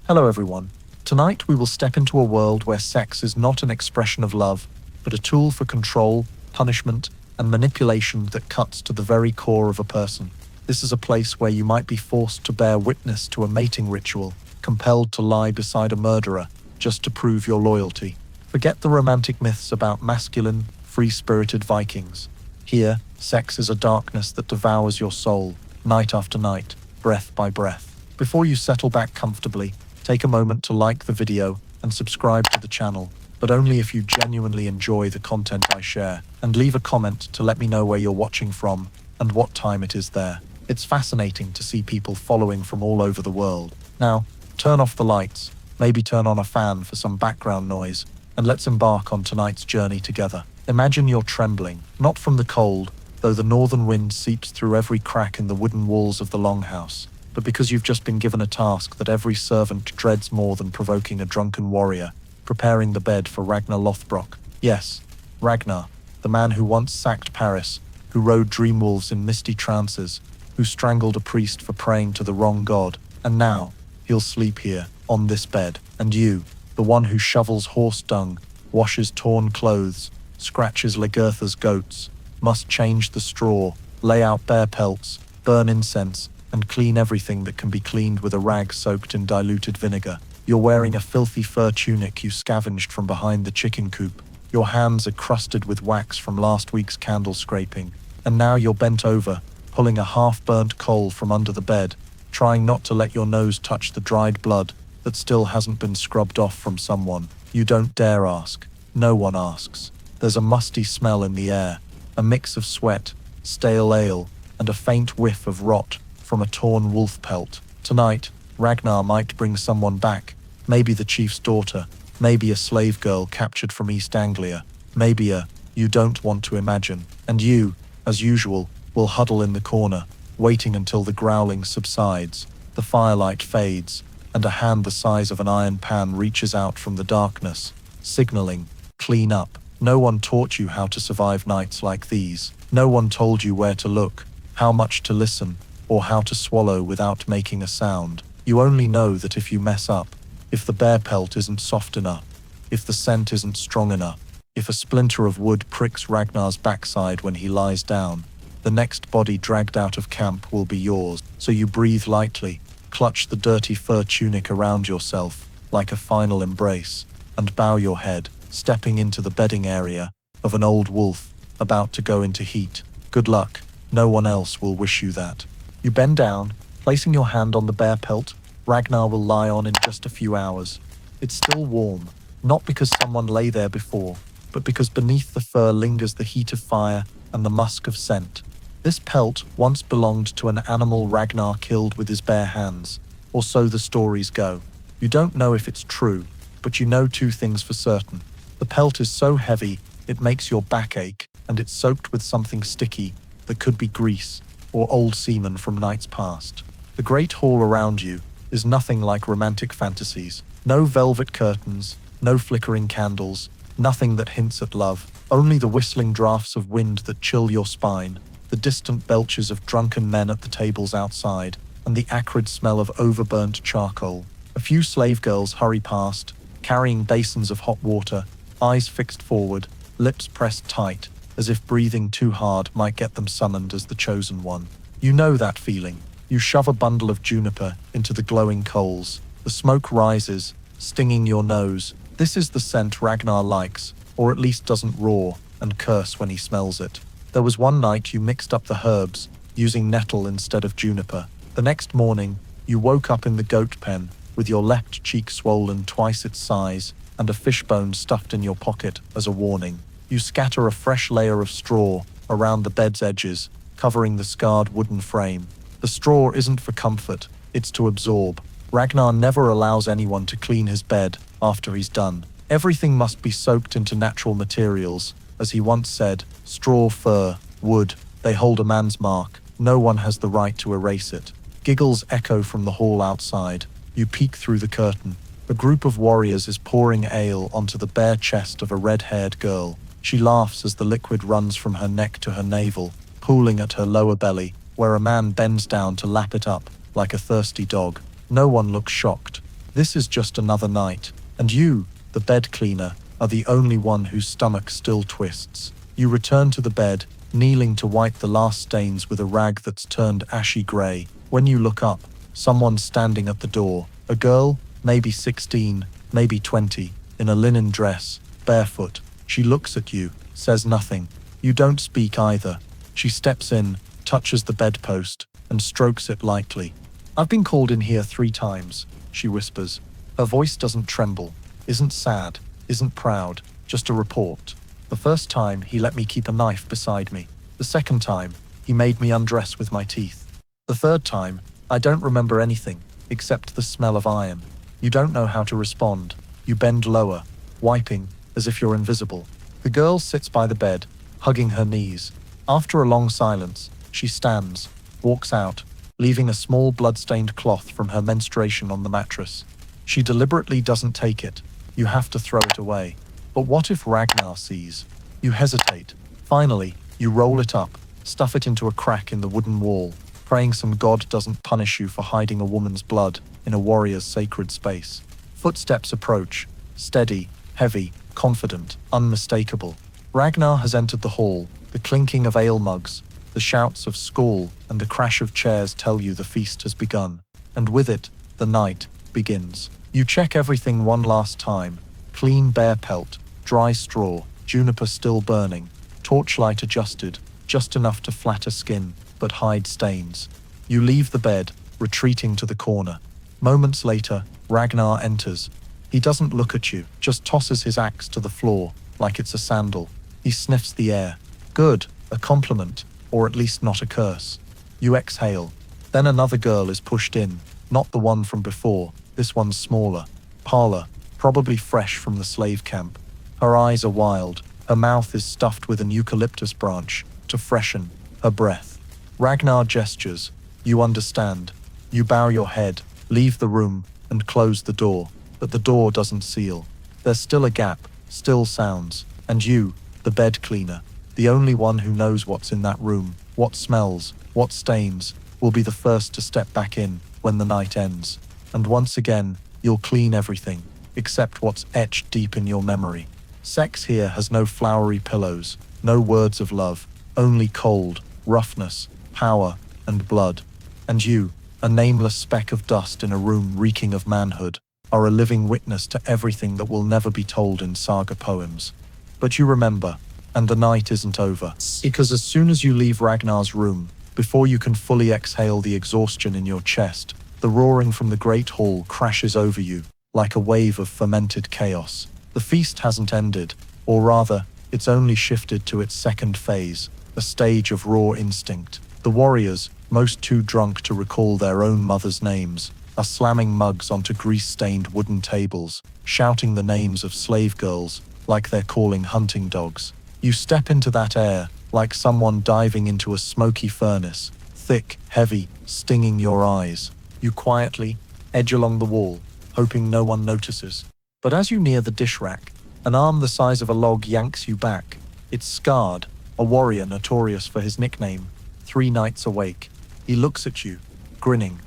Hello everyone. Tonight we will step into a world where sex is not an expression of love, but a tool for control, punishment, and manipulation that cuts to the very core of a person. This is a place where you might be forced to bear witness to a mating ritual, compelled to lie beside a murderer just to prove your loyalty. Forget the romantic myths about masculine, free-spirited Vikings. Here, sex is a darkness that devours your soul, night after night, breath by breath. Before you settle back comfortably, take a moment to like the video and subscribe to the channel, but only if you genuinely enjoy the content I share, and leave a comment to let me know where you're watching from and what time it is there. It's fascinating to see people following from all over the world. Now, turn off the lights, maybe turn on a fan for some background noise, and let's embark on tonight's journey together. Imagine you're trembling, not from the cold, though the northern wind seeps through every crack in the wooden walls of the longhouse, but because you've just been given a task that every servant dreads more than provoking a drunken warrior, preparing the bed for Ragnar Lothbrok. Yes, Ragnar, the man who once sacked Paris, who rode dream wolves in misty trances, who strangled a priest for praying to the wrong god, and now, he'll sleep here, on this bed, and you, the one who shovels horse dung, washes torn clothes, scratches Lagertha's goats, must change the straw, lay out bear pelts, burn incense, and clean everything that can be cleaned with a rag soaked in diluted vinegar. You're wearing a filthy fur tunic you scavenged from behind the chicken coop. Your hands are crusted with wax from last week's candle scraping, and now you're bent over, pulling a half-burnt coal from under the bed, trying not to let your nose touch the dried blood that still hasn't been scrubbed off from someone. You don't dare ask. No one asks. There's a musty smell in the air, a mix of sweat, stale ale, and a faint whiff of rot from a torn wolf pelt. Tonight, Ragnar might bring someone back, maybe the chief's daughter, maybe a slave girl captured from East Anglia, maybe a you don't want to imagine, and you, as usual, will huddle in the corner, waiting until the growling subsides, the firelight fades, and a hand the size of an iron pan reaches out from the darkness, signaling, clean up. No one taught you how to survive nights like these. No one told you where to look, how much to listen, or how to swallow without making a sound. You only know that if you mess up, if the bear pelt isn't soft enough, if the scent isn't strong enough, if a splinter of wood pricks Ragnar's backside when he lies down, the next body dragged out of camp will be yours. So you breathe lightly, clutch the dirty fur tunic around yourself like a final embrace, and bow your head, stepping into the bedding area of an old wolf about to go into heat. Good luck. No one else will wish you that. You bend down, placing your hand on the bear pelt Ragnar will lie on in just a few hours. It's still warm, not because someone lay there before, but because beneath the fur lingers the heat of fire and the musk of scent. This pelt once belonged to an animal Ragnar killed with his bare hands, or so the stories go. You don't know if it's true, but you know two things for certain. The pelt is so heavy, it makes your back ache, and it's soaked with something sticky that could be grease or old semen from nights past. The great hall around you is nothing like romantic fantasies. No velvet curtains, no flickering candles, nothing that hints at love, only the whistling drafts of wind that chill your spine, the distant belches of drunken men at the tables outside, and the acrid smell of overburnt charcoal. A few slave girls hurry past, carrying basins of hot water, eyes fixed forward, lips pressed tight, as if breathing too hard might get them summoned as the chosen one. You know that feeling. You shove a bundle of juniper into the glowing coals. The smoke rises, stinging your nose. This is the scent Ragnar likes, or at least doesn't roar and curse when he smells it. There was one night you mixed up the herbs, using nettle instead of juniper. The next morning, you woke up in the goat pen, with your left cheek swollen twice its size, and a fishbone stuffed in your pocket as a warning. You scatter a fresh layer of straw around the bed's edges, covering the scarred wooden frame. The straw isn't for comfort, it's to absorb. Ragnar never allows anyone to clean his bed after he's done. Everything must be soaked into natural materials. As he once said, straw, fur, wood, they hold a man's mark. No one has the right to erase it. Giggles echo from the hall outside. You peek through the curtain. A group of warriors is pouring ale onto the bare chest of a red-haired girl. She laughs as the liquid runs from her neck to her navel, pooling at her lower belly, where a man bends down to lap it up, like a thirsty dog. No one looks shocked. This is just another night, and you, the bed cleaner, are the only one whose stomach still twists. You return to the bed, kneeling to wipe the last stains with a rag that's turned ashy grey. When you look up, someone's standing at the door. A girl, maybe 16, maybe 20, in a linen dress, barefoot. She looks at you, says nothing. You don't speak either. She steps in, touches the bedpost, and strokes it lightly. "I've been called in here 3 times, she whispers. Her voice doesn't tremble, isn't sad, isn't proud, just a report. The first time, he let me keep a knife beside me. The second time, he made me undress with my teeth. The third time, I don't remember anything, except the smell of iron. You don't know how to respond. You bend lower, wiping, as if you're invisible. The girl sits by the bed, hugging her knees. After a long silence, she stands, walks out, leaving a small blood-stained cloth from her menstruation on the mattress. She deliberately doesn't take it. You have to throw it away. But what if Ragnar sees? You hesitate. Finally, you roll it up, stuff it into a crack in the wooden wall, praying some god doesn't punish you for hiding a woman's blood in a warrior's sacred space. Footsteps approach, steady, heavy, confident, unmistakable. Ragnar has entered the hall. The clinking of ale mugs, the shouts of "Skål" and the crash of chairs tell you the feast has begun. And with it, the night begins. You check everything one last time. Clean bear pelt, dry straw, juniper still burning, torchlight adjusted, just enough to flatter skin, but hide stains. You leave the bed, retreating to the corner. Moments later, Ragnar enters. He doesn't look at you, just tosses his axe to the floor, like it's a sandal. He sniffs the air. Good, a compliment, or at least not a curse. You exhale. Then another girl is pushed in, not the one from before, this one's smaller, paler, probably fresh from the slave camp. Her eyes are wild, her mouth is stuffed with an eucalyptus branch, to freshen her breath. Ragnar gestures. You understand. You bow your head, leave the room, and close the door, but the door doesn't seal. There's still a gap, still sounds, and you, the bed cleaner, the only one who knows what's in that room, what smells, what stains, will be the first to step back in when the night ends. And once again, you'll clean everything, except what's etched deep in your memory. Sex here has no flowery pillows, no words of love, only cold, roughness, power, and blood. And you, a nameless speck of dust in a room reeking of manhood, are a living witness to everything that will never be told in saga poems. But you remember, and the night isn't over. Because as soon as you leave Ragnar's room, before you can fully exhale the exhaustion in your chest, the roaring from the great hall crashes over you, like a wave of fermented chaos. The feast hasn't ended, or rather, it's only shifted to its second phase, a stage of raw instinct. The warriors, most too drunk to recall their own mothers' names, are slamming mugs onto grease-stained wooden tables, shouting the names of slave girls, like they're calling hunting dogs. You step into that air, like someone diving into a smoky furnace, thick, heavy, stinging your eyes. You quietly edge along the wall, hoping no one notices. But as you near the dish rack, an arm the size of a log yanks you back. It's scarred, a warrior notorious for his nickname, 3 Nights Awake. He looks at you, grinning.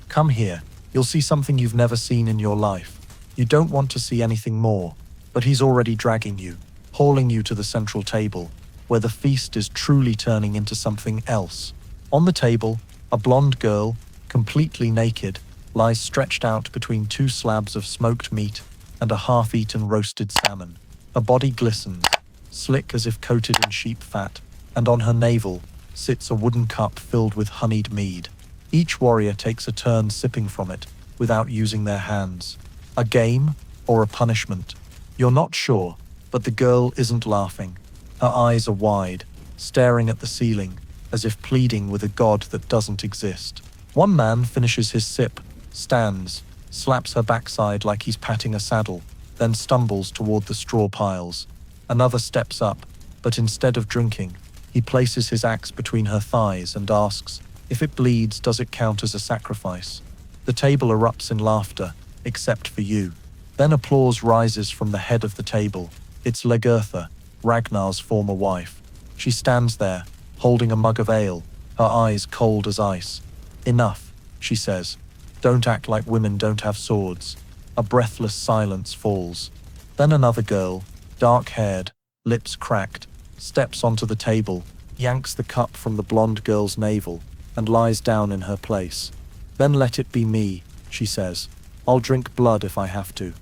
Come here, you'll see something you've never seen in your life. You don't want to see anything more, but he's already dragging you, hauling you to the central table, where the feast is truly turning into something else. On the table, a blonde girl, completely naked, lies stretched out between 2 slabs of smoked meat and a half-eaten roasted salmon. Her body glistens, slick as if coated in sheep fat, and on her navel sits a wooden cup filled with honeyed mead. Each warrior takes a turn sipping from it, without using their hands. A game or a punishment? You're not sure, but the girl isn't laughing. Her eyes are wide, staring at the ceiling, as if pleading with a god that doesn't exist. One man finishes his sip, stands, slaps her backside like he's patting a saddle, then stumbles toward the straw piles. Another steps up, but instead of drinking, he places his axe between her thighs and asks, if it bleeds, does it count as a sacrifice? The table erupts in laughter, except for you. Then applause rises from the head of the table. It's Legertha, Ragnar's former wife. She stands there, holding a mug of ale, her eyes cold as ice. Enough, she says. Don't act like women don't have swords. A breathless silence falls. Then another girl, dark-haired, lips cracked, steps onto the table, yanks the cup from the blonde girl's navel, and lies down in her place. "Then let it be me," she says. "I'll drink blood if I have to."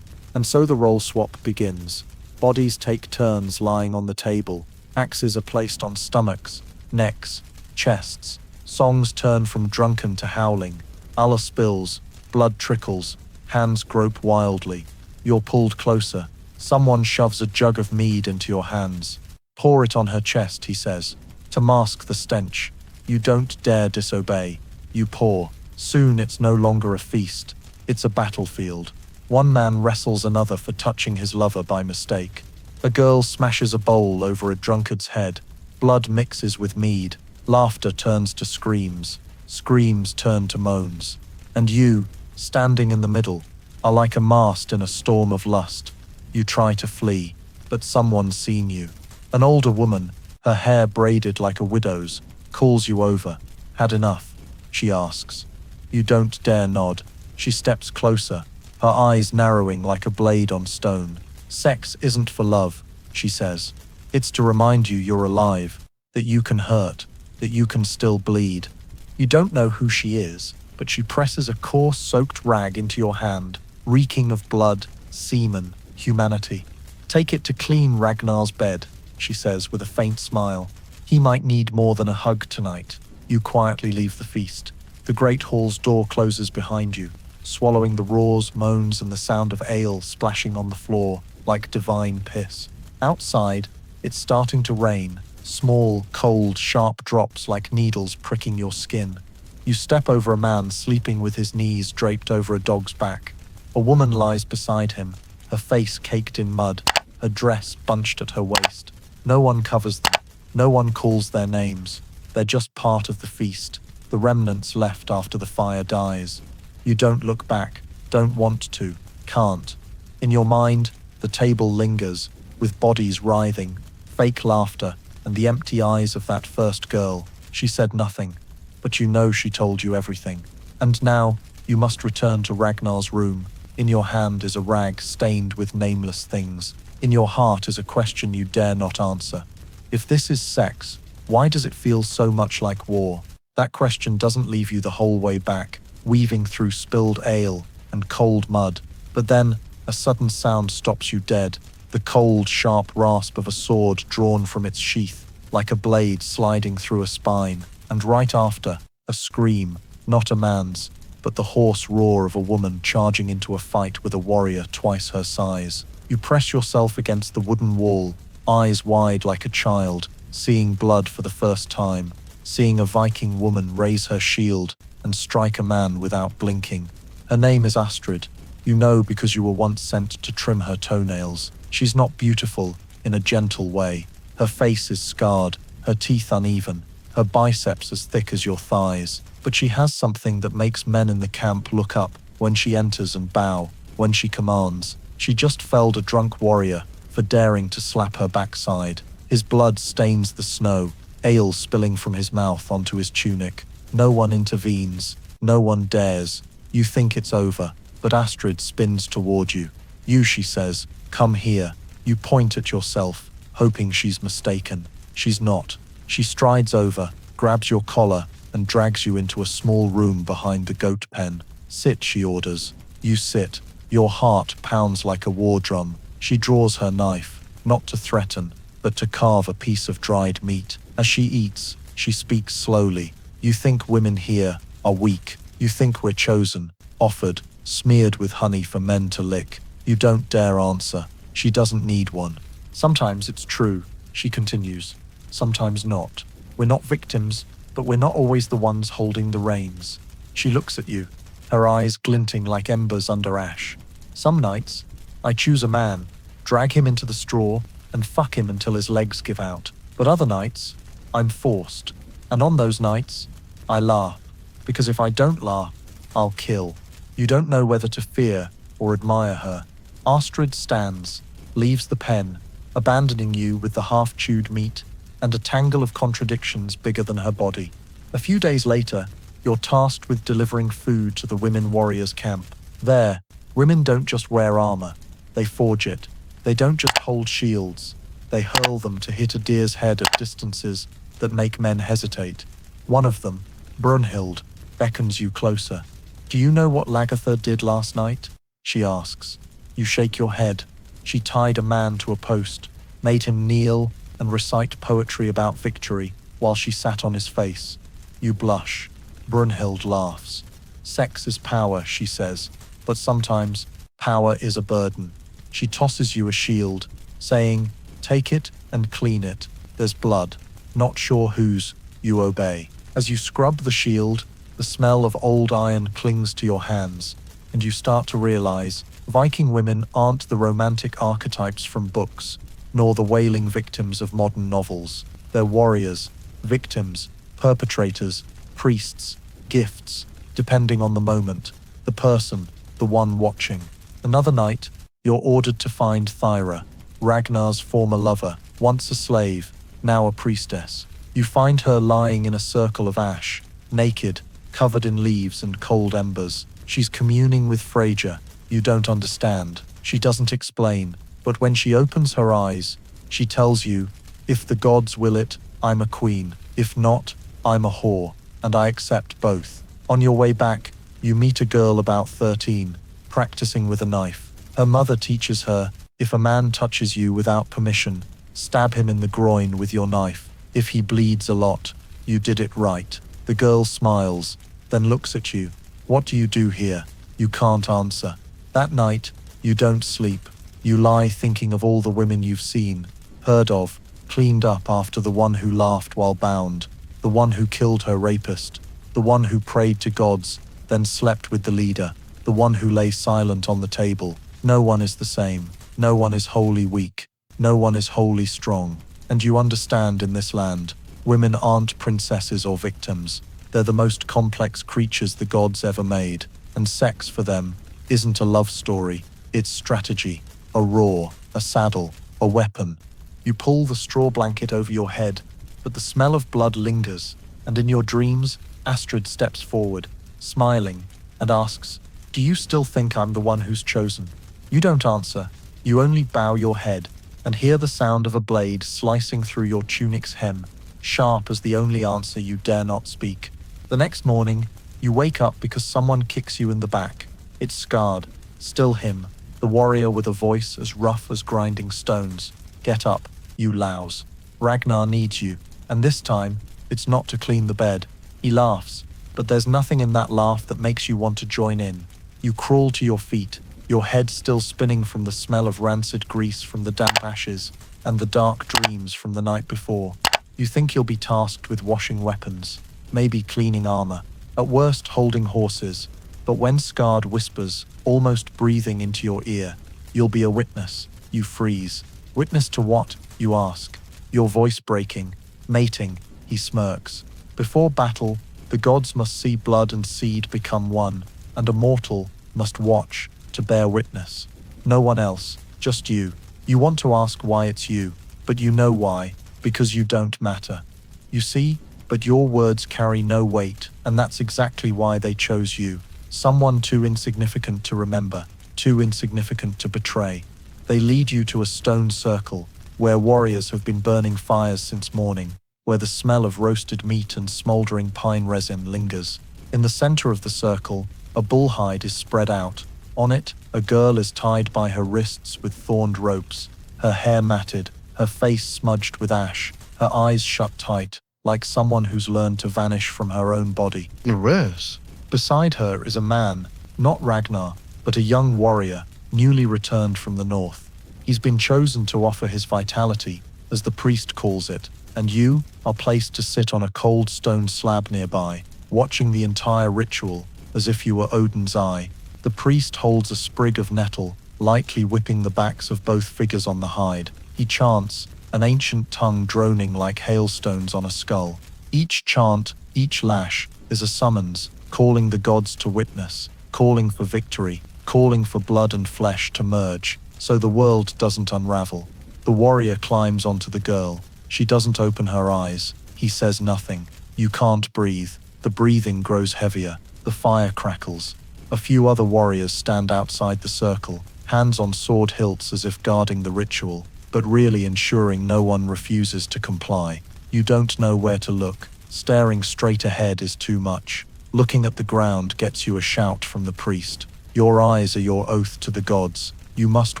And so the role swap begins. Bodies take turns lying on the table. Axes are placed on stomachs, necks, chests. Songs turn from drunken to howling. Allah spills, blood trickles, hands grope wildly. You're pulled closer. Someone shoves a jug of mead into your hands. "Pour it on her chest," he says, to mask the stench. You don't dare disobey. You pour. Soon it's no longer a feast. It's a battlefield. One man wrestles another for touching his lover by mistake. A girl smashes a bowl over a drunkard's head. Blood mixes with mead. Laughter turns to screams. Screams turn to moans. And you, standing in the middle, are like a mast in a storm of lust. You try to flee, but someone's seen you. An older woman, her hair braided like a widow's, calls you over. "Had enough?" she asks. You don't dare nod. She steps closer, her eyes narrowing like a blade on stone. "Sex isn't for love," she says. "It's to remind you you're alive, that you can hurt, that you can still bleed." You don't know who she is, but she presses a coarse soaked rag into your hand, reeking of blood, semen, humanity. "Take it to clean Ragnar's bed," she says with a faint smile. "He might need more than a hug tonight." You quietly leave the feast. The great hall's door closes behind you, swallowing the roars, moans, and the sound of ale splashing on the floor like divine piss. Outside, it's starting to rain, small, cold, sharp drops like needles pricking your skin. You step over a man sleeping with his knees draped over a dog's back. A woman lies beside him, her face caked in mud, her dress bunched at her waist. No one covers them. No one calls their names. They're just part of the feast, the remnants left after the fire dies. You don't look back, don't want to, can't. In your mind, the table lingers, with bodies writhing, fake laughter, and the empty eyes of that first girl. She said nothing, but you know she told you everything. And now, you must return to Ragnar's room. In your hand is a rag stained with nameless things. In your heart is a question you dare not answer. If this is sex, why does it feel so much like war? That question doesn't leave you the whole way back, weaving through spilled ale and cold mud. But then, a sudden sound stops you dead. The cold, sharp rasp of a sword drawn from its sheath, like a blade sliding through a spine. And right after, a scream, not a man's, but the hoarse roar of a woman charging into a fight with a warrior twice her size. You press yourself against the wooden wall, eyes wide like a child, seeing blood for the first time, seeing a Viking woman raise her shield and strike a man without blinking. Her name is Astrid. You know because you were once sent to trim her toenails. She's not beautiful in a gentle way. Her face is scarred, her teeth uneven, her biceps as thick as your thighs. But she has something that makes men in the camp look up when she enters and bow, when she commands. She just felled a drunk warrior for daring to slap her backside. His blood stains the snow, ale spilling from his mouth onto his tunic. No one intervenes, no one dares. You think it's over, but Astrid spins toward you. "You," she says, "come here." You point at yourself, hoping she's mistaken. She's not. She strides over, grabs your collar, and drags you into a small room behind the goat pen. "Sit," she orders. You sit. Your heart pounds like a war drum. She draws her knife, not to threaten, but to carve a piece of dried meat. As she eats, she speaks slowly. "You think women here are weak. You think we're chosen, offered, smeared with honey for men to lick. You don't dare answer. She doesn't need one. Sometimes it's true," she continues. "Sometimes not. We're not victims, but we're not always the ones holding the reins." She looks at you, her eyes glinting like embers under ash. "Some nights, I choose a man, drag him into the straw, and fuck him until his legs give out. But other nights, I'm forced. And on those nights, I laugh. Because if I don't laugh, I'll kill." You don't know whether to fear or admire her. Astrid stands, leaves the pen, abandoning you with the half-chewed meat and a tangle of contradictions bigger than her body. A few days later, you're tasked with delivering food to the women warriors' camp. There, Women don't just wear armor, they forge it. They don't just hold shields, they hurl them to hit a deer's head at distances that make men hesitate. One of them, Brunhild, beckons you closer. Do you know what Lagertha did last night? She asks. You shake your head. She tied a man to a post, made him kneel and recite poetry about victory while she sat on his face. You blush. Brunhild laughs. Sex is power, she says, but sometimes power is a burden. She tosses you a shield, saying, take it and clean it. There's blood. Not sure whose, you obey. As you scrub the shield, the smell of old iron clings to your hands, and you start to realize Viking women aren't the romantic archetypes from books, nor the wailing victims of modern novels. They're warriors, victims, perpetrators, priests, gifts, depending on the moment, the person, the one watching. Another night, you're ordered to find Thyra, Ragnar's former lover, once a slave, now a priestess. You find her lying in a circle of ash, naked, covered in leaves and cold embers. She's communing with Freyja. You don't understand. She doesn't explain. But when she opens her eyes, she tells you, if the gods will it, I'm a queen. If not, I'm a whore. And I accept both. On your way back, you meet a girl about 13, practicing with a knife. Her mother teaches her, if a man touches you without permission, stab him in the groin with your knife. If he bleeds a lot, you did it right. The girl smiles, then looks at you. What do you do here? You can't answer. That night, you don't sleep. You lie thinking of all the women you've seen, heard of, cleaned up after the one who laughed while bound, the one who killed her rapist, the one who prayed to gods, then slept with the leader, the one who lay silent on the table. No one is the same. No one is wholly weak. No one is wholly strong. And you understand in this land, women aren't princesses or victims. They're the most complex creatures the gods ever made. And sex for them isn't a love story. It's strategy, a roar, a saddle, a weapon. You pull the straw blanket over your head, but the smell of blood lingers. And in your dreams, Astrid steps forward, smiling, and asks, do you still think I'm the one who's chosen? You don't answer. You only bow your head and hear the sound of a blade slicing through your tunic's hem, sharp as the only answer you dare not speak. The next morning, you wake up because someone kicks you in the back. It's Skard, still him, the warrior with a voice as rough as grinding stones. Get up, you louse. Ragnar needs you, and this time, it's not to clean the bed. He laughs, but there's nothing in that laugh that makes you want to join in. You crawl to your feet, your head still spinning from the smell of rancid grease from the damp ashes and the dark dreams from the night before. You think you'll be tasked with washing weapons, maybe cleaning armor, at worst holding horses, but when Skard whispers, almost breathing into your ear, you'll be a witness. You freeze. Witness to what? You ask. Your voice breaking. Mating. He smirks. Before battle, the gods must see blood and seed become one, and a mortal must watch to bear witness. No one else, just you. You want to ask why it's you, but you know why, because you don't matter. You see, but your words carry no weight, and that's exactly why they chose you. Someone too insignificant to remember, too insignificant to betray. They lead you to a stone circle, where warriors have been burning fires since morning, where the smell of roasted meat and smoldering pine resin lingers. In the center of the circle, a bull hide is spread out. On it, a girl is tied by her wrists with thorned ropes, her hair matted, her face smudged with ash, her eyes shut tight, like someone who's learned to vanish from her own body. Yes. Beside her is a man, not Ragnar, but a young warrior, newly returned from the north. He's been chosen to offer his vitality, as the priest calls it, and you are placed to sit on a cold stone slab nearby, watching the entire ritual, as if you were Odin's eye. The priest holds a sprig of nettle, lightly whipping the backs of both figures on the hide. He chants, an ancient tongue droning like hailstones on a skull. Each chant, each lash, is a summons, calling the gods to witness, calling for victory, calling for blood and flesh to merge, so the world doesn't unravel. The warrior climbs onto the girl. She doesn't open her eyes. He says nothing. You can't breathe. The breathing grows heavier. The fire crackles. A few other warriors stand outside the circle, hands on sword hilts as if guarding the ritual, but really ensuring no one refuses to comply. You don't know where to look. Staring straight ahead is too much. Looking at the ground gets you a shout from the priest. Your eyes are your oath to the gods. You must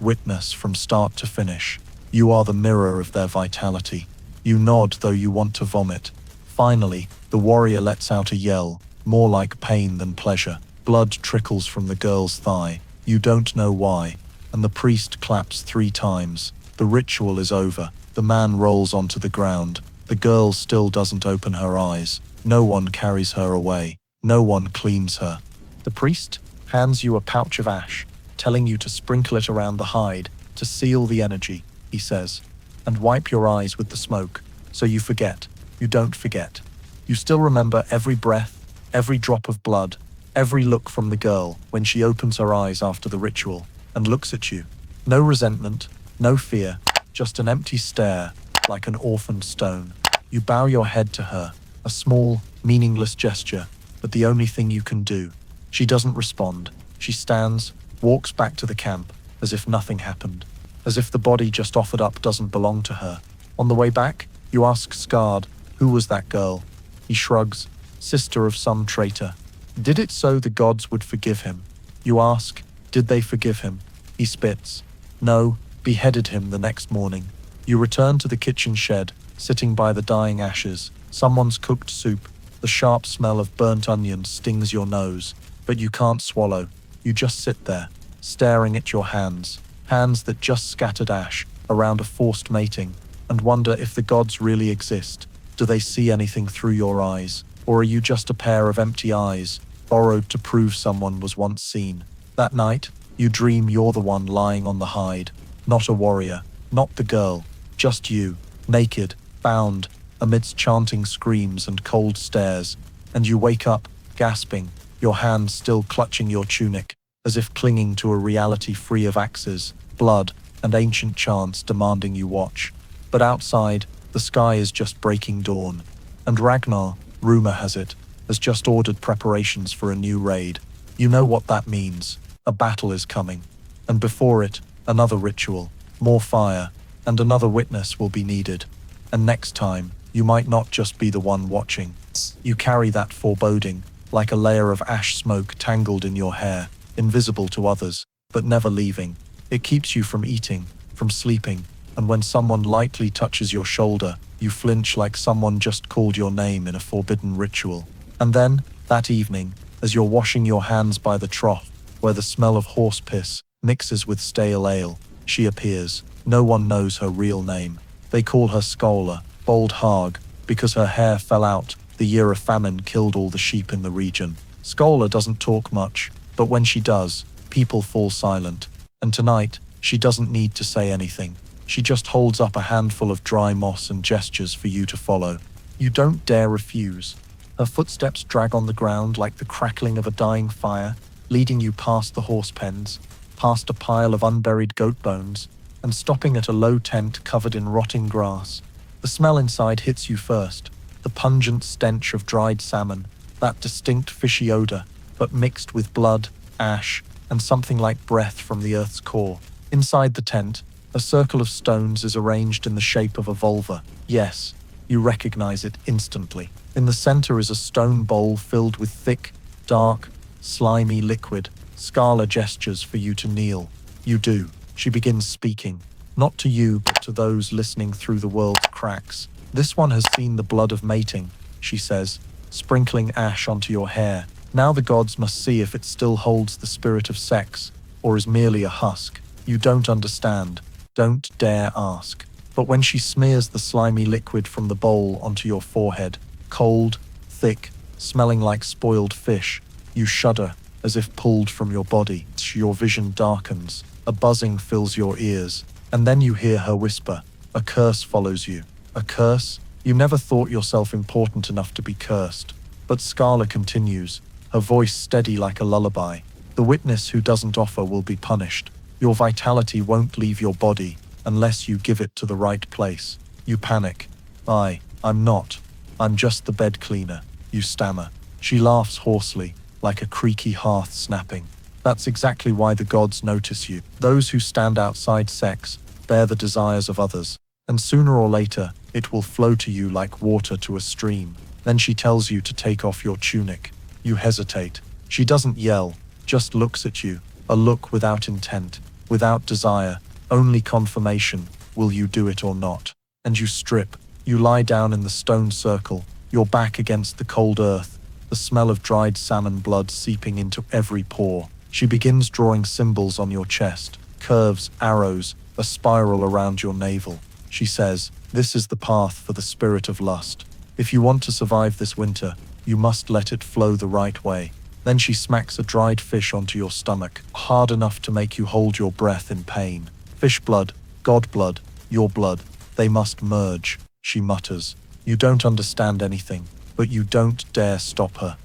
witness from start to finish. You are the mirror of their vitality. You nod though you want to vomit. Finally, the warrior lets out a yell, more like pain than pleasure. Blood trickles from the girl's thigh. You don't know why, and the priest claps 3 times. The ritual is over. The man rolls onto the ground. The girl still doesn't open her eyes. No one carries her away. No one cleans her. The priest hands you a pouch of ash, telling you to sprinkle it around the hide to seal the energy, he says, and wipe your eyes with the smoke, so you forget. You don't forget. You still remember every breath, every drop of blood, every look from the girl when she opens her eyes after the ritual and looks at you. No resentment, no fear, just an empty stare, like an orphaned stone. You bow your head to her, a small, meaningless gesture, but the only thing you can do. She doesn't respond. She stands, walks back to the camp, as if nothing happened, as if the body just offered up doesn't belong to her. On the way back, you ask Scarred, who was that girl? He shrugs, sister of some traitor. Did it so the gods would forgive him? You ask, did they forgive him? He spits. No, beheaded him the next morning. You return to the kitchen shed, sitting by the dying ashes. Someone's cooked soup. The sharp smell of burnt onions stings your nose, but you can't swallow. You just sit there, staring at your hands that just scattered ash around a forced mating, and wonder if the gods really exist. Do they see anything through your eyes, or are you just a pair of empty eyes, borrowed to prove someone was once seen? That night, you dream you're the one lying on the hide, not a warrior, not the girl, just you, naked, bound, amidst chanting screams and cold stares, and you wake up, gasping, your hands still clutching your tunic, as if clinging to a reality free of axes, blood, and ancient chants demanding you watch. But outside, the sky is just breaking dawn, and Ragnar, rumor has it, has just ordered preparations for a new raid. You know what that means. A battle is coming, and before it, another ritual, more fire, and another witness will be needed. And next time, you might not just be the one watching. You carry that foreboding, like a layer of ash smoke tangled in your hair, invisible to others, but never leaving. It keeps you from eating, from sleeping, and when someone lightly touches your shoulder, you flinch like someone just called your name in a forbidden ritual. And then, that evening, as you're washing your hands by the trough, where the smell of horse piss mixes with stale ale, she appears. No one knows her real name. They call her Skola, Bold Hag, because her hair fell out the year a famine killed all the sheep in the region. Skola doesn't talk much, but when she does, people fall silent. And tonight, she doesn't need to say anything. She just holds up a handful of dry moss and gestures for you to follow. You don't dare refuse. Her footsteps drag on the ground like the crackling of a dying fire, leading you past the horse pens, past a pile of unburied goat bones, and stopping at a low tent covered in rotting grass. The smell inside hits you first, the pungent stench of dried salmon, that distinct fishy odor, but mixed with blood, ash, and something like breath from the earth's core. Inside the tent, a circle of stones is arranged in the shape of a vulva. Yes, you recognize it instantly. In the center is a stone bowl filled with thick, dark, slimy liquid. Scala gestures for you to kneel. You do. She begins speaking, not to you, but to those listening through the world's cracks. This one has seen the blood of mating, she says, sprinkling ash onto your hair. Now the gods must see if it still holds the spirit of sex, or is merely a husk. You don't understand. Don't dare ask. But when she smears the slimy liquid from the bowl onto your forehead, cold, thick, smelling like spoiled fish, you shudder as if pulled from your body. Your vision darkens. A buzzing fills your ears. And then you hear her whisper. A curse follows you. A curse? You never thought yourself important enough to be cursed. But Scala continues, her voice steady like a lullaby. The witness who doesn't offer will be punished. Your vitality won't leave your body unless you give it to the right place. You panic. I'm not. I'm just the bed cleaner. You stammer. She laughs hoarsely, like a creaky hearth snapping. That's exactly why the gods notice you. Those who stand outside sex bear the desires of others, and sooner or later, it will flow to you like water to a stream. Then she tells you to take off your tunic. You hesitate. She doesn't yell, just looks at you, a look without intent, without desire, only confirmation, will you do it or not? And you strip. You lie down in the stone circle, your back against the cold earth, the smell of dried salmon blood seeping into every pore. She begins drawing symbols on your chest, curves, arrows, a spiral around your navel. She says, "This is the path for the spirit of lust. If you want to survive this winter, you must let it flow the right way." Then she smacks a dried fish onto your stomach, hard enough to make you hold your breath in pain. Fish blood, god blood, your blood, they must merge, she mutters. You don't understand anything, but you don't dare stop her.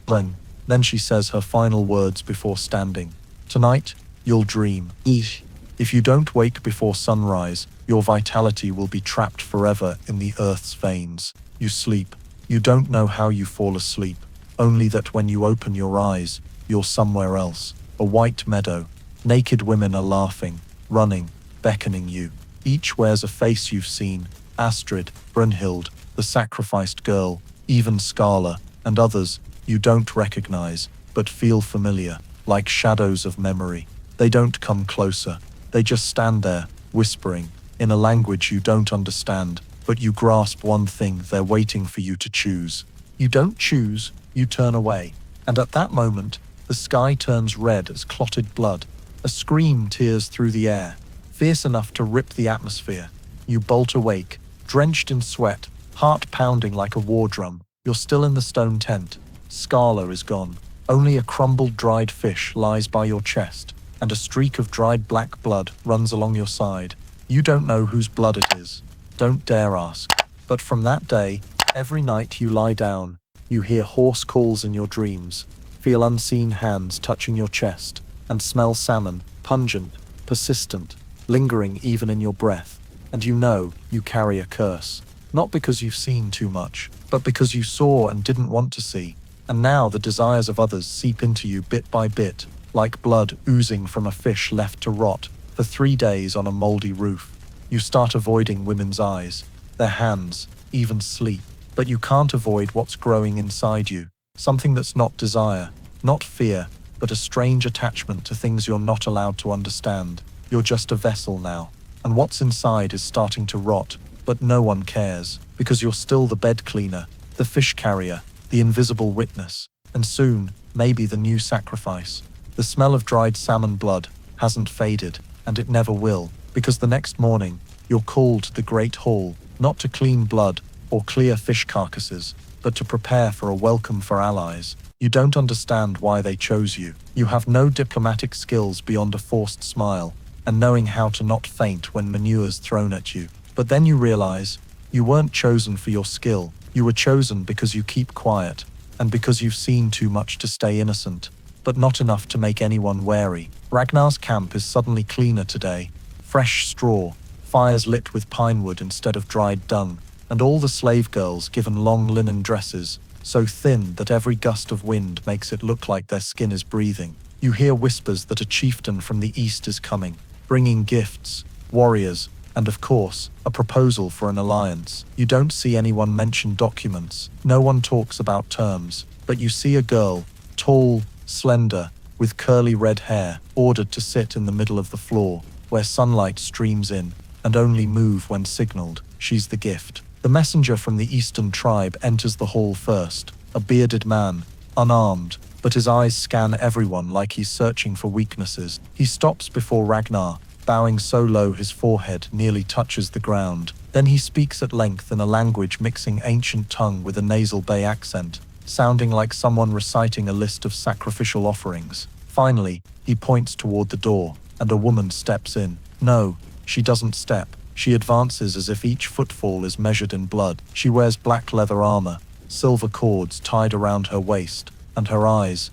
Then she says her final words before standing. "Tonight, you'll dream. If you don't wake before sunrise, your vitality will be trapped forever in the earth's veins. You sleep. You don't know how you fall asleep, only that when you open your eyes, you're somewhere else. A white meadow. Naked women are laughing, running, beckoning you. Each wears a face you've seen. Astrid, Brunhild, the sacrificed girl, even Skala, and others you don't recognize, but feel familiar, like shadows of memory. They don't come closer. They just stand there, whispering, in a language you don't understand, but you grasp one thing: they're waiting for you to choose. You don't choose, you turn away. And at that moment, the sky turns red as clotted blood. A scream tears through the air, fierce enough to rip the atmosphere. You bolt awake, drenched in sweat, heart pounding like a war drum. You're still in the stone tent. Skala is gone. Only a crumbled dried fish lies by your chest, and a streak of dried black blood runs along your side. You don't know whose blood it is. Don't dare ask. But from that day, every night you lie down, you hear hoarse calls in your dreams, feel unseen hands touching your chest, and smell salmon, pungent, persistent, lingering even in your breath. And you know you carry a curse. Not because you've seen too much, but because you saw and didn't want to see. And now the desires of others seep into you bit by bit, like blood oozing from a fish left to rot for 3 days on a moldy roof. You start avoiding women's eyes, their hands, even sleep. But you can't avoid what's growing inside you. Something that's not desire, not fear, but a strange attachment to things you're not allowed to understand. You're just a vessel now. And what's inside is starting to rot, but no one cares, because you're still the bed cleaner, the fish carrier, the invisible witness, and soon, maybe the new sacrifice. The smell of dried salmon blood hasn't faded, and it never will, because the next morning, you're called to the great hall, not to clean blood or clear fish carcasses, but to prepare for a welcome for allies. You don't understand why they chose you. You have no diplomatic skills beyond a forced smile, and knowing how to not faint when manure's thrown at you. But then you realize, you weren't chosen for your skill. You were chosen because you keep quiet, and because you've seen too much to stay innocent, but not enough to make anyone wary. Ragnar's camp is suddenly cleaner today. Fresh straw, fires lit with pine wood instead of dried dung, and all the slave girls given long linen dresses, so thin that every gust of wind makes it look like their skin is breathing. You hear whispers that a chieftain from the east is coming, bringing gifts, warriors, and of course, a proposal for an alliance. You don't see anyone mention documents, no one talks about terms, but you see a girl, tall, slender, with curly red hair, ordered to sit in the middle of the floor, where sunlight streams in, and only move when signaled. She's the gift. The messenger from the eastern tribe enters the hall first, a bearded man, unarmed, but his eyes scan everyone like he's searching for weaknesses. He stops before Ragnar, bowing so low his forehead nearly touches the ground. Then he speaks at length in a language mixing ancient tongue with a nasal bay accent, sounding like someone reciting a list of sacrificial offerings. Finally, he points toward the door, and a woman steps in. No, she doesn't step. She advances as if each footfall is measured in blood. She wears black leather armor, silver cords tied around her waist, and her eyes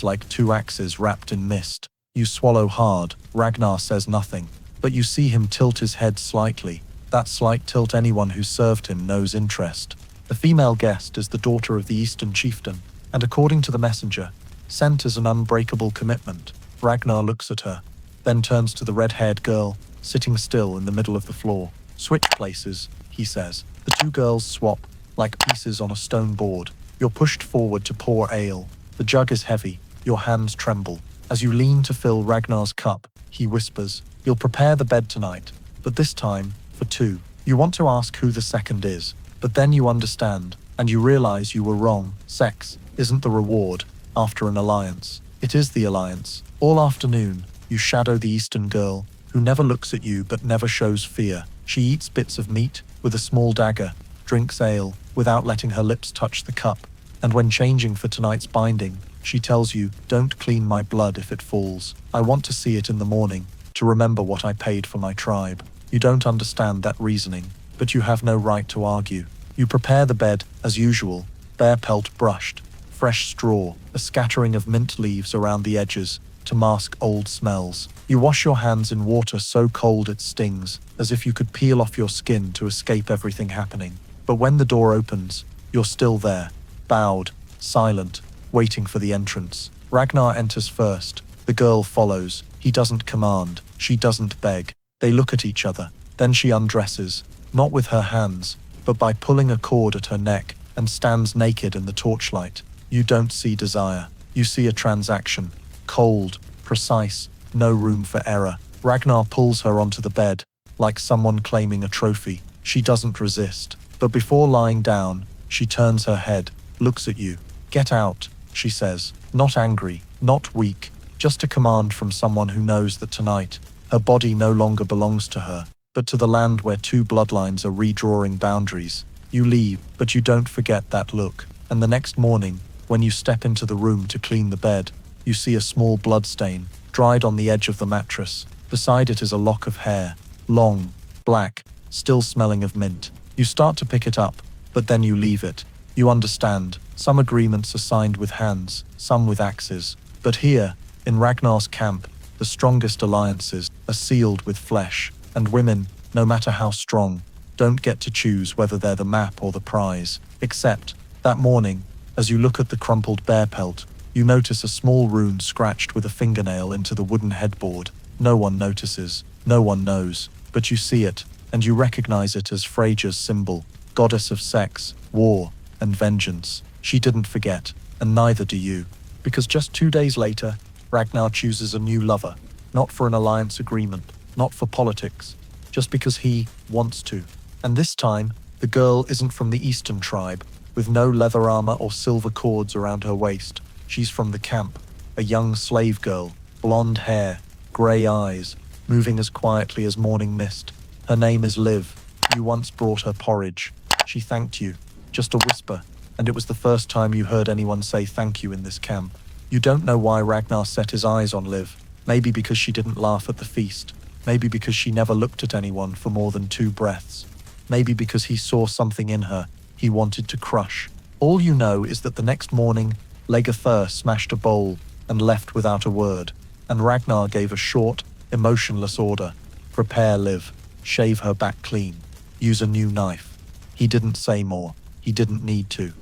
like 2 axes wrapped in mist. You swallow hard. Ragnar says nothing, but you see him tilt his head slightly. That slight tilt anyone who served him knows interest. The female guest is the daughter of the eastern chieftain, and according to the messenger, Scent is an unbreakable commitment. Ragnar looks at her, then turns to the red-haired girl, sitting still in the middle of the floor. Switch places, he says. The two girls swap, like pieces on a stone board. You're pushed forward to pour ale. The jug is heavy. Your hands tremble. As you lean to fill Ragnar's cup, he whispers, "You'll prepare the bed tonight, but this time, for two." You want to ask who the second is, but then you understand, and you realize you were wrong. Sex isn't the reward after an alliance. It is the alliance. All afternoon, you shadow the Eastern girl, who never looks at you but never shows fear. She eats bits of meat with a small dagger, drinks ale without letting her lips touch the cup, and when changing for tonight's binding, she tells you, "Don't clean my blood if it falls. I want to see it in the morning, to remember what I paid for my tribe." You don't understand that reasoning, but you have no right to argue. You prepare the bed, as usual, bear pelt brushed, fresh straw, a scattering of mint leaves around the edges to mask old smells. You wash your hands in water so cold it stings, as if you could peel off your skin to escape everything happening. But when the door opens, you're still there, bowed, silent, waiting for the entrance. Ragnar enters first. The girl follows. He doesn't command. She doesn't beg. They look at each other. Then she undresses, not with her hands, but by pulling a cord at her neck, and stands naked in the torchlight. You don't see desire. You see a transaction. Cold, precise, no room for error. Ragnar pulls her onto the bed, like someone claiming a trophy. She doesn't resist. But before lying down, she turns her head, looks at you. "Get out," she says. Not angry, not weak, just a command from someone who knows that tonight, her body no longer belongs to her, but to the land where two bloodlines are redrawing boundaries. You leave, but you don't forget that look. And the next morning, when you step into the room to clean the bed, you see a small bloodstain, dried on the edge of the mattress. Beside it is a lock of hair, long, black, still smelling of mint. You start to pick it up, but then you leave it. You understand, some agreements are signed with hands, some with axes. But here, in Ragnar's camp, the strongest alliances are sealed with flesh, and women, no matter how strong, don't get to choose whether they're the map or the prize. Except, that morning, as you look at the crumpled bear pelt, you notice a small rune scratched with a fingernail into the wooden headboard. No one notices, no one knows, but you see it, and you recognize it as Freyja's symbol, goddess of sex, war, and vengeance. She didn't forget, and neither do you. Because just 2 days later, Ragnar chooses a new lover, not for an alliance agreement, not for politics, just because he wants to. And this time, the girl isn't from the Eastern tribe, with no leather armor or silver cords around her waist. She's from the camp, a young slave girl, blonde hair, grey eyes, moving as quietly as morning mist. Her name is Liv. You once brought her porridge. She thanked you, just a whisper, and it was the first time you heard anyone say thank you in this camp. You don't know why Ragnar set his eyes on Liv. Maybe because she didn't laugh at the feast. Maybe because she never looked at anyone for more than 2 breaths. Maybe because he saw something in her he wanted to crush. All you know is that the next morning, Legathur smashed a bowl and left without a word, and Ragnar gave a short, emotionless order. Prepare Liv, shave her back clean, use a new knife. He didn't say more. He didn't need to.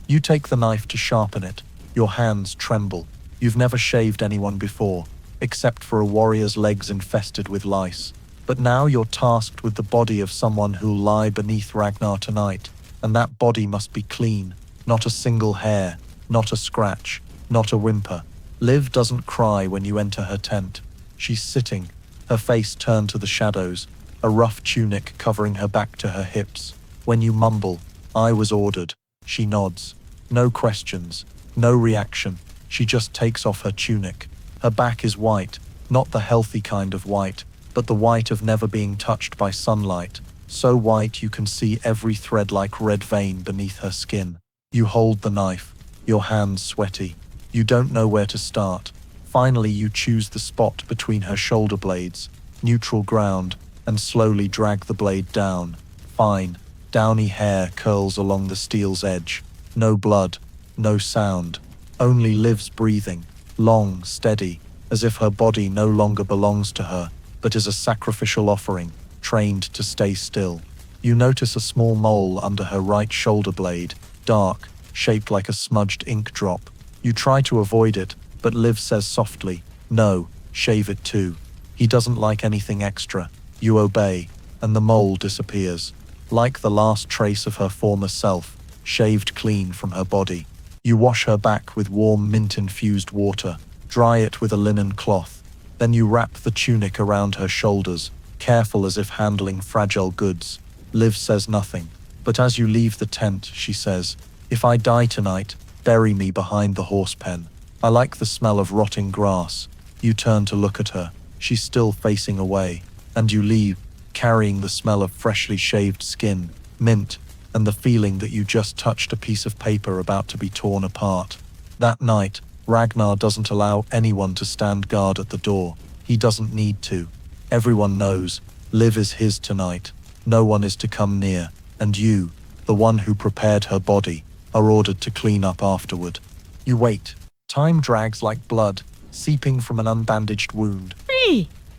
You take the knife to sharpen it. Your hands tremble. You've never shaved anyone before, except for a warrior's legs infested with lice. But now you're tasked with the body of someone who'll lie beneath Ragnar tonight, and that body must be clean. Not a single hair, not a scratch, not a whimper. Liv doesn't cry when you enter her tent. She's sitting, her face turned to the shadows, a rough tunic covering her back to her hips. When you mumble, "I was ordered," she nods. No questions, no reaction. She just takes off her tunic. Her back is white, not the healthy kind of white, but the white of never being touched by sunlight. So white you can see every thread like red vein beneath her skin. You hold the knife, your hands sweaty. You don't know where to start. Finally you choose the spot between her shoulder blades, neutral ground, and slowly drag the blade down. Fine, downy hair curls along the steel's edge. No blood, no sound, only Liv's breathing, long, steady, as if her body no longer belongs to her, but is a sacrificial offering, trained to stay still. You notice a small mole under her right shoulder blade, dark, shaped like a smudged ink drop. You try to avoid it, but Liv says softly, "No, shave it too." He doesn't like anything extra. You obey, and the mole disappears, like the last trace of her former self, shaved clean from her body. You wash her back with warm mint-infused water, dry it with a linen cloth. Then you wrap the tunic around her shoulders, careful as if handling fragile goods. Liv says nothing, but as you leave the tent, she says, "If I die tonight, bury me behind the horse pen. I like the smell of rotting grass." You turn to look at her. She's still facing away, and you leave, carrying the smell of freshly shaved skin, mint, and the feeling that you just touched a piece of paper about to be torn apart. That night, Ragnar doesn't allow anyone to stand guard at the door. He doesn't need to. Everyone knows, Liv is his tonight. No one is to come near, and you, the one who prepared her body, are ordered to clean up afterward. You wait. Time drags like blood, seeping from an unbandaged wound.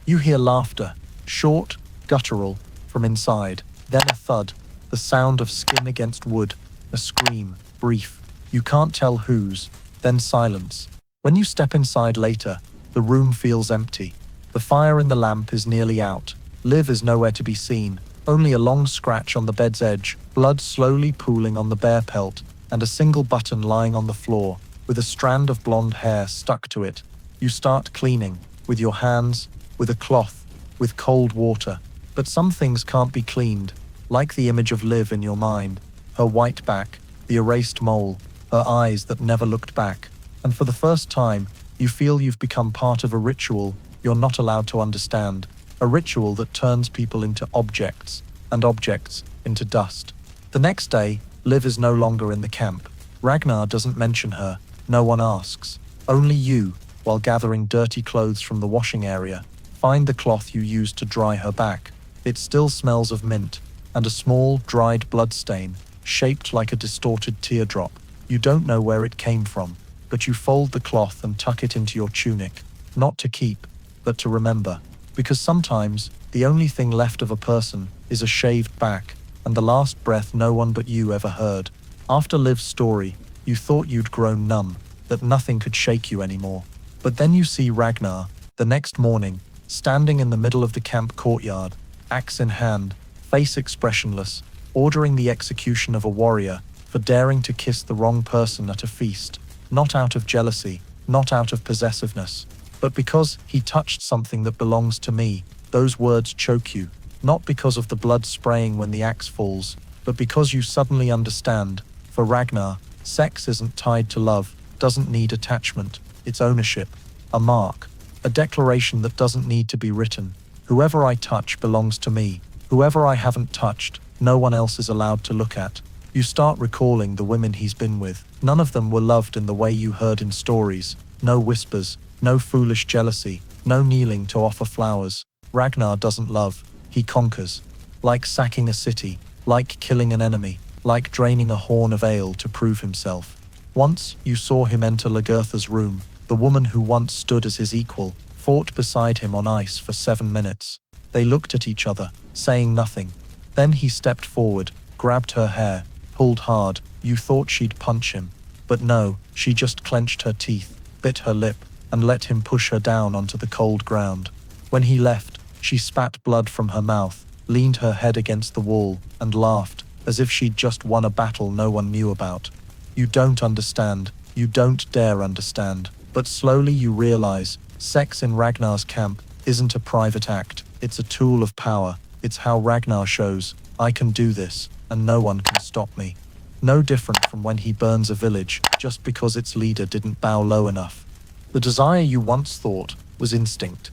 You hear laughter, short, guttural, from inside, then a thud, the sound of skin against wood, a scream, brief. You can't tell whose, then silence. When you step inside later, the room feels empty. The fire in the lamp is nearly out. Liv is nowhere to be seen, only a long scratch on the bed's edge, blood slowly pooling on the bare pelt, and a single button lying on the floor, with a strand of blonde hair stuck to it. You start cleaning, with your hands, with a cloth, with cold water. But some things can't be cleaned, like the image of Liv in your mind, her white back, the erased mole, her eyes that never looked back. And for the first time, you feel you've become part of a ritual you're not allowed to understand, a ritual that turns people into objects, and objects into dust. The next day, Liv is no longer in the camp. Ragnar doesn't mention her, no one asks. Only you, while gathering dirty clothes from the washing area, find the cloth you used to dry her back. It still smells of mint, and a small, dried blood stain, shaped like a distorted teardrop. You don't know where it came from, but you fold the cloth and tuck it into your tunic, not to keep, but to remember. Because sometimes, the only thing left of a person is a shaved back, and the last breath no one but you ever heard. After Liv's story, you thought you'd grown numb, that nothing could shake you anymore. But then you see Ragnar, the next morning, standing in the middle of the camp courtyard, axe in hand, face expressionless, ordering the execution of a warrior for daring to kiss the wrong person at a feast, not out of jealousy, not out of possessiveness, but because he touched something that belongs to me. Those words choke you, not because of the blood spraying when the axe falls, but because you suddenly understand. For Ragnar, sex isn't tied to love, doesn't need attachment, it's ownership, a mark, a declaration that doesn't need to be written. Whoever I touch belongs to me. Whoever I haven't touched, no one else is allowed to look at. You start recalling the women he's been with. None of them were loved in the way you heard in stories. No whispers, no foolish jealousy, no kneeling to offer flowers. Ragnar doesn't love, he conquers. Like sacking a city, like killing an enemy, like draining a horn of ale to prove himself. Once, you saw him enter Lagertha's room. The woman who once stood as his equal, fought beside him on ice for 7 minutes. They looked at each other, saying nothing. Then he stepped forward, grabbed her hair, pulled hard. You thought she'd punch him. But no, she just clenched her teeth, bit her lip, and let him push her down onto the cold ground. When he left, she spat blood from her mouth, leaned her head against the wall, and laughed, as if she'd just won a battle no one knew about. You don't understand. You don't dare understand. But slowly you realize, sex in Ragnar's camp isn't a private act. It's a tool of power. It's how Ragnar shows, I can do this, and no one can stop me. No different from when he burns a village just because its leader didn't bow low enough. The desire you once thought was instinct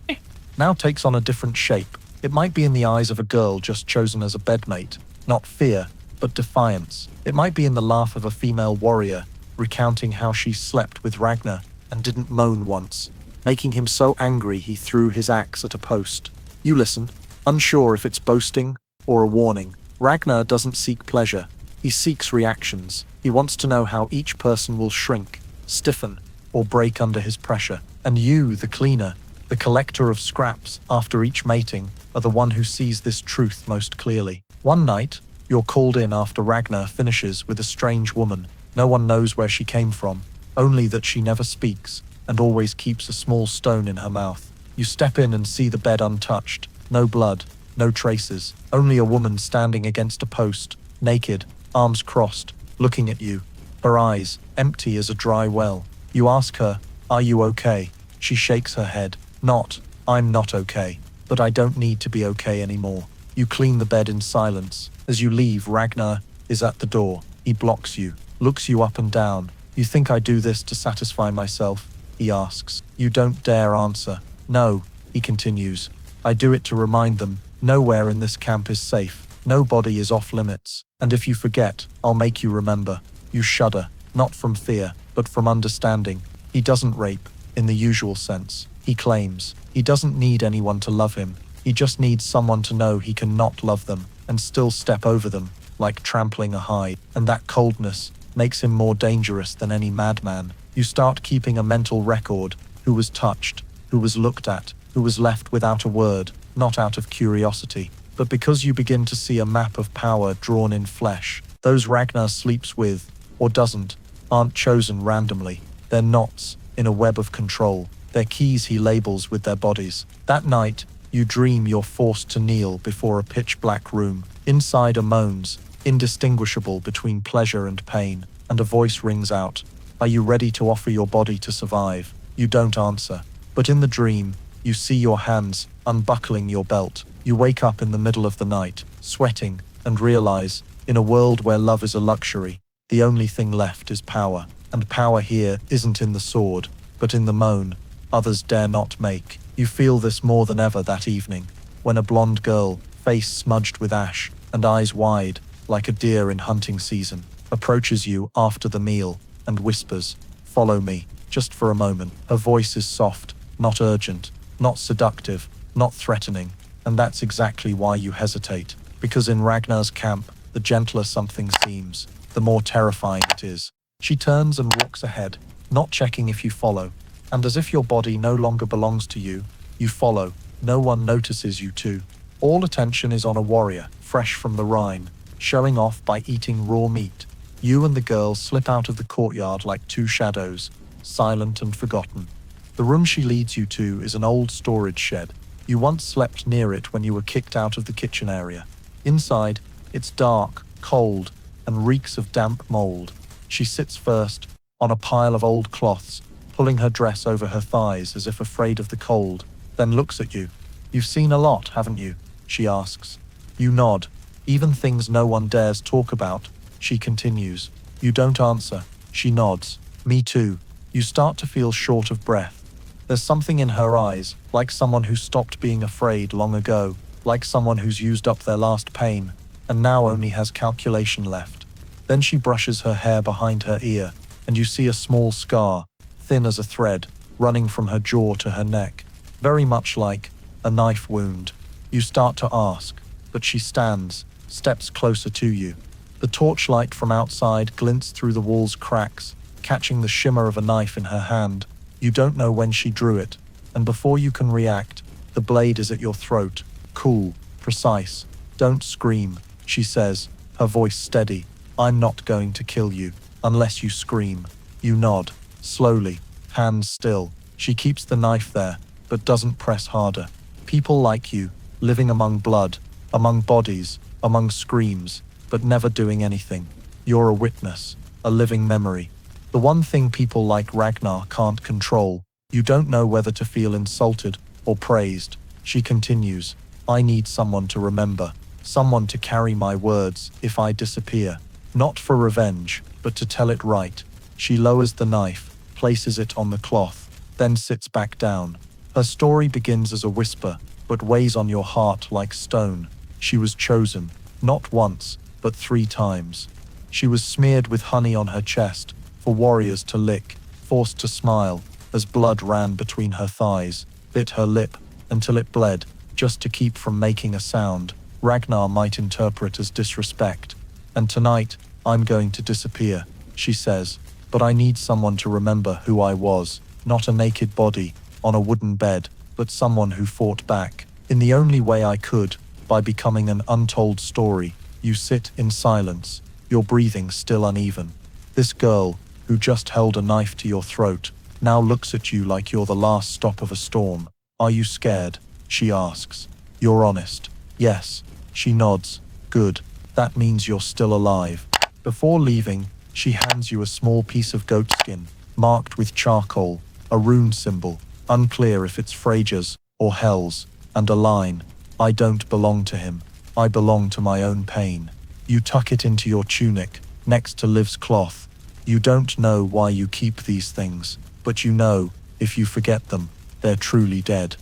now takes on a different shape. It might be in the eyes of a girl just chosen as a bedmate, not fear, but defiance. It might be in the laugh of a female warrior, recounting how she slept with Ragnar and didn't moan once, making him so angry he threw his axe at a post. You listen, unsure if it's boasting or a warning. Ragnar doesn't seek pleasure. He seeks reactions. He wants to know how each person will shrink, stiffen, or break under his pressure. And you, the cleaner, the collector of scraps after each mating, are the one who sees this truth most clearly. One night, you're called in after Ragnar finishes with a strange woman. No one knows where she came from. only that she never speaks and always keeps a small stone in her mouth. You step in and see the bed untouched, no blood, no traces, only a woman standing against a post, naked, arms crossed, looking at you, her eyes empty as a dry well. You ask her, "Are you okay?" She shakes her head. "Not, I'm not okay, but I don't need to be okay anymore." You clean the bed in silence. As you leave, Ragnar is at the door. He blocks you, looks you up and down. "You think I do this to satisfy myself?" he asks. You don't dare answer. "No," he continues. "I do it to remind them, nowhere in this camp is safe. Nobody is off limits. And if you forget, I'll make you remember." You shudder, not from fear, but from understanding. He doesn't rape, in the usual sense. He claims he doesn't need anyone to love him. He just needs someone to know he can not love them and still step over them, like trampling a hide. And that coldness makes him more dangerous than any madman. You start keeping a mental record: who was touched, who was looked at, who was left without a word, not out of curiosity, but because you begin to see a map of power drawn in flesh. Those Ragnar sleeps with, or doesn't, aren't chosen randomly. They're knots in a web of control. They're keys he labels with their bodies. That night, you dream you're forced to kneel before a pitch-black room. Inside are moans, indistinguishable between pleasure and pain, and a voice rings out, "Are you ready to offer your body to survive?" You don't answer. But in the dream, you see your hands unbuckling your belt. You wake up in the middle of the night, sweating, and realize, in a world where love is a luxury, the only thing left is power. And power here isn't in the sword, but in the moan others dare not make. You feel this more than ever that evening, when a blonde girl, face smudged with ash, and eyes wide, like a deer in hunting season, approaches you after the meal and whispers, "Follow me, just for a moment." Her voice is soft, not urgent, not seductive, not threatening, and that's exactly why you hesitate, because in Ragnar's camp, the gentler something seems, the more terrifying it is. She turns and walks ahead, not checking if you follow, and as if your body no longer belongs to you, you follow. No one notices you too. All attention is on a warrior, fresh from the Rhine, showing off by eating raw meat. You and the girl slip out of the courtyard like two shadows, silent and forgotten. The room she leads you to is an old storage shed. You once slept near it when you were kicked out of the kitchen area. Inside, it's dark, cold, and reeks of damp mold. She sits first, on a pile of old cloths, pulling her dress over her thighs as if afraid of the cold, then looks at you. "You've seen a lot, haven't you?" she asks. You nod. "Even things no one dares talk about," she continues. You don't answer. She nods. "Me too." You start to feel short of breath. There's something in her eyes, like someone who stopped being afraid long ago, like someone who's used up their last pain, and now only has calculation left. Then she brushes her hair behind her ear, and you see a small scar, thin as a thread, running from her jaw to her neck, very much like a knife wound. You start to ask, but she stands, steps closer to you. The torchlight from outside glints through the wall's cracks, catching the shimmer of a knife in her hand. You don't know when she drew it, and before you can react, the blade is at your throat, cool, precise. "Don't scream," she says, her voice steady. "I'm not going to kill you, unless you scream." You nod, slowly, hands still. She keeps the knife there, but doesn't press harder. People like you, living among blood, among bodies, among screams, but never doing anything. You're a witness, a living memory. The one thing people like Ragnar can't control. You don't know whether to feel insulted or praised. She continues, "I need someone to remember, someone to carry my words if I disappear. Not for revenge, but to tell it right." She lowers the knife, places it on the cloth, then sits back down. Her story begins as a whisper, but weighs on your heart like stone. She was chosen, not once, but 3 times. She was smeared with honey on her chest, for warriors to lick, forced to smile, as blood ran between her thighs, bit her lip, until it bled, just to keep from making a sound. Ragnar might interpret as disrespect. "And tonight, I'm going to disappear," she says. "But I need someone to remember who I was, not a naked body, on a wooden bed, but someone who fought back, in the only way I could, by becoming an untold story." You sit in silence, your breathing still uneven. This girl, who just held a knife to your throat, now looks at you like you're the last stop of a storm. Are you scared? She asks. You're honest. Yes. She nods. Good. That means you're still alive. Before leaving, she hands you a small piece of goat skin, marked with charcoal, a rune symbol, unclear if it's Freyja's or Hell's, and a line, I don't belong to him. I belong to my own pain. You tuck it into your tunic, next to Liv's cloth. You don't know why you keep these things, but you know, if you forget them, they're truly dead.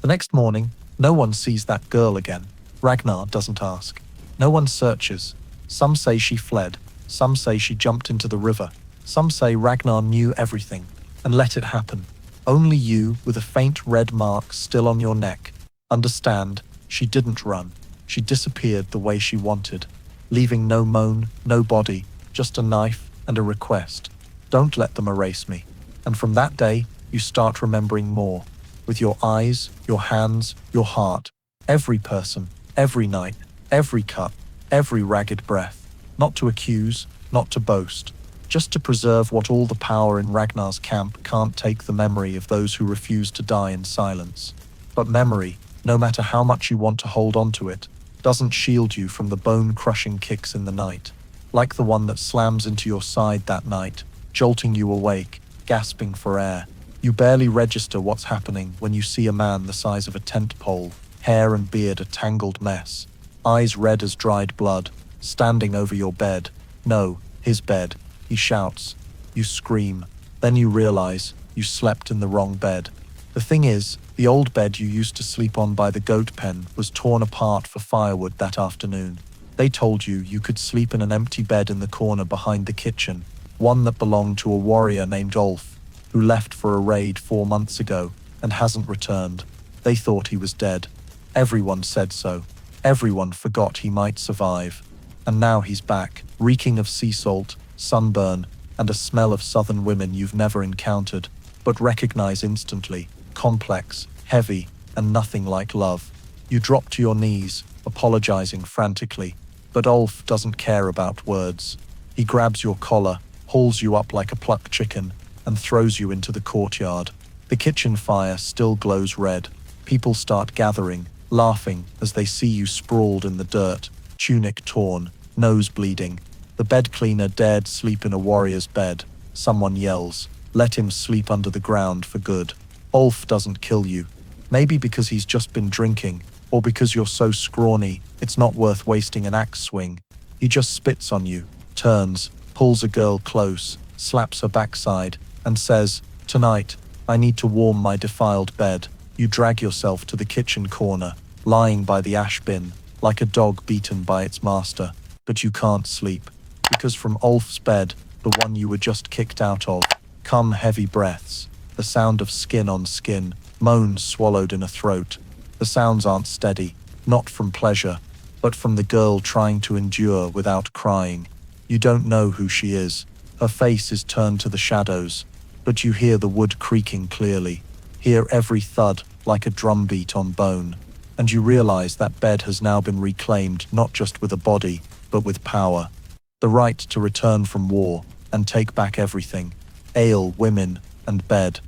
The next morning, no one sees that girl again. Ragnar doesn't ask. No one searches. Some say she fled. Some say she jumped into the river. Some say Ragnar knew everything and let it happen. Only you, with a faint red mark still on your neck, understand she didn't run. She disappeared the way she wanted, leaving no moan, no body, just a knife and a request. Don't let them erase me. And from that day, you start remembering more. With your eyes, your hands, your heart. Every person, every night, every cut, every ragged breath. Not to accuse, not to boast. Just to preserve what all the power in Ragnar's camp can't take, the memory of those who refuse to die in silence. But memory, no matter how much you want to hold on to it, doesn't shield you from the bone-crushing kicks in the night. Like the one that slams into your side that night, jolting you awake, gasping for air. You barely register what's happening when you see a man the size of a tent pole, hair and beard a tangled mess, eyes red as dried blood, standing over your bed. No, his bed. He shouts. You scream. Then you realize you slept in the wrong bed. The thing is, the old bed you used to sleep on by the goat pen was torn apart for firewood that afternoon. They told you you could sleep in an empty bed in the corner behind the kitchen, one that belonged to a warrior named Ulf, who left for a raid 4 months ago and hasn't returned. They thought he was dead. Everyone said so. Everyone forgot he might survive. And now he's back, reeking of sea salt, sunburn, and a smell of southern women you've never encountered, but recognize instantly, complex, heavy, and nothing like love. You drop to your knees, apologizing frantically, but Ulf doesn't care about words. He grabs your collar, hauls you up like a plucked chicken, and throws you into the courtyard. The kitchen fire still glows red. People start gathering, laughing as they see you sprawled in the dirt, tunic torn, nose bleeding. The bed cleaner dared sleep in a warrior's bed. Someone yells, let him sleep under the ground for good. Ulf doesn't kill you. Maybe because he's just been drinking, or because you're so scrawny, it's not worth wasting an axe swing. He just spits on you, turns, pulls a girl close, slaps her backside, and says, tonight, I need to warm my defiled bed. You drag yourself to the kitchen corner, lying by the ash bin, like a dog beaten by its master. But you can't sleep, because from Ulf's bed, the one you were just kicked out of, come heavy breaths, the sound of skin on skin, moans swallowed in a throat. The sounds aren't steady, not from pleasure, but from the girl trying to endure without crying. You don't know who she is. Her face is turned to the shadows, but you hear the wood creaking clearly, hear every thud like a drumbeat on bone, and you realize that bed has now been reclaimed not just with a body, but with power. The right to return from war and take back everything, ale, women, and bed.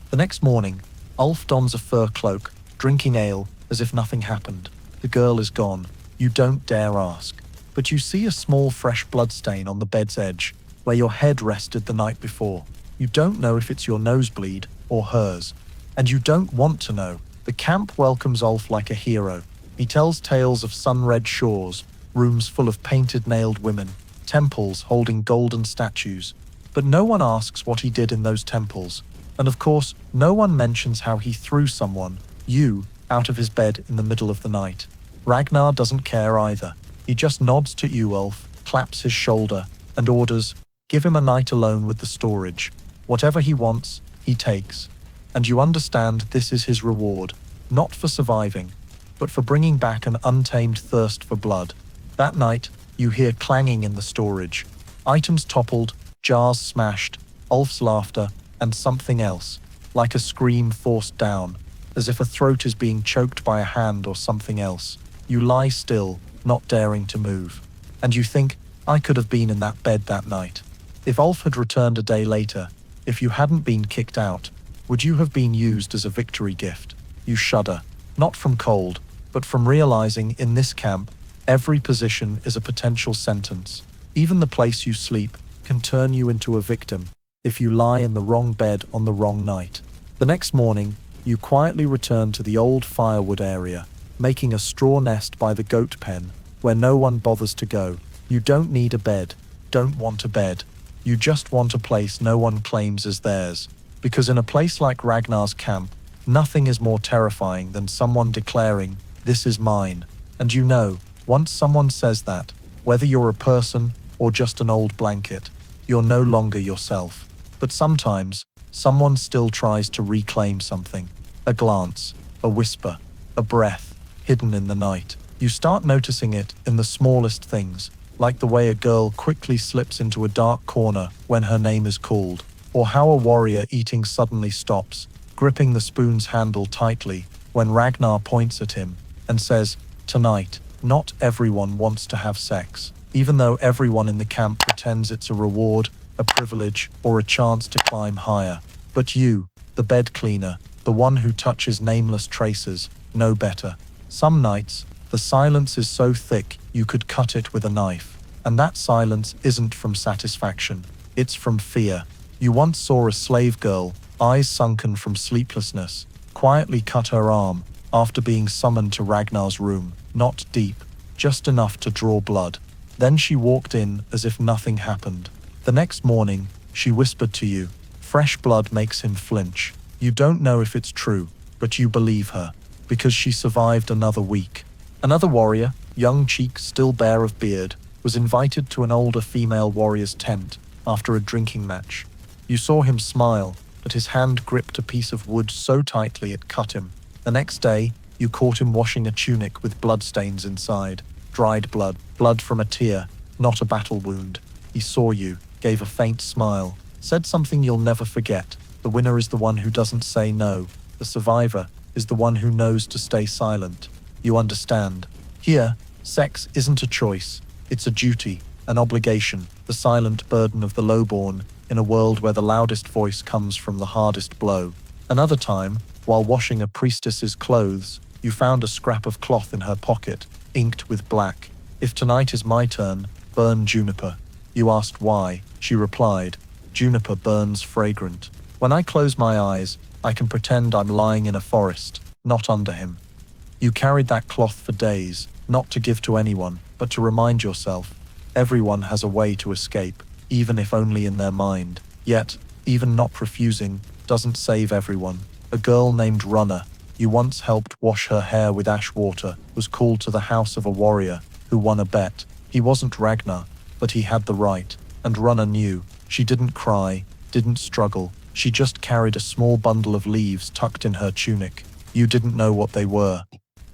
The next morning, Ulf dons a fur cloak, drinking ale as if nothing happened. The girl is gone. You don't dare ask, but you see a small fresh bloodstain on the bed's edge, where your head rested the night before. You don't know if it's your nosebleed or hers, and you don't want to know. The camp welcomes Ulf like a hero. He tells tales of sun-red shores, rooms full of painted nailed women, temples holding golden statues. But no one asks what he did in those temples. And of course, no one mentions how he threw someone, you, out of his bed in the middle of the night. Ragnar doesn't care either. He just nods to you, Ulf, claps his shoulder, and orders, give him a night alone with the storage. Whatever he wants, he takes. And you understand this is his reward, not for surviving, but for bringing back an untamed thirst for blood. That night, you hear clanging in the storage. Items toppled, jars smashed, Ulf's laughter, and something else, like a scream forced down, as if a throat is being choked by a hand or something else. You lie still, not daring to move. And you think, I could have been in that bed that night. If Ulf had returned a day later, if you hadn't been kicked out, would you have been used as a victory gift? You shudder, not from cold, but from realizing in this camp, every position is a potential sentence. Even the place you sleep can turn you into a victim if you lie in the wrong bed on the wrong night. The next morning, you quietly return to the old firewood area, making a straw nest by the goat pen, where no one bothers to go. You don't need a bed, don't want a bed. You just want a place no one claims as theirs. Because in a place like Ragnar's camp, nothing is more terrifying than someone declaring, "This is mine." And you know, once someone says that, whether you're a person or just an old blanket, you're no longer yourself. But sometimes, someone still tries to reclaim something. A glance, a whisper, a breath, hidden in the night. You start noticing it in the smallest things, like the way a girl quickly slips into a dark corner when her name is called, or how a warrior eating suddenly stops, gripping the spoon's handle tightly when Ragnar points at him and says, "Tonight, not everyone wants to have sex," even though everyone in the camp pretends it's a reward, a privilege, or a chance to climb higher. But you, the bed cleaner, the one who touches nameless traces, know better. Some nights, the silence is so thick you could cut it with a knife. And that silence isn't from satisfaction, it's from fear. You once saw a slave girl, eyes sunken from sleeplessness, quietly cut her arm after being summoned to Ragnar's room, not deep, just enough to draw blood. Then she walked in as if nothing happened. The next morning, she whispered to you. Fresh blood makes him flinch. You don't know if it's true, but you believe her, because she survived another week. Another warrior, young cheeks still bare of beard, was invited to an older female warrior's tent after a drinking match. You saw him smile, but his hand gripped a piece of wood so tightly it cut him. The next day, you caught him washing a tunic with bloodstains inside. Dried blood, blood from a tear, not a battle wound. He saw you, gave a faint smile, said something you'll never forget. The winner is the one who doesn't say no. The survivor is the one who knows to stay silent. You understand. Here, sex isn't a choice. It's a duty, an obligation, the silent burden of the lowborn in a world where the loudest voice comes from the hardest blow. Another time, while washing a priestess's clothes, you found a scrap of cloth in her pocket, inked with black. "If tonight is my turn, burn juniper." You asked why. She replied, "Juniper burns fragrant. When I close my eyes, I can pretend I'm lying in a forest, not under him." You carried that cloth for days, not to give to anyone, but to remind yourself, everyone has a way to escape, even if only in their mind. Yet, even not refusing doesn't save everyone. A girl named Runner, you once helped wash her hair with ash water, was called to the house of a warrior who won a bet. He wasn't Ragnar, but he had the right, and Runner knew. She didn't cry, didn't struggle. She just carried a small bundle of leaves tucked in her tunic. You didn't know what they were.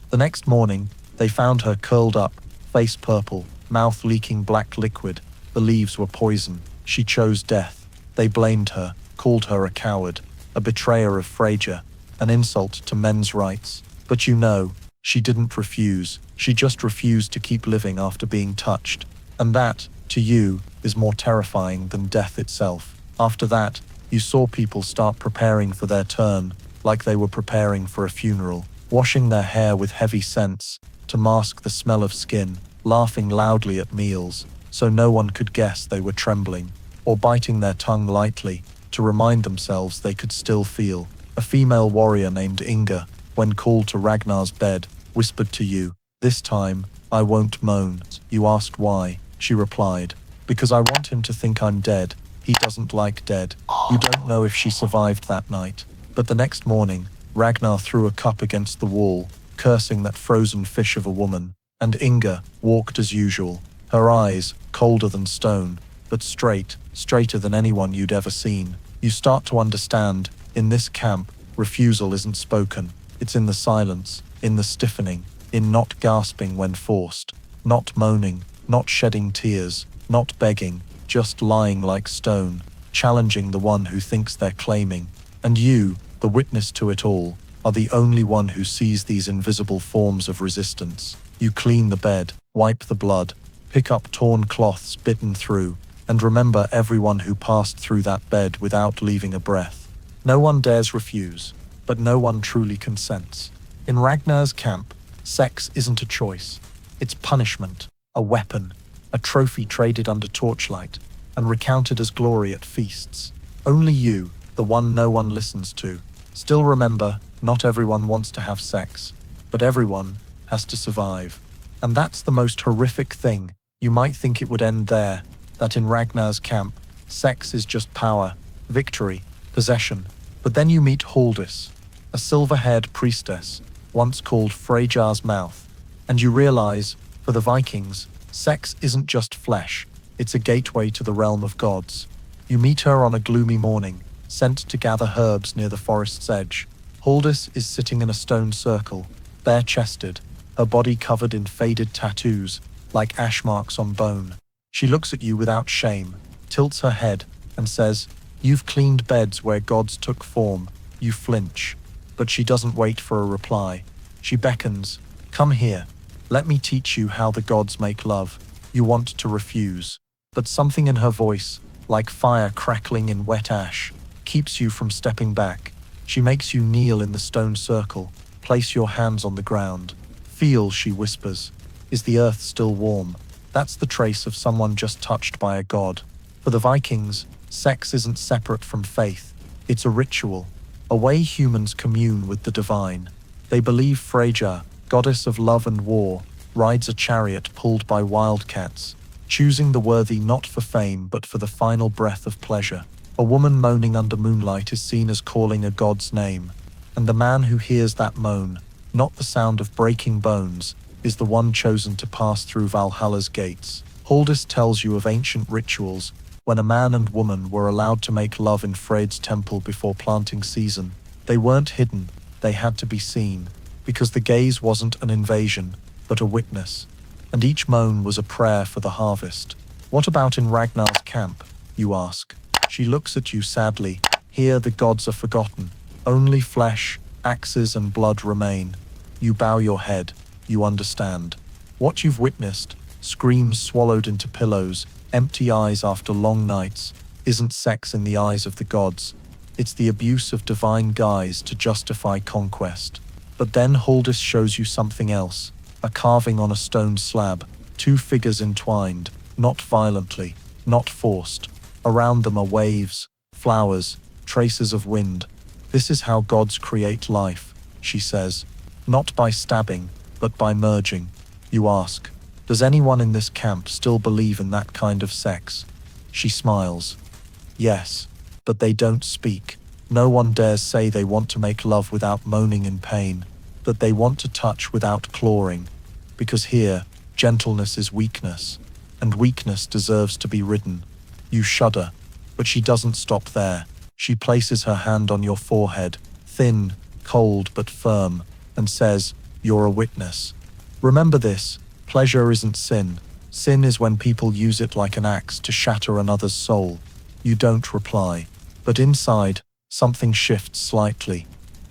The next morning, they found her curled up, face purple, mouth leaking black liquid. The leaves were poison. She chose death. They blamed her, called her a coward, a betrayer of Freyja, an insult to men's rights. But you know, she didn't refuse. She just refused to keep living after being touched. And that, to you, is more terrifying than death itself. After that, you saw people start preparing for their turn, like they were preparing for a funeral, washing their hair with heavy scents to mask the smell of skin, laughing loudly at meals so no one could guess they were trembling, or biting their tongue lightly to remind themselves they could still feel. A female warrior named Inga, when called to Ragnar's bed, whispered to you, "This time, I won't moan." You asked why. She replied, "Because I want him to think I'm dead. He doesn't like dead." You don't know if she survived that night. But the next morning, Ragnar threw a cup against the wall, cursing that frozen fish of a woman, and Inga walked as usual, her eyes colder than stone, but straighter than anyone you'd ever seen. You start to understand, in this camp, refusal isn't spoken. It's in the silence, in the stiffening, in not gasping when forced, not moaning, not shedding tears, not begging, just lying like stone, challenging the one who thinks they're claiming. And you, the witness to it all, are the only one who sees these invisible forms of resistance. You clean the bed, wipe the blood, pick up torn cloths bitten through, And remember everyone who passed through that bed without leaving a breath. No one dares refuse, but no one truly consents. In Ragnar's camp, sex isn't a choice. It's punishment, a weapon, a trophy traded under torchlight, and recounted as glory at feasts. Only you, the one no one listens to. Still remember, not everyone wants to have sex, but everyone has to survive. And that's the most horrific thing. You might think it would end there, that in Ragnar's camp, sex is just power, victory, possession. But then you meet Haldis, a silver-haired priestess, once called Freyjar's mouth, and you realize, for the Vikings, sex isn't just flesh, it's a gateway to the realm of gods. You meet her on a gloomy morning, sent to gather herbs near the forest's edge. Haldis is sitting in a stone circle, bare-chested, her body covered in faded tattoos, like ash marks on bone. She looks at you without shame, tilts her head, and says, "You've cleaned beds where gods took form." You flinch. But she doesn't wait for a reply. She beckons, "Come here. Let me teach you how the gods make love." You want to refuse. But something in her voice, like fire crackling in wet ash, keeps you from stepping back. She makes you kneel in the stone circle, place your hands on the ground. "Feel," she whispers. "Is the earth still warm?" That's the trace of someone just touched by a god. For the Vikings, sex isn't separate from faith. It's a ritual, a way humans commune with the divine. They believe Freyja, goddess of love and war, rides a chariot pulled by wildcats, choosing the worthy not for fame but for the final breath of pleasure. A woman moaning under moonlight is seen as calling a god's name, and the man who hears that moan, not the sound of breaking bones, is the one chosen to pass through Valhalla's gates. Haldis tells you of ancient rituals when a man and woman were allowed to make love in Freyd's temple before planting season. They weren't hidden, they had to be seen, because the gaze wasn't an invasion, but a witness. And each moan was a prayer for the harvest. What about in Ragnar's camp, you ask? She looks at you sadly. Here the gods are forgotten. Only flesh, axes and blood remain. You bow your head. You understand. What you've witnessed, screams swallowed into pillows, empty eyes after long nights, isn't sex in the eyes of the gods. It's the abuse of divine guise to justify conquest. But then Haldis shows you something else. A carving on a stone slab, two figures entwined, not violently, not forced. Around them are waves, flowers, traces of wind. This is how gods create life, she says. Not by stabbing, but by merging. You ask, does anyone in this camp still believe in that kind of sex? She smiles. Yes, but they don't speak. No one dares say they want to make love without moaning in pain, that they want to touch without clawing. Because here, gentleness is weakness, and weakness deserves to be ridden. You shudder, but she doesn't stop there. She places her hand on your forehead, thin, cold but firm, and says, "You're a witness. Remember this, pleasure isn't sin. Sin is when people use it like an axe to shatter another's soul." You don't reply, but inside, something shifts slightly.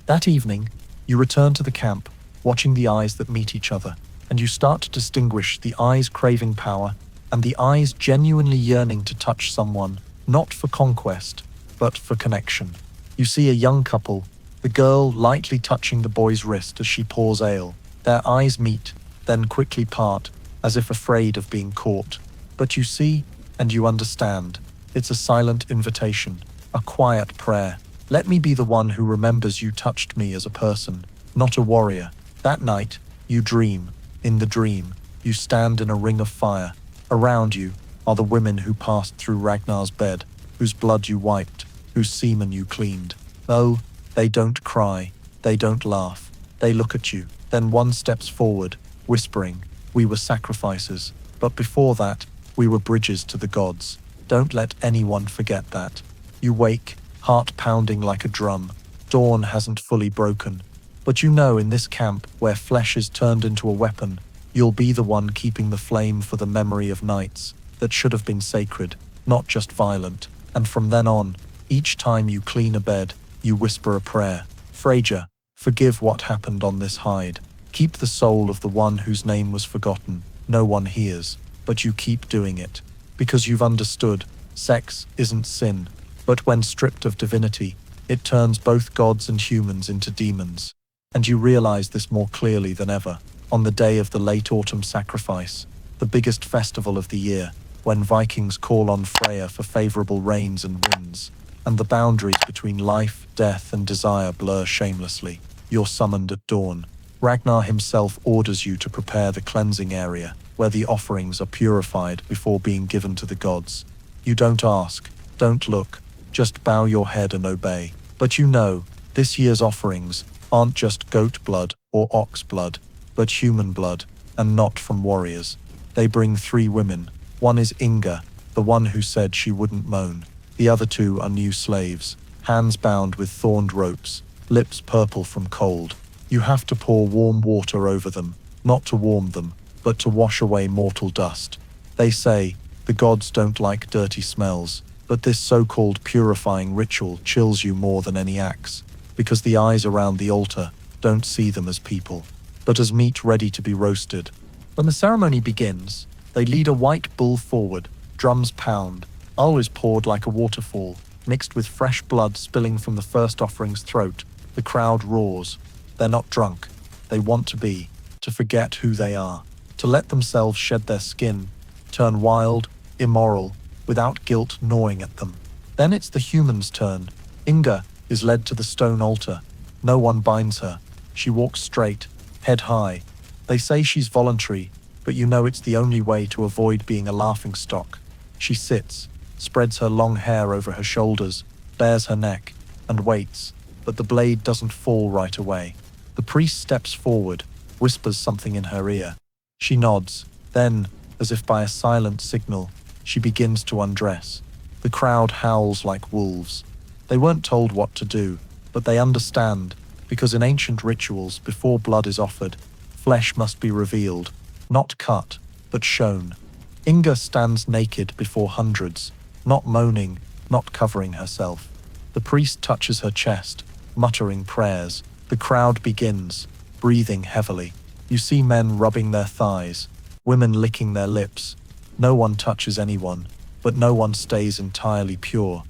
That evening, you return to the camp, watching the eyes that meet each other, and you start to distinguish the eyes craving power and the eyes genuinely yearning to touch someone, not for conquest, but for connection. You see a young couple, the girl lightly touching the boy's wrist as she pours ale. Their eyes meet, then quickly part, as if afraid of being caught. But you see, and you understand. It's a silent invitation, a quiet prayer. Let me be the one who remembers you touched me as a person, not a warrior. That night, you dream. In the dream, you stand in a ring of fire. Around you are the women who passed through Ragnar's bed, whose blood you wiped, whose semen you cleaned. Oh, they don't cry, they don't laugh. They look at you, then one steps forward, whispering, "We were sacrifices, but before that, we were bridges to the gods." Don't let anyone forget that. You wake, heart pounding like a drum. Dawn hasn't fully broken. But you know in this camp, where flesh is turned into a weapon, you'll be the one keeping the flame for the memory of nights that should have been sacred, not just violent. And from then on, each time you clean a bed, you whisper a prayer. "Freyja, forgive what happened on this hide. Keep the soul of the one whose name was forgotten. No one hears, but you keep doing it. Because you've understood, sex isn't sin, but when stripped of divinity, it turns both gods and humans into demons. And you realize this more clearly than ever, on the day of the late autumn sacrifice, the biggest festival of the year, when Vikings call on Freya for favorable rains and winds, and the boundaries between life, death, and desire blur shamelessly. You're summoned at dawn. Ragnar himself orders you to prepare the cleansing area, where the offerings are purified before being given to the gods. You don't ask, don't look, just bow your head and obey. But you know, this year's offerings aren't just goat blood or ox blood, but human blood, and not from warriors. They bring 3 women. One is Inga, the one who said she wouldn't moan. The other 2 are new slaves, hands bound with thorned ropes, lips purple from cold. You have to pour warm water over them, not to warm them, but to wash away mortal dust. They say, the gods don't like dirty smells, but this so-called purifying ritual chills you more than any axe, because the eyes around the altar don't see them as people, but as meat ready to be roasted. When the ceremony begins, they lead a white bull forward, drums pound, ale is poured like a waterfall, mixed with fresh blood spilling from the first offering's throat. The crowd roars. They're not drunk. They want to be, to forget who they are, to let themselves shed their skin, turn wild, immoral, without guilt gnawing at them. Then it's the human's turn. Inga is led to the stone altar. No one binds her. She walks straight, head high. They say she's voluntary, but you know it's the only way to avoid being a laughingstock. She sits, spreads her long hair over her shoulders, bares her neck, and waits, but the blade doesn't fall right away. The priest steps forward, whispers something in her ear. She nods, then, as if by a silent signal, she begins to undress. The crowd howls like wolves. They weren't told what to do, but they understand, because in ancient rituals, before blood is offered, flesh must be revealed, not cut, but shown. Inga stands naked before hundreds, not moaning, not covering herself. The priest touches her chest, muttering prayers. The crowd begins, breathing heavily. You see men rubbing their thighs, women licking their lips. No one touches anyone, but no one stays entirely pure.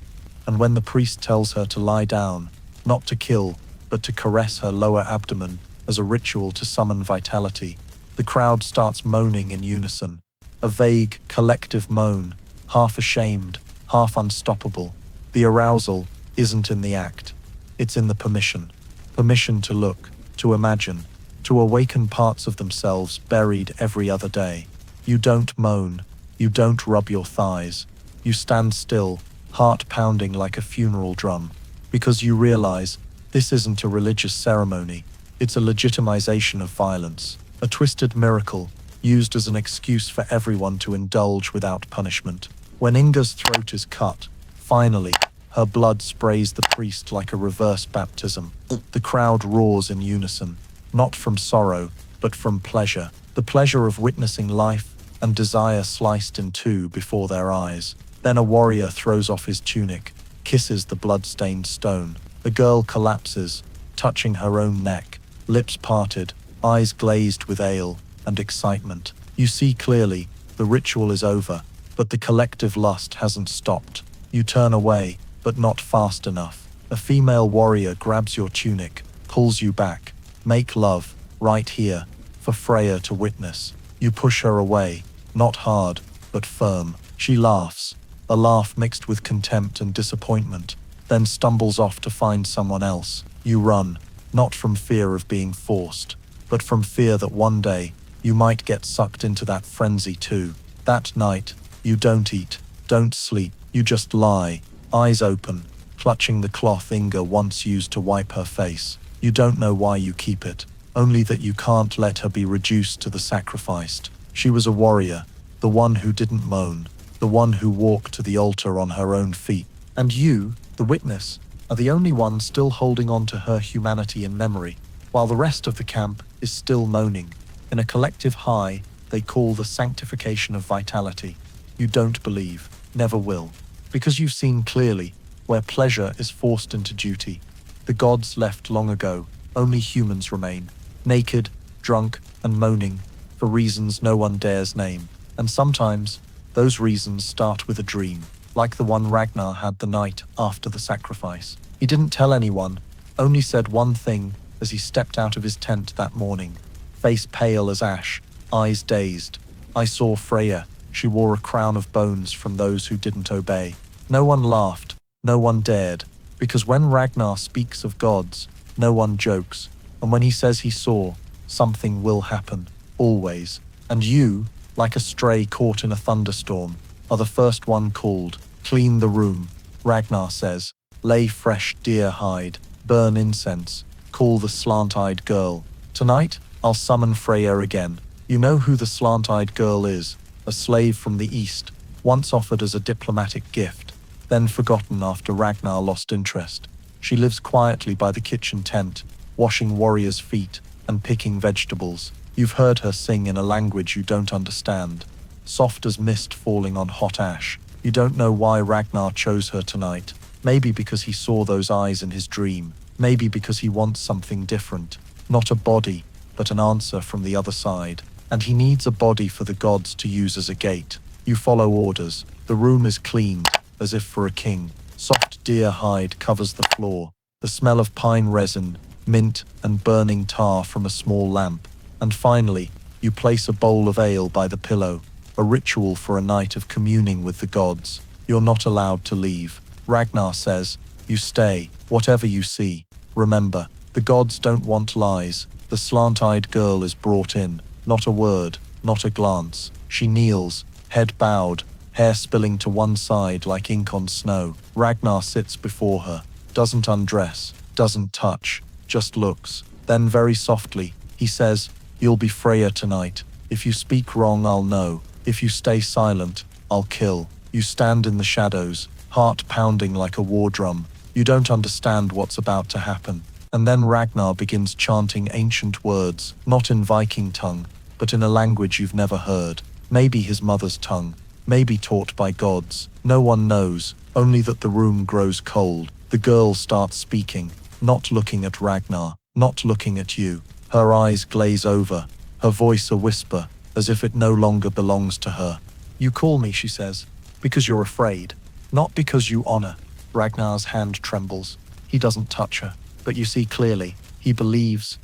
And when the priest tells her to lie down, not to kill, but to caress her lower abdomen as a ritual to summon vitality, the crowd starts moaning in unison. A vague, collective moan, half ashamed, half unstoppable. The arousal isn't in the act. It's in the permission. Permission to look, to imagine, to awaken parts of themselves buried every other day. You don't moan. You don't rub your thighs. You stand still, heart pounding like a funeral drum, because you realize this isn't a religious ceremony. It's a legitimization of violence, a twisted miracle used as an excuse for everyone to indulge without punishment. When Inga's throat is cut, finally, her blood sprays the priest like a reverse baptism. The crowd roars in unison, not from sorrow, but from pleasure. The pleasure of witnessing life and desire sliced in two before their eyes. Then a warrior throws off his tunic, kisses the blood-stained stone. The girl collapses, touching her own neck, lips parted, eyes glazed with ale and excitement. You see clearly, the ritual is over, but the collective lust hasn't stopped. You turn away, but not fast enough. A female warrior grabs your tunic, pulls you back. Make love, right here, for Freya to witness. You push her away, not hard, but firm. She laughs, a laugh mixed with contempt and disappointment, then stumbles off to find someone else. You run, not from fear of being forced, but from fear that one day, you might get sucked into that frenzy too. That night, you don't eat, don't sleep, you just lie, eyes open, clutching the cloth Inga once used to wipe her face. You don't know why you keep it, only that you can't let her be reduced to the sacrificed. She was a warrior, the one who didn't moan, the one who walked to the altar on her own feet. And you, the witness, are the only one still holding on to her humanity in memory, while the rest of the camp is still moaning. In a collective high, they call the sanctification of vitality. You don't believe, never will, because you've seen clearly where pleasure is forced into duty. The gods left long ago, only humans remain, naked, drunk, and moaning, for reasons no one dares name. And sometimes, Those reasons start with a dream, like the one Ragnar had the night after the sacrifice. He didn't tell anyone, only said one thing as he stepped out of his tent that morning, face pale as ash, eyes dazed. I saw Freya. She wore a crown of bones from those who didn't obey. No one laughed, no one dared, because when Ragnar speaks of gods, no one jokes, and when he says he saw, something will happen, always. And you, like a stray caught in a thunderstorm, are the first one called. Clean the room, Ragnar says. Lay fresh deer hide, burn incense, call the slant-eyed girl. Tonight, I'll summon Freya again. You know who the slant-eyed girl is, a slave from the east, once offered as a diplomatic gift, then forgotten after Ragnar lost interest. She lives quietly by the kitchen tent, washing warriors' feet and picking vegetables. You've heard her sing in a language you don't understand, soft as mist falling on hot ash. You don't know why Ragnar chose her tonight. Maybe because he saw those eyes in his dream. Maybe because he wants something different. Not a body, but an answer from the other side. And he needs a body for the gods to use as a gate. You follow orders. The room is cleaned, as if for a king. Soft deer hide covers the floor. The smell of pine resin, mint, and burning tar from a small lamp. And finally, you place a bowl of ale by the pillow. A ritual for a night of communing with the gods. You're not allowed to leave. Ragnar says, you stay, whatever you see. Remember, the gods don't want lies. The slant-eyed girl is brought in. Not a word, not a glance. She kneels, head bowed, hair spilling to one side like ink on snow. Ragnar sits before her, doesn't undress, doesn't touch, just looks. Then very softly, he says, you'll be Freya tonight. If you speak wrong, I'll know. If you stay silent, I'll kill. You stand in the shadows, heart pounding like a war drum. You don't understand what's about to happen. And then Ragnar begins chanting ancient words, not in Viking tongue, but in a language you've never heard. Maybe his mother's tongue, maybe taught by gods. No one knows, only that the room grows cold. The girl starts speaking, not looking at Ragnar, not looking at you. Her eyes glaze over, her voice a whisper, as if it no longer belongs to her. You call me, she says, because you're afraid, not because you honor. Ragnar's hand trembles. He doesn't touch her, but you see clearly, he believes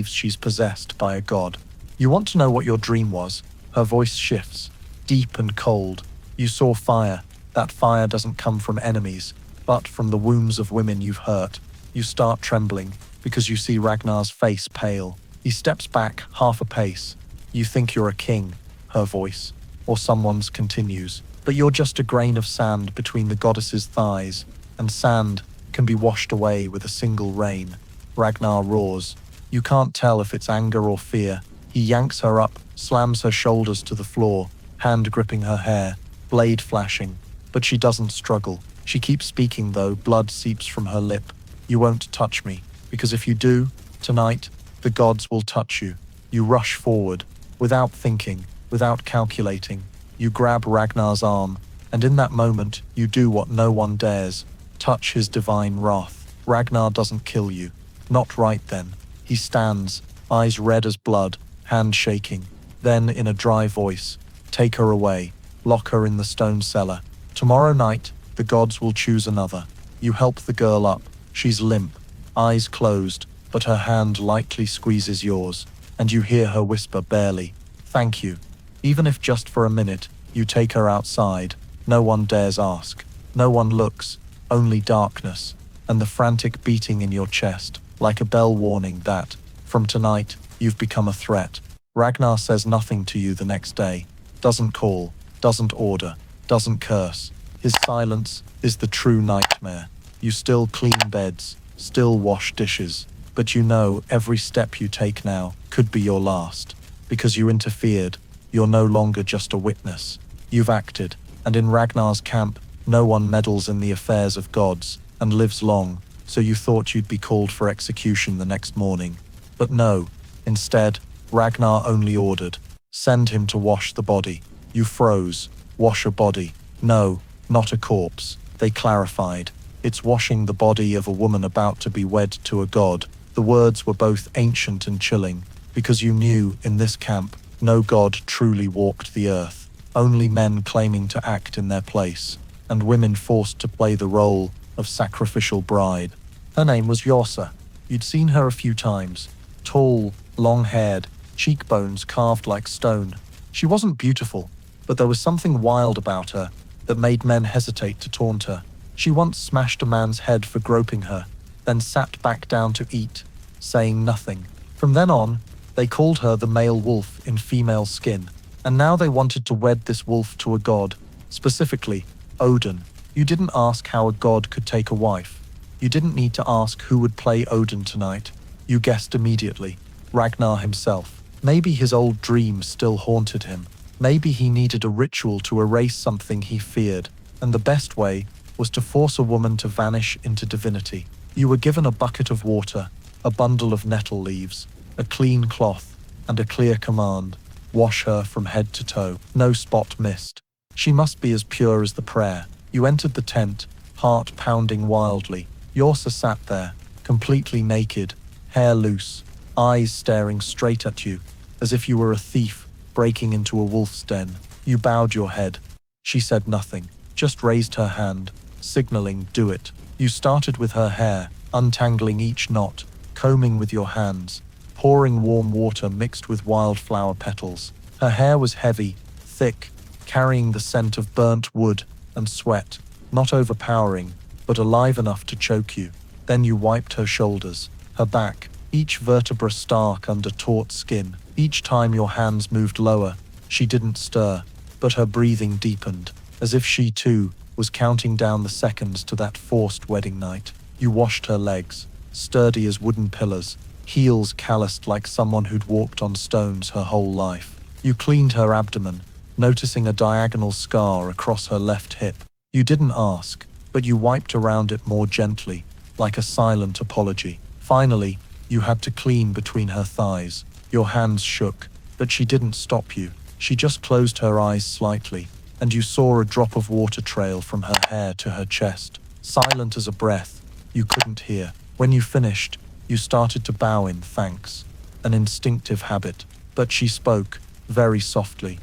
she's possessed by a god. You want to know what your dream was? Her voice shifts, deep and cold. You saw fire. That fire doesn't come from enemies, but from the wombs of women you've hurt. You start trembling, because you see Ragnar's face pale. He steps back half a pace. You think you're a king, her voice, or someone's continues, but you're just a grain of sand between the goddess's thighs, and sand can be washed away with a single rain. Ragnar roars. You can't tell if it's anger or fear. He yanks her up, slams her shoulders to the floor, hand gripping her hair, blade flashing, but she doesn't struggle. She keeps speaking though, blood seeps from her lip. You won't touch me, because if you do, tonight, the gods will touch you. You rush forward, without thinking, without calculating. You grab Ragnar's arm, and in that moment, you do what no one dares. Touch his divine wrath. Ragnar doesn't kill you. Not right then. He stands, eyes red as blood, hand shaking. Then, in a dry voice, take her away. Lock her in the stone cellar. Tomorrow night, the gods will choose another. You help the girl up. She's limp, eyes closed, but her hand lightly squeezes yours, and you hear her whisper barely, thank you. Even if just for a minute, you take her outside. No one dares ask. No one looks. Only darkness, and the frantic beating in your chest, like a bell warning that, from tonight, you've become a threat. Ragnar says nothing to you the next day. Doesn't call, doesn't order, doesn't curse. His silence is the true nightmare. You still clean beds, still wash dishes, but you know every step you take now could be your last. Because you interfered, you're no longer just a witness. You've acted, and in Ragnar's camp, no one meddles in the affairs of gods and lives long, so you thought you'd be called for execution the next morning. But no, instead, Ragnar only ordered, send him to wash the body. You froze. Wash a body. No, not a corpse. They clarified. It's washing the body of a woman about to be wed to a god. The words were both ancient and chilling, because you knew, in this camp, no god truly walked the earth. only men claiming to act in their place, and women forced to play the role of sacrificial bride. Her name was Yossa. You'd seen her a few times. Tall, long-haired, cheekbones carved like stone. She wasn't beautiful, but there was something wild about her that made men hesitate to taunt her. She once smashed a man's head for groping her, then sat back down to eat, saying nothing. From then on, they called her the male wolf in female skin, and now they wanted to wed this wolf to a god, specifically Odin. You didn't ask how a god could take a wife. You didn't need to ask who would play Odin tonight. You guessed immediately. Ragnar himself. Maybe his old dreams still haunted him. Maybe he needed a ritual to erase something he feared, and the best way was to force a woman to vanish into divinity. You were given a bucket of water, a bundle of nettle leaves, a clean cloth, and a clear command: wash her from head to toe. No spot missed. She must be as pure as the prayer. You entered the tent, heart pounding wildly. Yossa sat there, completely naked, hair loose, eyes staring straight at you, as if you were a thief breaking into a wolf's den. You bowed your head. She said nothing, just raised her hand, signaling, do it. You started with her hair, untangling each knot, combing with your hands, pouring warm water mixed with wildflower petals. Her hair was heavy, thick, carrying the scent of burnt wood and sweat, not overpowering, but alive enough to choke you. Then you wiped her shoulders, her back, each vertebra stark under taut skin. Each time your hands moved lower, she didn't stir, but her breathing deepened, as if she too was counting down the seconds to that forced wedding night. You washed her legs, sturdy as wooden pillars, heels calloused like someone who'd walked on stones her whole life. You cleaned her abdomen, noticing a diagonal scar across her left hip. You didn't ask, but you wiped around it more gently, like a silent apology. Finally, you had to clean between her thighs. Your hands shook, but she didn't stop you. She just closed her eyes slightly, and you saw a drop of water trail from her hair to her chest. Silent as a breath, you couldn't hear. When you finished, you started to bow in thanks, an instinctive habit. But she spoke, very softly.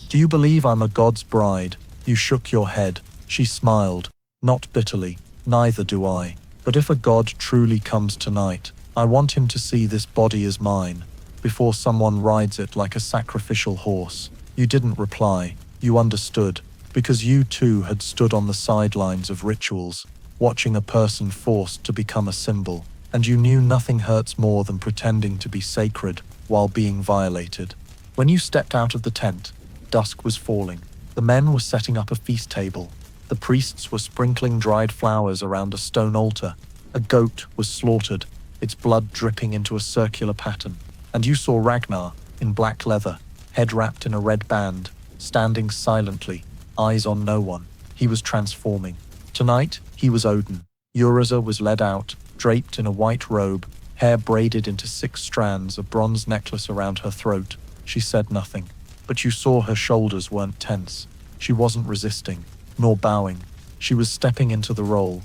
Do you believe I'm a god's bride? You shook your head. She smiled, not bitterly. Neither do I. But if a god truly comes tonight, I want him to see this body as mine, before someone rides it like a sacrificial horse. You didn't reply. You understood, because you too had stood on the sidelines of rituals, watching a person forced to become a symbol, and you knew nothing hurts more than pretending to be sacred while being violated. When you stepped out of the tent, dusk was falling. The men were setting up a feast table. The priests were sprinkling dried flowers around a stone altar. A goat was slaughtered, its blood dripping into a circular pattern. And you saw Ragnar, in black leather, head wrapped in a red band, standing silently, eyes on no one. He was transforming. Tonight, he was Odin. Uriza was led out, draped in a white robe, hair braided into 6 strands, a bronze necklace around her throat. She said nothing, but you saw her shoulders weren't tense. She wasn't resisting, nor bowing. She was stepping into the role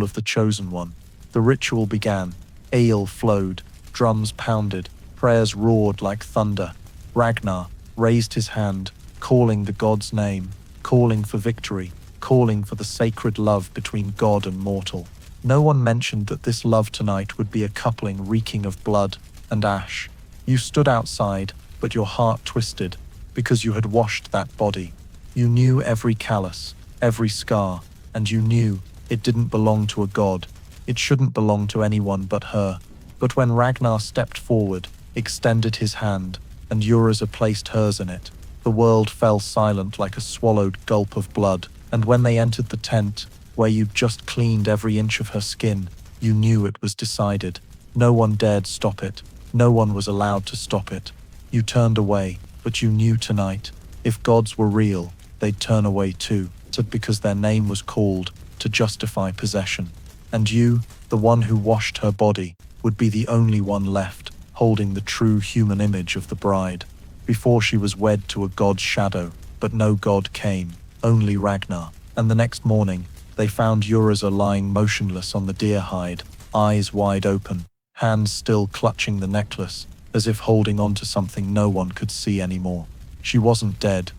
of the chosen one. The ritual began. Ale flowed, drums pounded, prayers roared like thunder. Ragnar raised his hand, calling the god's name, calling for victory, calling for the sacred love between god and mortal. No one mentioned that this love tonight would be a coupling reeking of blood and ash. You stood outside, but your heart twisted, because you had washed that body. You knew every callus, every scar, and you knew it didn't belong to a god. It shouldn't belong to anyone but her. But when Ragnar stepped forward, extended his hand, and Uriza placed hers in it, the world fell silent like a swallowed gulp of blood. And when they entered the tent, where you'd just cleaned every inch of her skin, you knew it was decided. No one dared stop it. No one was allowed to stop it. You turned away, but you knew tonight, if gods were real, they'd turn away too, because their name was called to justify possession. And you, the one who washed her body, would be the only one left, holding the true human image of the bride, before she was wed to a god's shadow. But no god came, only Ragnar. And the next morning, they found Uriza lying motionless on the deer hide, eyes wide open, hands still clutching the necklace, as if holding on to something no one could see anymore. She wasn't dead,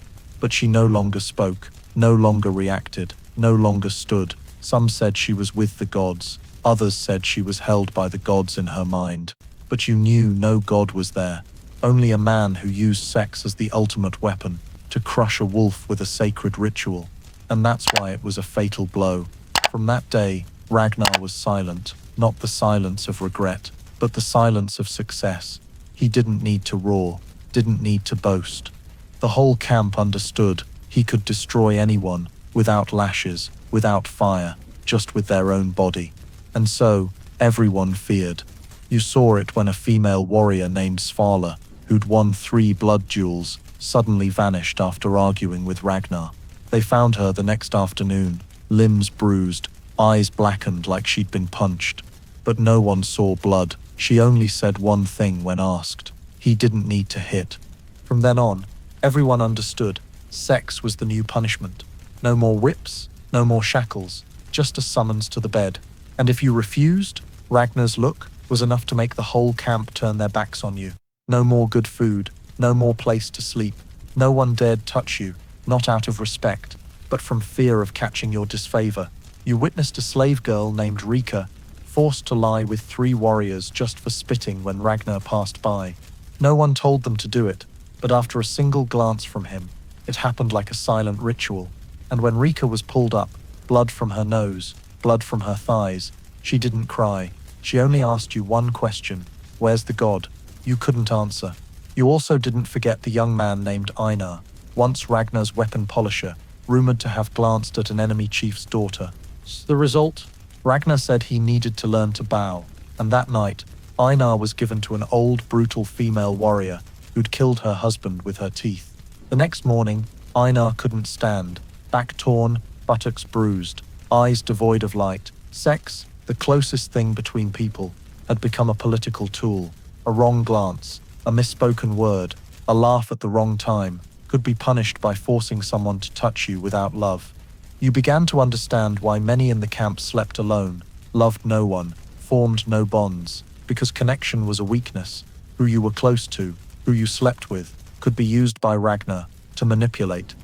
But she no longer spoke, no longer reacted, no longer stood. Some said she was with the gods, others said she was held by the gods in her mind. But you knew no god was there, only a man who used sex as the ultimate weapon to crush a wolf with a sacred ritual. And that's why it was a fatal blow. From that day, Ragnar was silent, not the silence of regret, but the silence of success. He didn't need to roar, didn't need to boast. The whole camp understood he could destroy anyone, without lashes, without fire, just with their own body. And so, everyone feared. You saw it when a female warrior named Svala, who'd won 3 blood duels, suddenly vanished after arguing with Ragnar. They found her the next afternoon, limbs bruised, eyes blackened like she'd been punched. But no one saw blood. She only said one thing when asked. He didn't need to hit. From then on, everyone understood. Sex was the new punishment. No more whips, no more shackles, just a summons to the bed. And if you refused, Ragnar's look was enough to make the whole camp turn their backs on you. No more good food, no more place to sleep. No one dared touch you, not out of respect, but from fear of catching your disfavor. You witnessed a slave girl named Rika forced to lie with 3 warriors just for spitting when Ragnar passed by. No one told them to do it, but after a single glance from him, it happened like a silent ritual. And when Rika was pulled up, blood from her nose, blood from her thighs, she didn't cry. She only asked you one question: where's the god? You couldn't answer. You also didn't forget the young man named Einar, once Ragnar's weapon polisher, rumored to have glanced at an enemy chief's daughter. The result? Ragnar said he needed to learn to bow, and that night, Einar was given to an old, brutal female warrior who'd killed her husband with her teeth. The next morning, Einar couldn't stand, back torn, buttocks bruised, eyes devoid of light. Sex, the closest thing between people, had become a political tool. A wrong glance, a misspoken word, a laugh at the wrong time, could be punished by forcing someone to touch you without love. You began to understand why many in the camp slept alone, loved no one, formed no bonds, because connection was a weakness. Who you were close to, who you slept with, could be used by Ragnar to manipulate.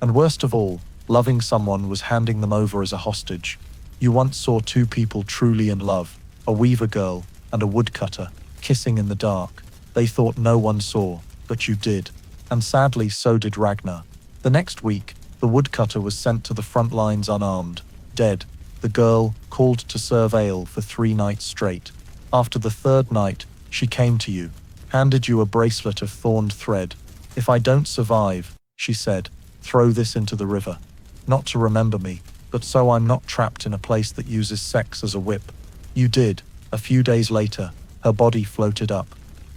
And worst of all, loving someone was handing them over as a hostage. You once saw 2 people truly in love, a weaver girl and a woodcutter, kissing in the dark. They thought no one saw, but you did. And sadly, so did Ragnar. The next week, the woodcutter was sent to the front lines unarmed, dead. The girl called to serve ale for 3 nights straight. After the 3rd night, she came to you, handed you a bracelet of thorned thread. If I don't survive, she said, throw this into the river. Not to remember me, but so I'm not trapped in a place that uses sex as a whip. You did. A few days later, her body floated up.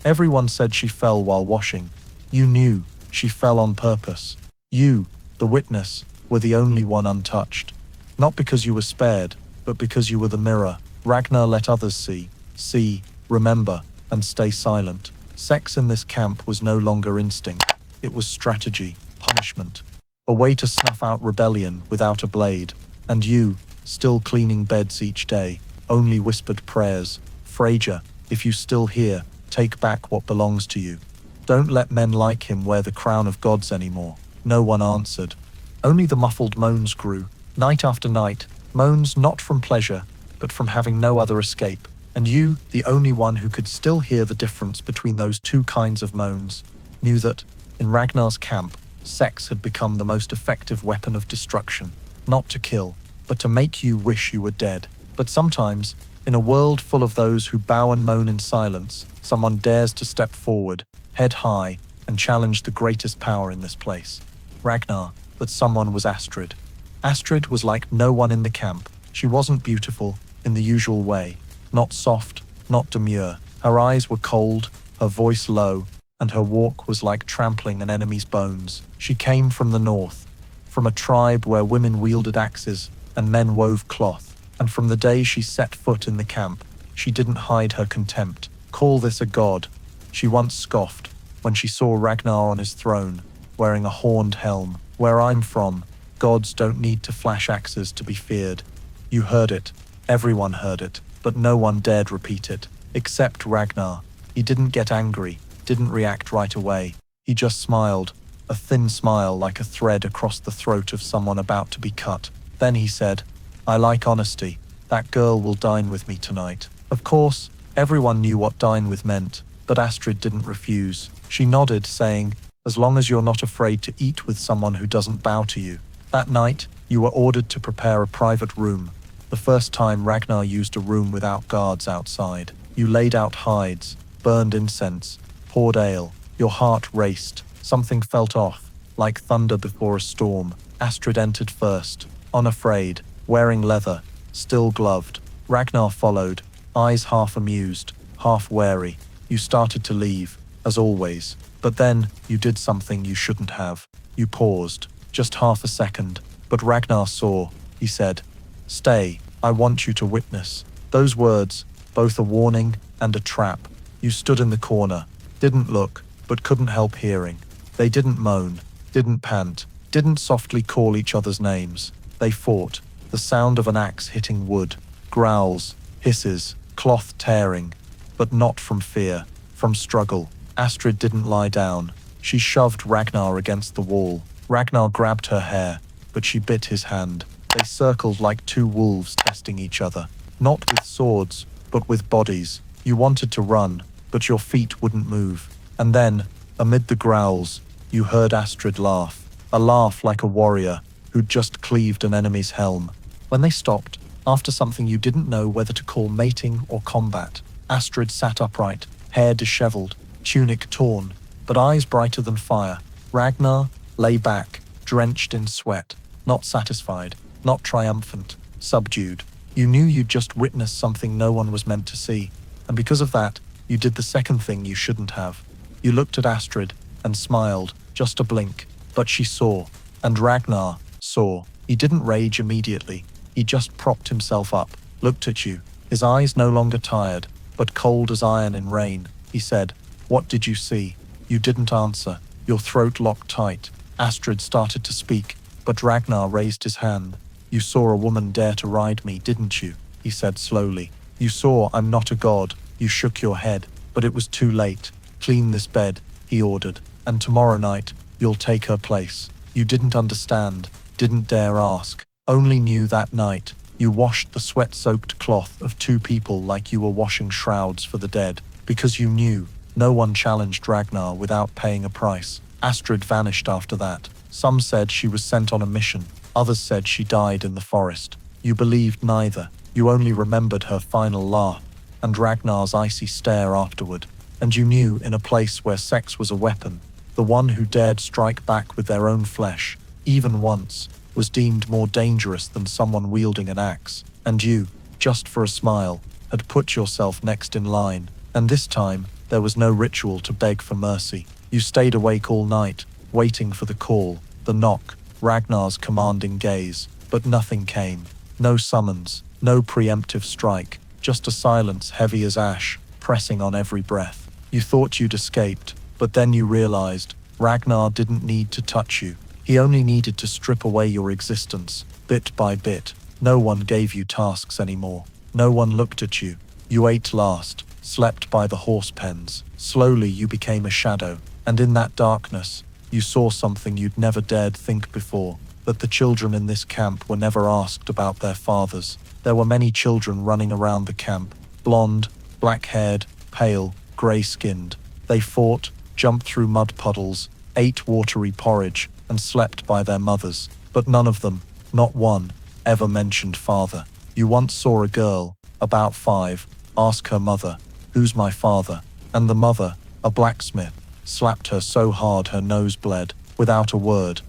Everyone said she fell while washing. You knew she fell on purpose. You, the witness, were the only one untouched. Not because you were spared, but because you were the mirror. Ragnar let others see, remember, and stay silent. Sex in this camp was no longer instinct. It was strategy, punishment, a way to snuff out rebellion without a blade. And you, still cleaning beds each day, only whispered prayers. Frasier, if you still hear, take back what belongs to you. Don't let men like him wear the crown of gods anymore. No one answered. Only the muffled moans grew, night after night, moans not from pleasure, but from having no other escape. And you, the only one who could still hear the difference between those 2 kinds of moans, knew that, in Ragnar's camp, sex had become the most effective weapon of destruction. Not to kill, but to make you wish you were dead. But sometimes, in a world full of those who bow and moan in silence, someone dares to step forward, head high, and challenge the greatest power in this place. Ragnar, but someone was Astrid. Astrid was like no one in the camp. She wasn't beautiful, in the usual way. Not soft, not demure. Her eyes were cold, her voice low, and her walk was like trampling an enemy's bones. She came from the north, from a tribe where women wielded axes and men wove cloth. And from the day she set foot in the camp, she didn't hide her contempt. Call this a god? She once scoffed when she saw Ragnar on his throne, wearing a horned helm. Where I'm from, gods don't need to flash axes to be feared. You heard it. Everyone heard it. But no one dared repeat it, except Ragnar. He didn't get angry, didn't react right away. He just smiled, a thin smile like a thread across the throat of someone about to be cut. Then he said, "I like honesty. That girl will dine with me tonight." Of course, everyone knew what dine with meant, but Astrid didn't refuse. She nodded, saying, "As long as you're not afraid to eat with someone who doesn't bow to you." That night, you were ordered to prepare a private room. The first time Ragnar used a room without guards outside. You laid out hides, burned incense, poured ale. Your heart raced. Something felt off, like thunder before a storm. Astrid entered first, unafraid, wearing leather, still gloved. Ragnar followed, eyes half amused, half wary. You started to leave, as always. But then, you did something you shouldn't have. You paused, just half a second. But Ragnar saw. He said, "Stay, I want you to witness." Those words, both a warning and a trap. You stood in the corner, didn't look, but couldn't help hearing. They didn't moan, didn't pant, didn't softly call each other's names. They fought, the sound of an axe hitting wood, growls, hisses, cloth tearing. But not from fear, from struggle. Astrid didn't lie down. She shoved Ragnar against the wall. Ragnar grabbed her hair, but she bit his hand. They circled like two wolves testing each other. Not with swords, but with bodies. You wanted to run, but your feet wouldn't move. And then, amid the growls, you heard Astrid laugh. A laugh like a warrior who'd just cleaved an enemy's helm. When they stopped, after something you didn't know whether to call mating or combat, Astrid sat upright, hair disheveled, tunic torn, but eyes brighter than fire. Ragnar lay back, drenched in sweat, not satisfied, not triumphant, subdued. You knew you'd just witnessed something no one was meant to see, and because of that, you did the second thing you shouldn't have. You looked at Astrid and smiled, just a blink, but she saw, and Ragnar saw. He didn't rage immediately. He just propped himself up, looked at you, his eyes no longer tired, but cold as iron in rain. He said, "What did you see?" You didn't answer, your throat locked tight. Astrid started to speak, but Ragnar raised his hand. "You saw a woman dare to ride me, didn't you?" he said slowly. "You saw I'm not a god." You shook your head, but it was too late. "Clean this bed," he ordered, "and tomorrow night, you'll take her place." You didn't understand, didn't dare ask, only knew that night, you washed the sweat-soaked cloth of two people like you were washing shrouds for the dead, because you knew no one challenged Ragnar without paying a price. Astrid vanished after that. Some said she was sent on a mission, others said she died in the forest. You believed neither. You only remembered her final laugh, and Ragnar's icy stare afterward. And you knew, in a place where sex was a weapon, the one who dared strike back with their own flesh, even once, was deemed more dangerous than someone wielding an axe. And you, just for a smile, had put yourself next in line. And this time, there was no ritual to beg for mercy. You stayed awake all night, waiting for the call, the knock, Ragnar's commanding gaze. But nothing came. No summons, no preemptive strike, just a silence heavy as ash, pressing on every breath. You thought you'd escaped, but then you realized Ragnar didn't need to touch you. He only needed to strip away your existence, bit by bit. No one gave you tasks anymore. No one looked at you. You ate last, slept by the horse pens. Slowly you became a shadow, and in that darkness, you saw something you'd never dared think before, that the children in this camp were never asked about their fathers. There were many children running around the camp, blonde, black-haired, pale, grey-skinned. They fought, jumped through mud puddles, ate watery porridge, and slept by their mothers. But none of them, not one, ever mentioned father. You once saw a girl, about 5, ask her mother, "Who's my father?" And the mother, a blacksmith, slapped her so hard her nose bled, without a word.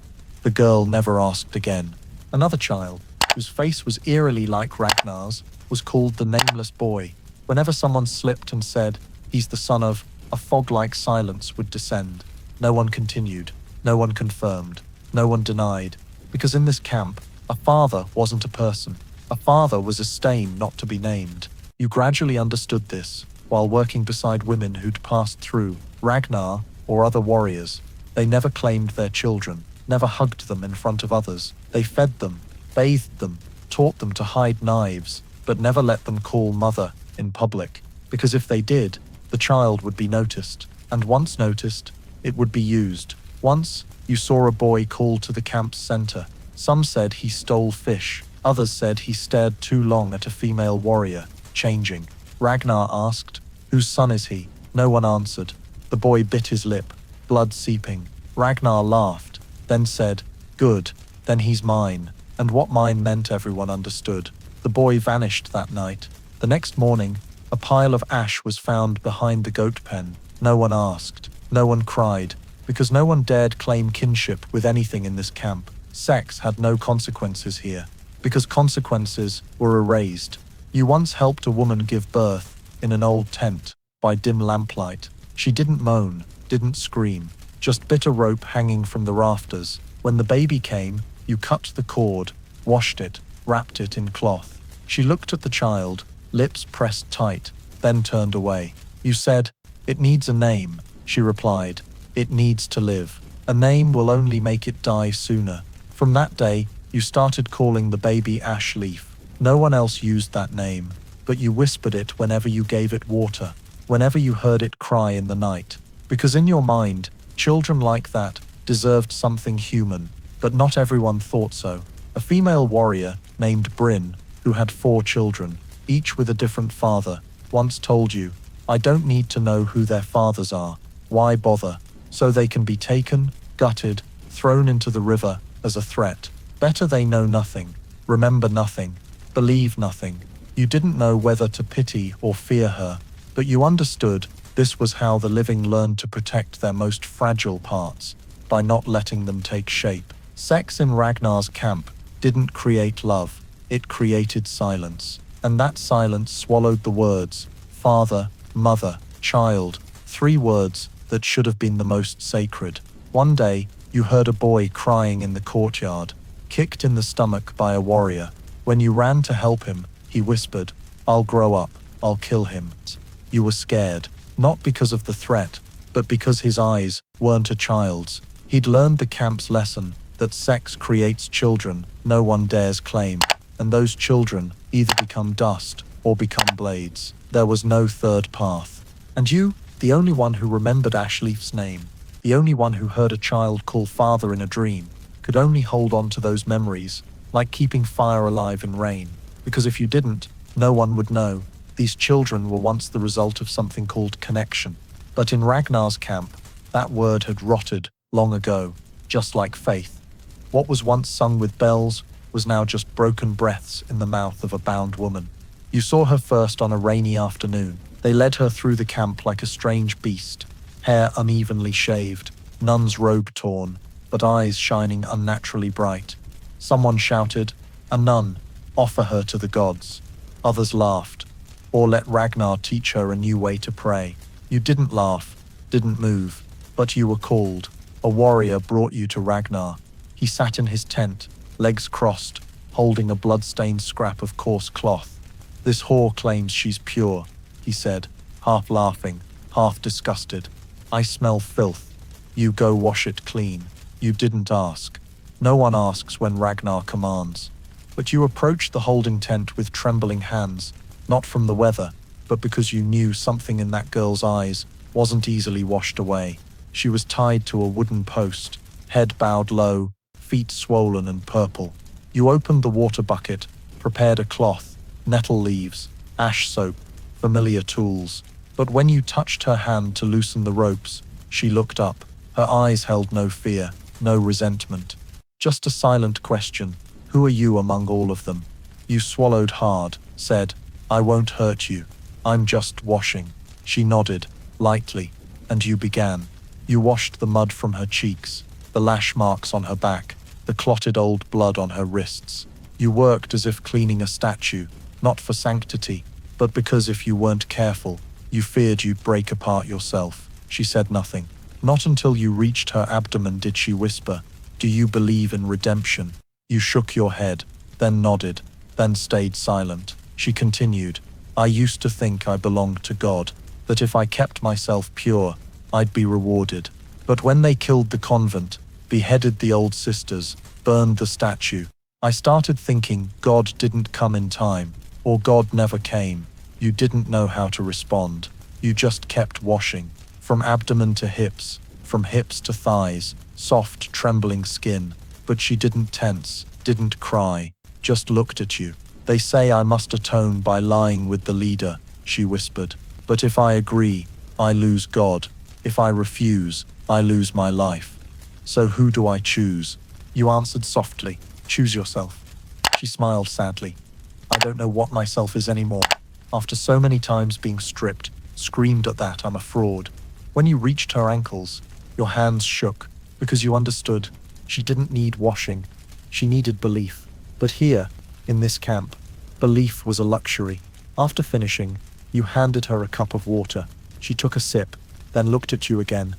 The girl never asked again. Another child, whose face was eerily like Ragnar's, was called the Nameless Boy. Whenever someone slipped and said, "He's the son of," a fog-like silence would descend. No one continued, no one confirmed, no one denied, because in this camp, a father wasn't a person. A father was a stain not to be named. You gradually understood this, while working beside women who'd passed through Ragnar or other warriors. They never claimed their children, never hugged them in front of others. They fed them, bathed them, taught them to hide knives, but never let them call mother in public, because if they did, the child would be noticed, and once noticed, it would be used. Once, You saw a boy called to the camp's center. Some said he stole fish. Others said he stared too long at a female warrior, changing. Ragnar asked, "Whose son is he?" No one answered. The boy bit his lip, blood seeping. Ragnar laughed, then said, "Good, then he's mine." And what mine meant everyone understood. The boy vanished that night. The next morning, a pile of ash was found behind the goat pen. No one asked, no one cried, because no one dared claim kinship with anything in this camp. Sex had no consequences here, because consequences were erased. You once helped a woman give birth in an old tent by dim lamplight. She didn't moan, didn't scream, just bit a rope hanging from the rafters. When the baby came, you cut the cord, washed it, wrapped it in cloth. She looked at the child, lips pressed tight, then turned away. You said, "It needs a name." She replied, "It needs to live. A name will only make it die sooner." From that day, you started calling the baby Ash Leif. No one else used that name, but you whispered it whenever you gave it water, whenever you heard it cry in the night. Because in your mind, children like that deserved something human, but not everyone thought so. A female warrior named Bryn, who had 4 children, each with a different father, once told you, "I don't need to know who their fathers are. Why bother? So they can be taken, gutted, thrown into the river as a threat. Better they know nothing, remember nothing, believe nothing." You didn't know whether to pity or fear her, but you understood this was how the living learned to protect their most fragile parts, by not letting them take shape. Sex in Ragnar's camp didn't create love, it created silence. And that silence swallowed the words, father, mother, child, 3 words that should have been the most sacred. One day, you heard a boy crying in the courtyard, kicked in the stomach by a warrior. When you ran to help him, he whispered, "I'll grow up, I'll kill him." You were scared, not because of the threat, but because his eyes weren't a child's. He'd learned the camp's lesson, that sex creates children no one dares claim, and those children either become dust or become blades. There was no third path. And you, the only one who remembered Ashleif's name, the only one who heard a child call father in a dream, could only hold on to those memories, like keeping fire alive in rain. Because if you didn't, no one would know. These children were once the result of something called connection. But in Ragnar's camp, that word had rotted long ago, just like faith. What was once sung with bells was now just broken breaths in the mouth of a bound woman. You saw her first on a rainy afternoon. They led her through the camp like a strange beast, hair unevenly shaved, nun's robe torn, but eyes shining unnaturally bright. Someone shouted, "A nun, offer her to the gods." Others laughed, "Or let Ragnar teach her a new way to pray." You didn't laugh, didn't move, but you were called. A warrior brought you to Ragnar. He sat in his tent, legs crossed, holding a blood-stained scrap of coarse cloth. "This whore claims she's pure," he said, half laughing, half disgusted. "I smell filth. You go wash it clean." You didn't ask. No one asks when Ragnar commands. But you approached the holding tent with trembling hands, not from the weather, but because you knew something in that girl's eyes wasn't easily washed away. She was tied to a wooden post, head bowed low, feet swollen and purple. You opened the water bucket, prepared a cloth, nettle leaves, ash soap, familiar tools. But when you touched her hand to loosen the ropes, she looked up. Her eyes held no fear, no resentment. Just a silent question. "Who are you among all of them?" You swallowed hard, said, "I won't hurt you. I'm just washing." She nodded, lightly, and you began. You washed the mud from her cheeks, the lash marks on her back, the clotted old blood on her wrists. You worked as if cleaning a statue, not for sanctity, but because if you weren't careful, you feared you'd break apart yourself. She said nothing. Not until you reached her abdomen did she whisper, "Do you believe in redemption?" You shook your head, then nodded, then stayed silent. She continued, "I used to think I belonged to God, that if I kept myself pure, I'd be rewarded. But when they killed the convent, beheaded the old sisters, burned the statue, I started thinking God didn't come in time, or God never came." You didn't know how to respond. You just kept washing, from abdomen to hips, from hips to thighs, soft, trembling skin. But she didn't tense, didn't cry, just looked at you. "They say I must atone by lying with the leader," she whispered. "But if I agree, I lose God. If I refuse, I lose my life. So who do I choose?" You answered softly, "Choose yourself." She smiled sadly. "I don't know what myself is anymore. After so many times being stripped, screamed at that I'm a fraud." When you reached her ankles, your hands shook because you understood she didn't need washing. She needed belief. But here, in this camp, belief was a luxury. After finishing, you handed her a cup of water. She took a sip, then looked at you again.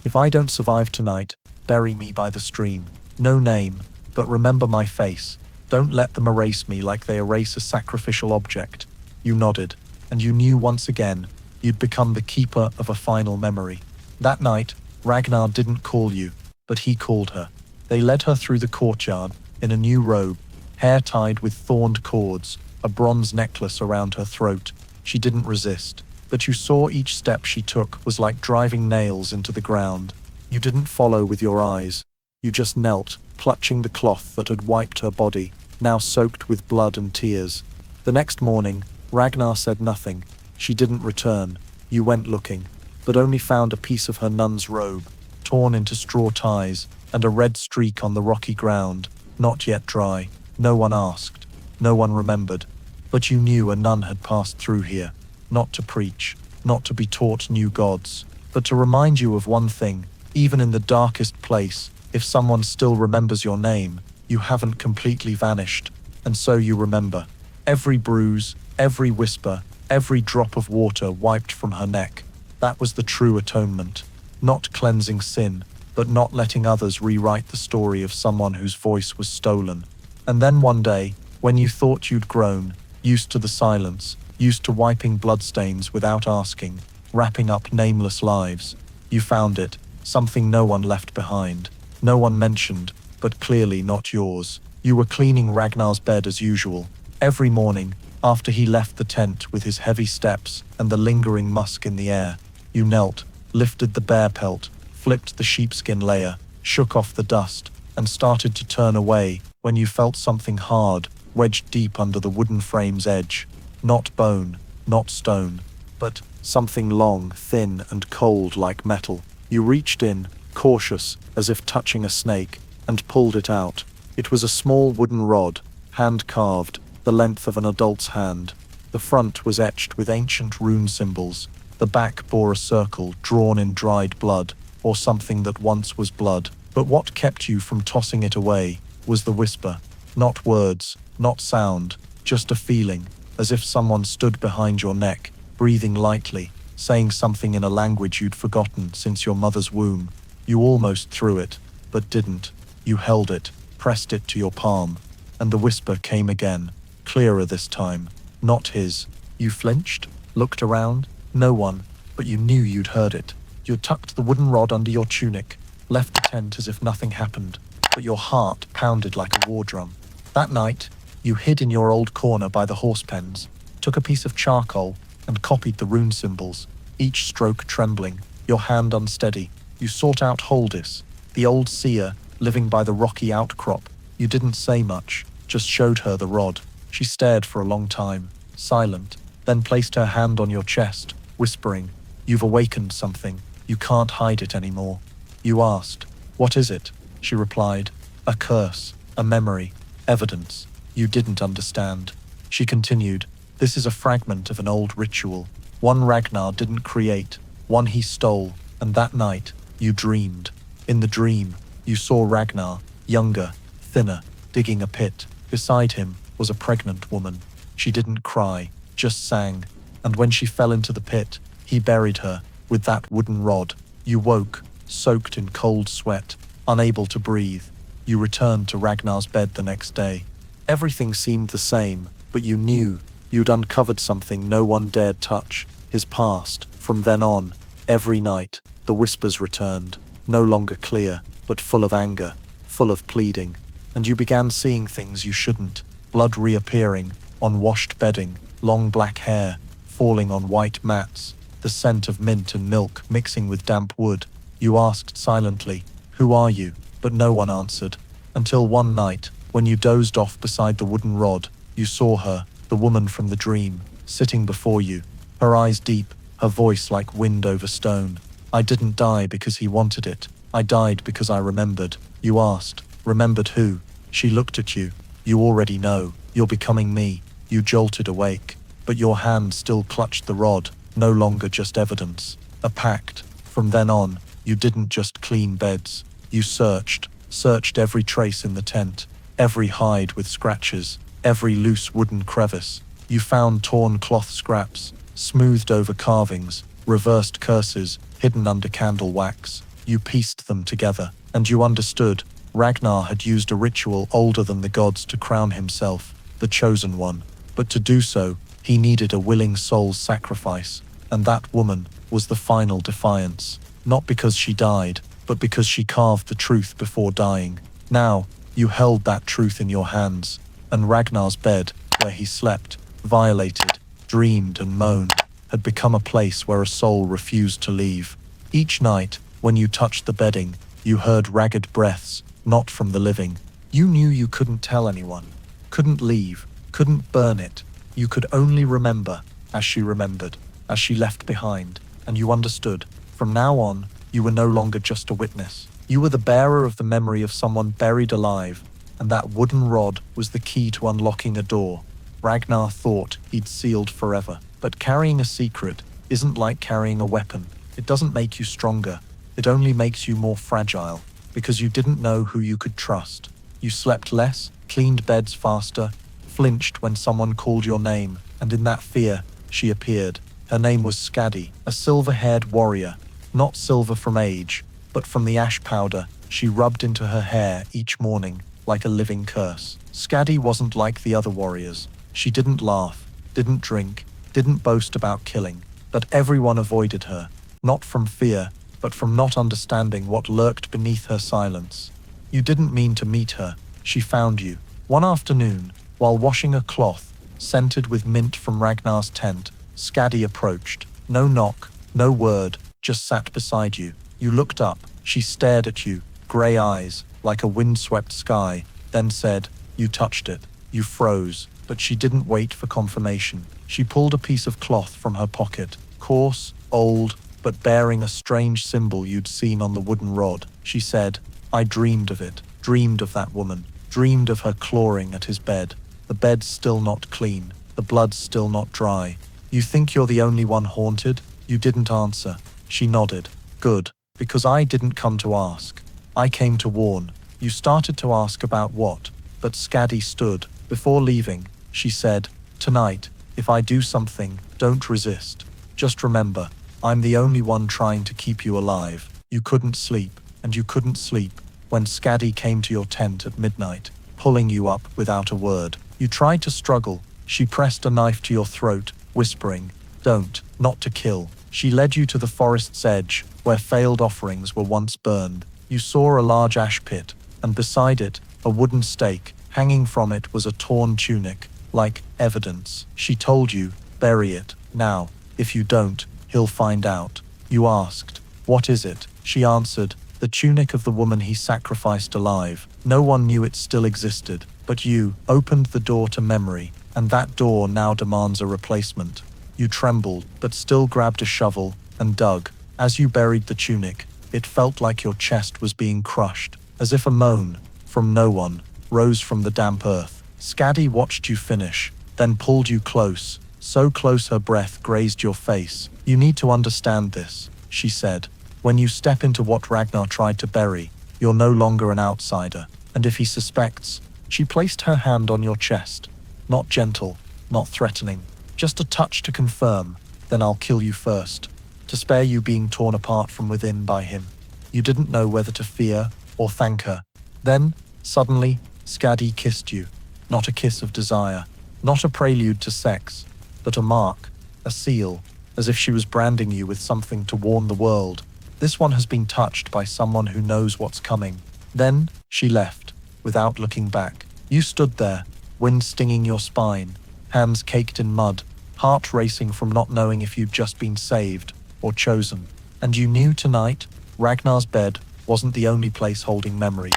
"If I don't survive tonight, bury me by the stream. No name, but remember my face. Don't let them erase me like they erase a sacrificial object." You nodded, and you knew once again you'd become the keeper of a final memory. That night, Ragnar didn't call you, but he called her. They led her through the courtyard in a new robe, hair tied with thorned cords, a bronze necklace around her throat. She didn't resist, but you saw each step she took was like driving nails into the ground. You didn't follow with your eyes. You just knelt, clutching the cloth that had wiped her body, now soaked with blood and tears. The next morning, Ragnar said nothing. She didn't return. You went looking, but only found a piece of her nun's robe, torn into straw ties, and a red streak on the rocky ground, not yet dry. No one asked. No one remembered. But you knew a nun had passed through here, not to preach, not to be taught new gods, but to remind you of one thing: even in the darkest place, if someone still remembers your name, you haven't completely vanished. And so you remember. Every bruise, every whisper, every drop of water wiped from her neck. That was the true atonement. Not cleansing sin, but not letting others rewrite the story of someone whose voice was stolen. And then one day, when you thought you'd grown, used to the silence, used to wiping bloodstains without asking, wrapping up nameless lives, you found it, something no one left behind, no one mentioned, but clearly not yours. You were cleaning Ragnar's bed as usual. Every morning, after he left the tent with his heavy steps and the lingering musk in the air, you knelt, lifted the bear pelt, flipped the sheepskin layer, shook off the dust, and started to turn away when you felt something hard, wedged deep under the wooden frame's edge. Not bone, not stone, but something long, thin, and cold like metal. You reached in, cautious, as if touching a snake, and pulled it out. It was a small wooden rod, hand-carved, the length of an adult's hand. The front was etched with ancient rune symbols. The back bore a circle drawn in dried blood, or something that once was blood. But what kept you from tossing it away was the whisper. Not words, not sound, just a feeling, as if someone stood behind your neck, breathing lightly, saying something in a language you'd forgotten since your mother's womb. You almost threw it, but didn't. You held it, pressed it to your palm, and the whisper came again, clearer this time, not his. You flinched, looked around, no one, but you knew you'd heard it. You tucked the wooden rod under your tunic, left the tent as if nothing happened, but your heart pounded like a war drum. That night, you hid in your old corner by the horse pens, took a piece of charcoal, and copied the rune symbols, each stroke trembling, your hand unsteady. You sought out Holdis, the old seer, living by the rocky outcrop. You didn't say much, just showed her the rod. She stared for a long time, silent, then placed her hand on your chest, whispering, "You've awakened something. You can't hide it anymore." You asked, "What is it?" She replied, "A curse, a memory, evidence." You didn't understand. She continued, "This is a fragment of an old ritual, one Ragnar didn't create, one he stole, and that night, you dreamed. In the dream, you saw Ragnar, younger, thinner, digging a pit. Beside him was a pregnant woman. She didn't cry, just sang, and when she fell into the pit, he buried her with that wooden rod. You woke, soaked in cold sweat, unable to breathe. You returned to Ragnar's bed the next day. Everything seemed the same, but you knew you'd uncovered something no one dared touch, his past. From then on, every night, the whispers returned, no longer clear, but full of anger, full of pleading, and you began seeing things you shouldn't. Blood reappearing, on washed bedding, long black hair, falling on white mats, the scent of mint and milk mixing with damp wood. You asked silently, "Who are you?" But no one answered. Until one night, when you dozed off beside the wooden rod, you saw her, the woman from the dream, sitting before you, her eyes deep, her voice like wind over stone. "I didn't die because he wanted it. I died because I remembered." You asked, "Remembered who?" She looked at you. "You already know. You're becoming me." You jolted awake, but your hand still clutched the rod, no longer just evidence. A pact. From then on, you didn't just clean beds. You searched every trace in the tent, every hide with scratches, every loose wooden crevice. You found torn cloth scraps, smoothed over carvings, reversed curses, hidden under candle wax. You pieced them together, and you understood. Ragnar had used a ritual older than the gods to crown himself, the chosen one. But to do so, he needed a willing soul's sacrifice, and that woman was the final defiance. Not because she died, but because she carved the truth before dying. Now, you held that truth in your hands, and Ragnar's bed, where he slept, violated, dreamed and moaned, had become a place where a soul refused to leave. Each night, when you touched the bedding, you heard ragged breaths, not from the living. You knew you couldn't tell anyone, couldn't leave, couldn't burn it. You could only remember, as she remembered, as she left behind, and you understood. From now on, you were no longer just a witness. You were the bearer of the memory of someone buried alive, and that wooden rod was the key to unlocking a door Ragnar thought he'd sealed forever. But carrying a secret isn't like carrying a weapon. It doesn't make you stronger. It only makes you more fragile, because you didn't know who you could trust. You slept less, cleaned beds faster, flinched when someone called your name, and in that fear, she appeared. Her name was Skadi, a silver-haired warrior, not silver from age, but from the ash powder she rubbed into her hair each morning, like a living curse. Skadi wasn't like the other warriors. She didn't laugh, didn't drink, didn't boast about killing, but everyone avoided her, not from fear, but from not understanding what lurked beneath her silence. You didn't mean to meet her. She found you. One afternoon, while washing a cloth, scented with mint from Ragnar's tent, Skadi approached. No knock, no word, just sat beside you. You looked up. She stared at you, grey eyes, like a windswept sky, then said, "You touched it." You froze, but she didn't wait for confirmation. She pulled a piece of cloth from her pocket, coarse, old, but bearing a strange symbol you'd seen on the wooden rod. She said, "I dreamed of it, dreamed of that woman, dreamed of her clawing at his bed. The bed's still not clean, the blood's still not dry. You think you're the only one haunted?" You didn't answer. She nodded. "Good, because I didn't come to ask. I came to warn." You started to ask about what, but Skadi stood. Before leaving, she said, "Tonight, if I do something, don't resist. Just remember, I'm the only one trying to keep you alive." You couldn't sleep, and you couldn't sleep when Skadi came to your tent at midnight, pulling you up without a word. You tried to struggle. She pressed a knife to your throat, whispering, "Don't, not to kill." She led you to the forest's edge, where failed offerings were once burned. You saw a large ash pit, and beside it, a wooden stake. Hanging from it was a torn tunic, like evidence. She told you, "Bury it, now. If you don't, he'll find out." You asked, "What is it?" She answered, "The tunic of the woman he sacrificed alive." No one knew it still existed, but you opened the door to memory, and that door now demands a replacement. You trembled, but still grabbed a shovel and dug. As you buried the tunic, it felt like your chest was being crushed, as if a moan, from no one, rose from the damp earth. Skadi watched you finish, then pulled you close, so close her breath grazed your face. "You need to understand this," she said. "When you step into what Ragnar tried to bury, you're no longer an outsider, and if he suspects..." She placed her hand on your chest, not gentle, not threatening, just a touch to confirm, "Then I'll kill you first, to spare you being torn apart from within by him." You didn't know whether to fear or thank her. Then, suddenly, Skadi kissed you. Not a kiss of desire, not a prelude to sex, but a mark, a seal, as if she was branding you with something to warn the world. "This one has been touched by someone who knows what's coming." Then, she left, without looking back. You stood there, wind stinging your spine, hands caked in mud, heart racing from not knowing if you'd just been saved or chosen. And you knew tonight, Ragnar's bed wasn't the only place holding memories.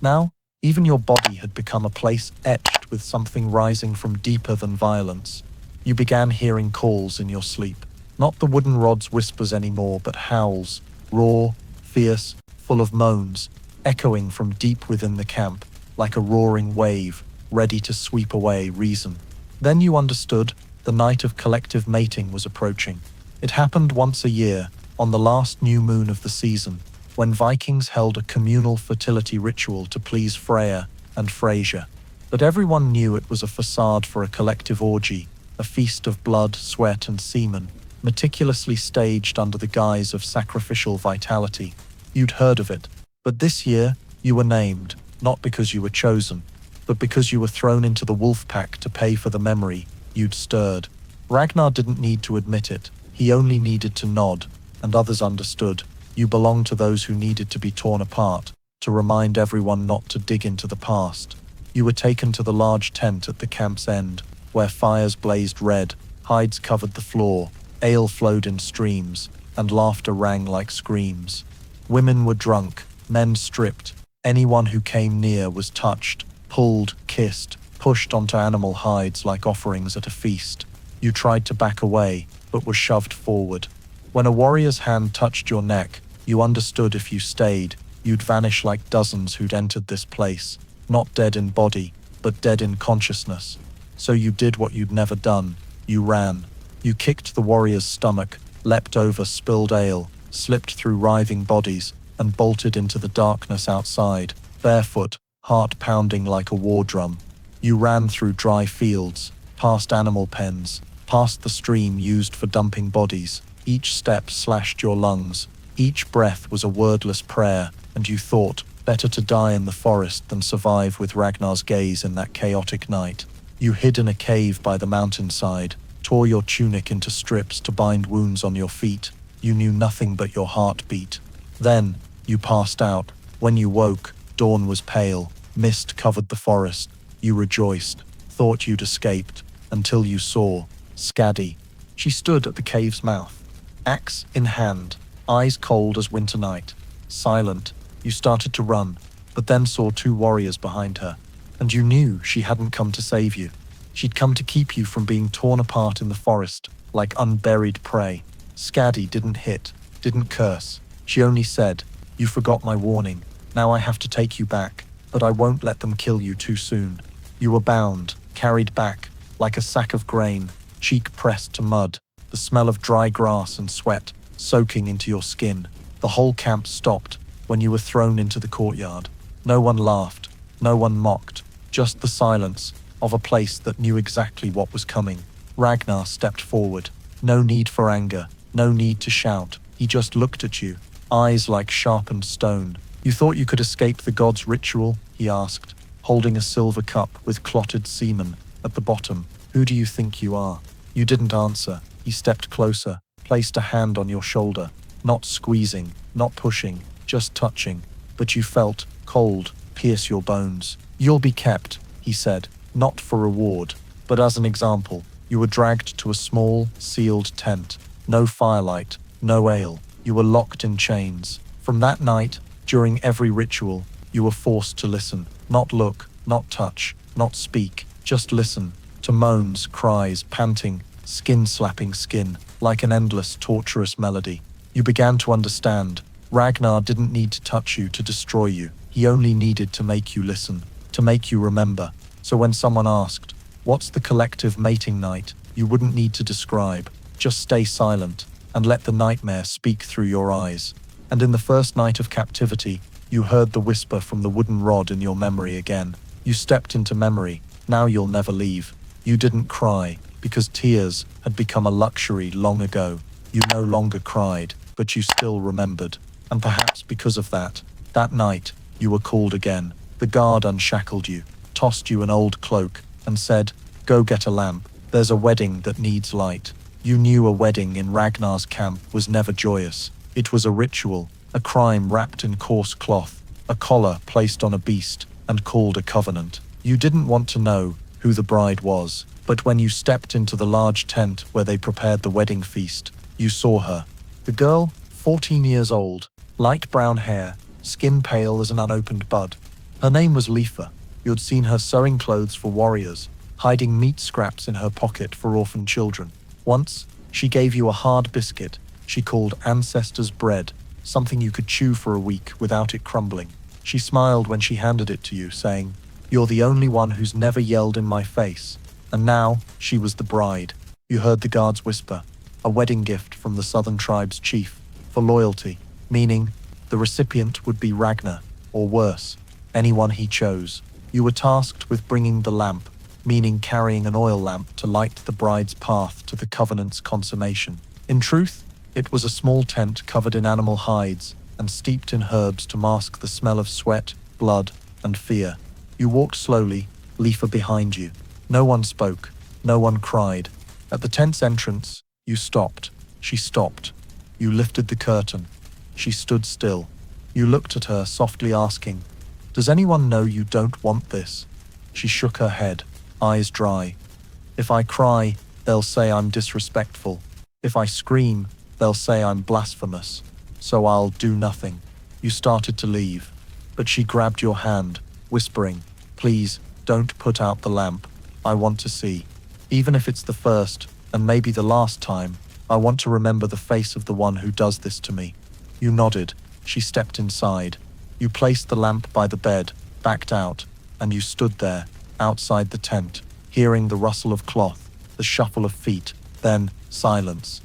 Now, even your body had become a place etched with something rising from deeper than violence. You began hearing calls in your sleep. Not the wooden rod's whispers anymore, but howls, raw, fierce, full of moans, echoing from deep within the camp, like a roaring wave, ready to sweep away reason. Then you understood the night of collective mating was approaching. It happened once a year, on the last new moon of the season, when Vikings held a communal fertility ritual to please Freya and Frasier. But everyone knew it was a facade for a collective orgy, a feast of blood, sweat, and semen, meticulously staged under the guise of sacrificial vitality. You'd heard of it, but this year you were named, not because you were chosen, but because you were thrown into the wolf pack to pay for the memory you'd stirred. Ragnar didn't need to admit it, he only needed to nod, and others understood. You belonged to those who needed to be torn apart, to remind everyone not to dig into the past. You were taken to the large tent at the camp's end, where fires blazed red, hides covered the floor, ale flowed in streams, and laughter rang like screams. Women were drunk, men stripped. Anyone who came near was touched, pulled, kissed, pushed onto animal hides like offerings at a feast. You tried to back away, but were shoved forward. When a warrior's hand touched your neck, you understood if you stayed, you'd vanish like dozens who'd entered this place, not dead in body, but dead in consciousness. So you did what you'd never done. You ran. You kicked the warrior's stomach, leapt over spilled ale, slipped through writhing bodies, and bolted into the darkness outside, barefoot, heart pounding like a war drum. You ran through dry fields, past animal pens, past the stream used for dumping bodies. Each step slashed your lungs. Each breath was a wordless prayer, and you thought, better to die in the forest than survive with Ragnar's gaze in that chaotic night. You hid in a cave by the mountainside, tore your tunic into strips to bind wounds on your feet. You knew nothing but your heartbeat. Then, you passed out. When you woke, dawn was pale, mist covered the forest. You rejoiced, thought you'd escaped, until you saw Skadi. She stood at the cave's mouth, axe in hand, eyes cold as winter night. Silent, you started to run, but then saw two warriors behind her, and you knew she hadn't come to save you. She'd come to keep you from being torn apart in the forest, like unburied prey. Skadi didn't hit, didn't curse. She only said, "You forgot my warning. Now I have to take you back, but I won't let them kill you too soon." You were bound, carried back, like a sack of grain, cheek pressed to mud, the smell of dry grass and sweat soaking into your skin. The whole camp stopped when you were thrown into the courtyard. No one laughed, no one mocked, just the silence of a place that knew exactly what was coming. Ragnar stepped forward. No need for anger, no need to shout. He just looked at you, eyes like sharpened stone. "You thought you could escape the god's ritual?" he asked, holding a silver cup with clotted semen at the bottom. "Who do you think you are?" You didn't answer. He stepped closer, placed a hand on your shoulder, not squeezing, not pushing, just touching. But you felt, cold, pierce your bones. "You'll be kept," he said, not for reward, but as an example. You were dragged to a small, sealed tent. No firelight, no ale. You were locked in chains. From that night, during every ritual, you were forced to listen. Not look, not touch, not speak. Just listen. To moans, cries, panting, skin slapping skin, like an endless, torturous melody. You began to understand. Ragnar didn't need to touch you to destroy you. He only needed to make you listen, to make you remember. So when someone asked, "What's the collective mating night?" you wouldn't need to describe. Just stay silent and let the nightmare speak through your eyes. And in the first night of captivity, you heard the whisper from the wooden rod in your memory again. You stepped into memory. Now you'll never leave. You didn't cry, because tears had become a luxury long ago. You no longer cried, but you still remembered. And perhaps because of that night, you were called again. The guard unshackled you, tossed you an old cloak, and said, "Go get a lamp. There's a wedding that needs light." You knew a wedding in Ragnar's camp was never joyous. It was a ritual, a crime wrapped in coarse cloth, a collar placed on a beast, and called a covenant. You didn't want to know who the bride was, but when you stepped into the large tent where they prepared the wedding feast, you saw her. The girl, 14 years old, light brown hair, skin pale as an unopened bud. Her name was Leif. You had seen her sewing clothes for warriors, hiding meat scraps in her pocket for orphan children. Once, she gave you a hard biscuit she called ancestors' bread, something you could chew for a week without it crumbling. She smiled when she handed it to you, saying, "You're the only one who's never yelled in my face." And now, she was the bride. You heard the guards whisper, a wedding gift from the southern tribe's chief, for loyalty, meaning the recipient would be Ragnar, or worse, anyone he chose. You were tasked with bringing the lamp, meaning carrying an oil lamp to light the bride's path to the covenant's consummation. In truth, it was a small tent covered in animal hides and steeped in herbs to mask the smell of sweat, blood, and fear. You walked slowly, Leif behind you. No one spoke, no one cried. At the tent's entrance, you stopped. She stopped. You lifted the curtain. She stood still. You looked at her, softly asking, "Does anyone know you don't want this?" She shook her head, eyes dry. "If I cry, they'll say I'm disrespectful. If I scream, they'll say I'm blasphemous. So I'll do nothing." You started to leave, but she grabbed your hand, whispering, "Please, don't put out the lamp. I want to see. Even if it's the first, and maybe the last time, I want to remember the face of the one who does this to me." You nodded. She stepped inside. You placed the lamp by the bed, backed out, and you stood there, outside the tent, hearing the rustle of cloth, the shuffle of feet, then silence.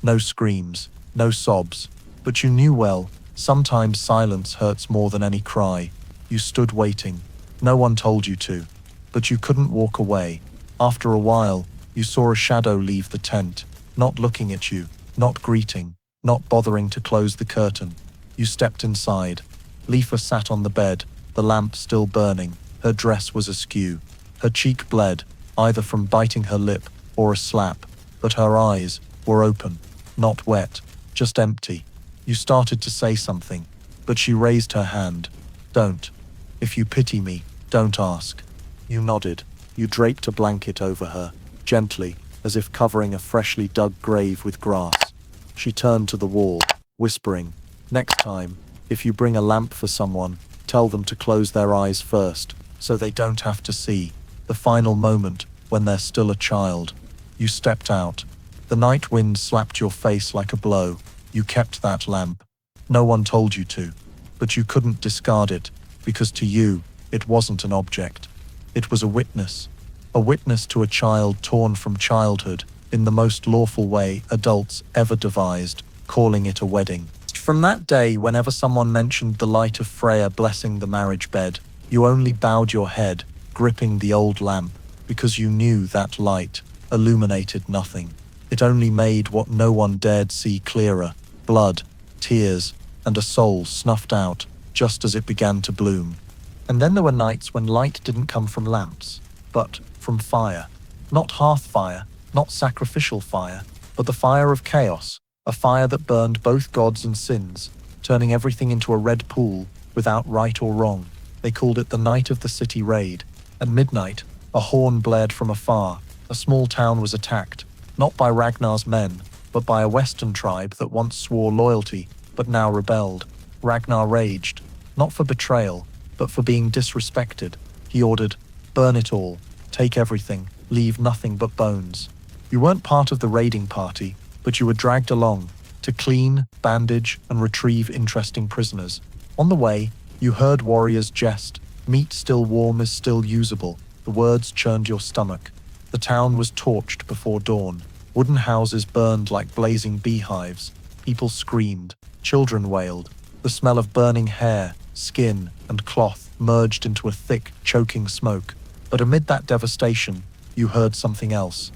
No screams, no sobs, but you knew well, sometimes silence hurts more than any cry. You stood waiting. No one told you to, but you couldn't walk away. After a while, you saw a shadow leave the tent, not looking at you, not greeting, not bothering to close the curtain. You stepped inside. Leif sat on the bed, the lamp still burning. Her dress was askew. Her cheek bled, either from biting her lip or a slap, but her eyes were open, not wet, just empty. You started to say something, but she raised her hand. "Don't. If you pity me, don't ask." You nodded. You draped a blanket over her, gently, as if covering a freshly dug grave with grass. She turned to the wall, whispering, "Next time, if you bring a lamp for someone, tell them to close their eyes first, so they don't have to see the final moment when they're still a child." You stepped out. The night wind slapped your face like a blow. You kept that lamp. No one told you to, but you couldn't discard it, because to you, it wasn't an object. It was a witness to a child torn from childhood in the most lawful way adults ever devised, calling it a wedding. From that day, whenever someone mentioned the light of Freya blessing the marriage bed, you only bowed your head, gripping the old lamp, because you knew that light illuminated nothing. It only made what no one dared see clearer: blood, tears, and a soul snuffed out just as it began to bloom. And then there were nights when light didn't come from lamps, but from fire. Not hearth fire, not sacrificial fire, but the fire of chaos, a fire that burned both gods and sins, turning everything into a red pool without right or wrong. They called it the night of the city raid. At midnight, a horn blared from afar. A small town was attacked, not by Ragnar's men, but by a western tribe that once swore loyalty, but now rebelled. Ragnar raged, not for betrayal, but for being disrespected. He ordered, "Burn it all, take everything, leave nothing but bones." You weren't part of the raiding party, but you were dragged along to clean, bandage, and retrieve interesting prisoners. On the way, you heard warriors jest. "Meat still warm is still usable." The words churned your stomach. The town was torched before dawn. Wooden houses burned like blazing beehives. People screamed. Children wailed. The smell of burning hair, skin, and cloth merged into a thick, choking smoke. But amid that devastation, you heard something else.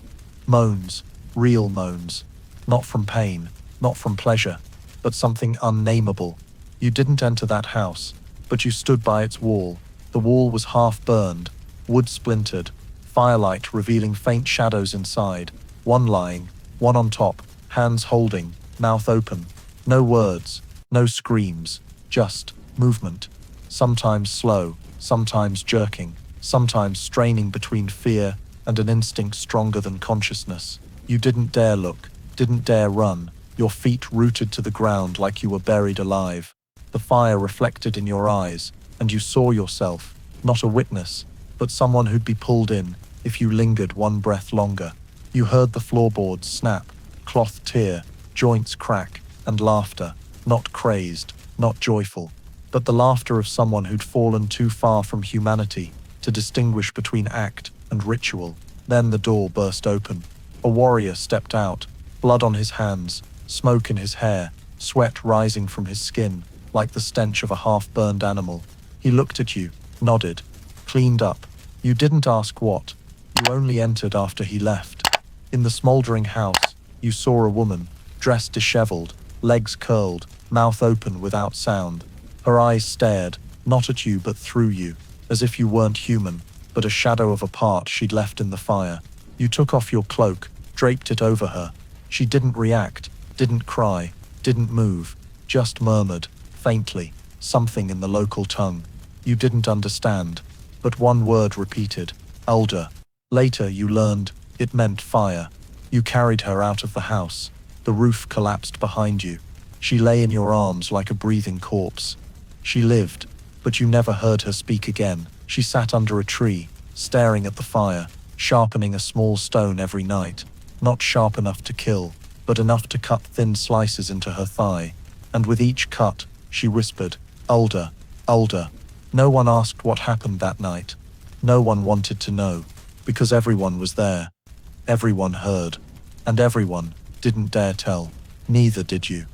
Moans. Real moans. Not from pain, not from pleasure, but something unnameable. You didn't enter that house, but you stood by its wall. The wall was half burned, wood splintered, firelight revealing faint shadows inside. One lying, one on top, hands holding, mouth open. No words, no screams, just movement. Sometimes slow, sometimes jerking, sometimes straining between fear and an instinct stronger than consciousness. You didn't dare look, didn't dare run, your feet rooted to the ground like you were buried alive. The fire reflected in your eyes, and you saw yourself, not a witness, but someone who'd be pulled in if you lingered one breath longer. You heard the floorboards snap, cloth tear, joints crack, and laughter, not crazed, not joyful, but the laughter of someone who'd fallen too far from humanity to distinguish between act and ritual. Then the door burst open. A warrior stepped out, blood on his hands, smoke in his hair, sweat rising from his skin, like the stench of a half-burned animal. He looked at you, nodded, cleaned up. You didn't ask what. You only entered after he left. In the smoldering house, you saw a woman, dressed disheveled, legs curled, mouth open without sound. Her eyes stared, not at you but through you, as if you weren't human, but a shadow of a part she'd left in the fire. You took off your cloak, draped it over her. She didn't react, didn't cry, didn't move, just murmured, faintly, something in the local tongue. You didn't understand, but one word repeated, Ulder. Later you learned it meant fire. You carried her out of the house. The roof collapsed behind you. She lay in your arms like a breathing corpse. She lived, but you never heard her speak again. She sat under a tree, staring at the fire, sharpening a small stone every night, not sharp enough to kill, but enough to cut thin slices into her thigh. And with each cut, she whispered, Ulder, Ulder. No one asked what happened that night. No one wanted to know, because everyone was there. Everyone heard, and everyone didn't dare tell. Neither did you.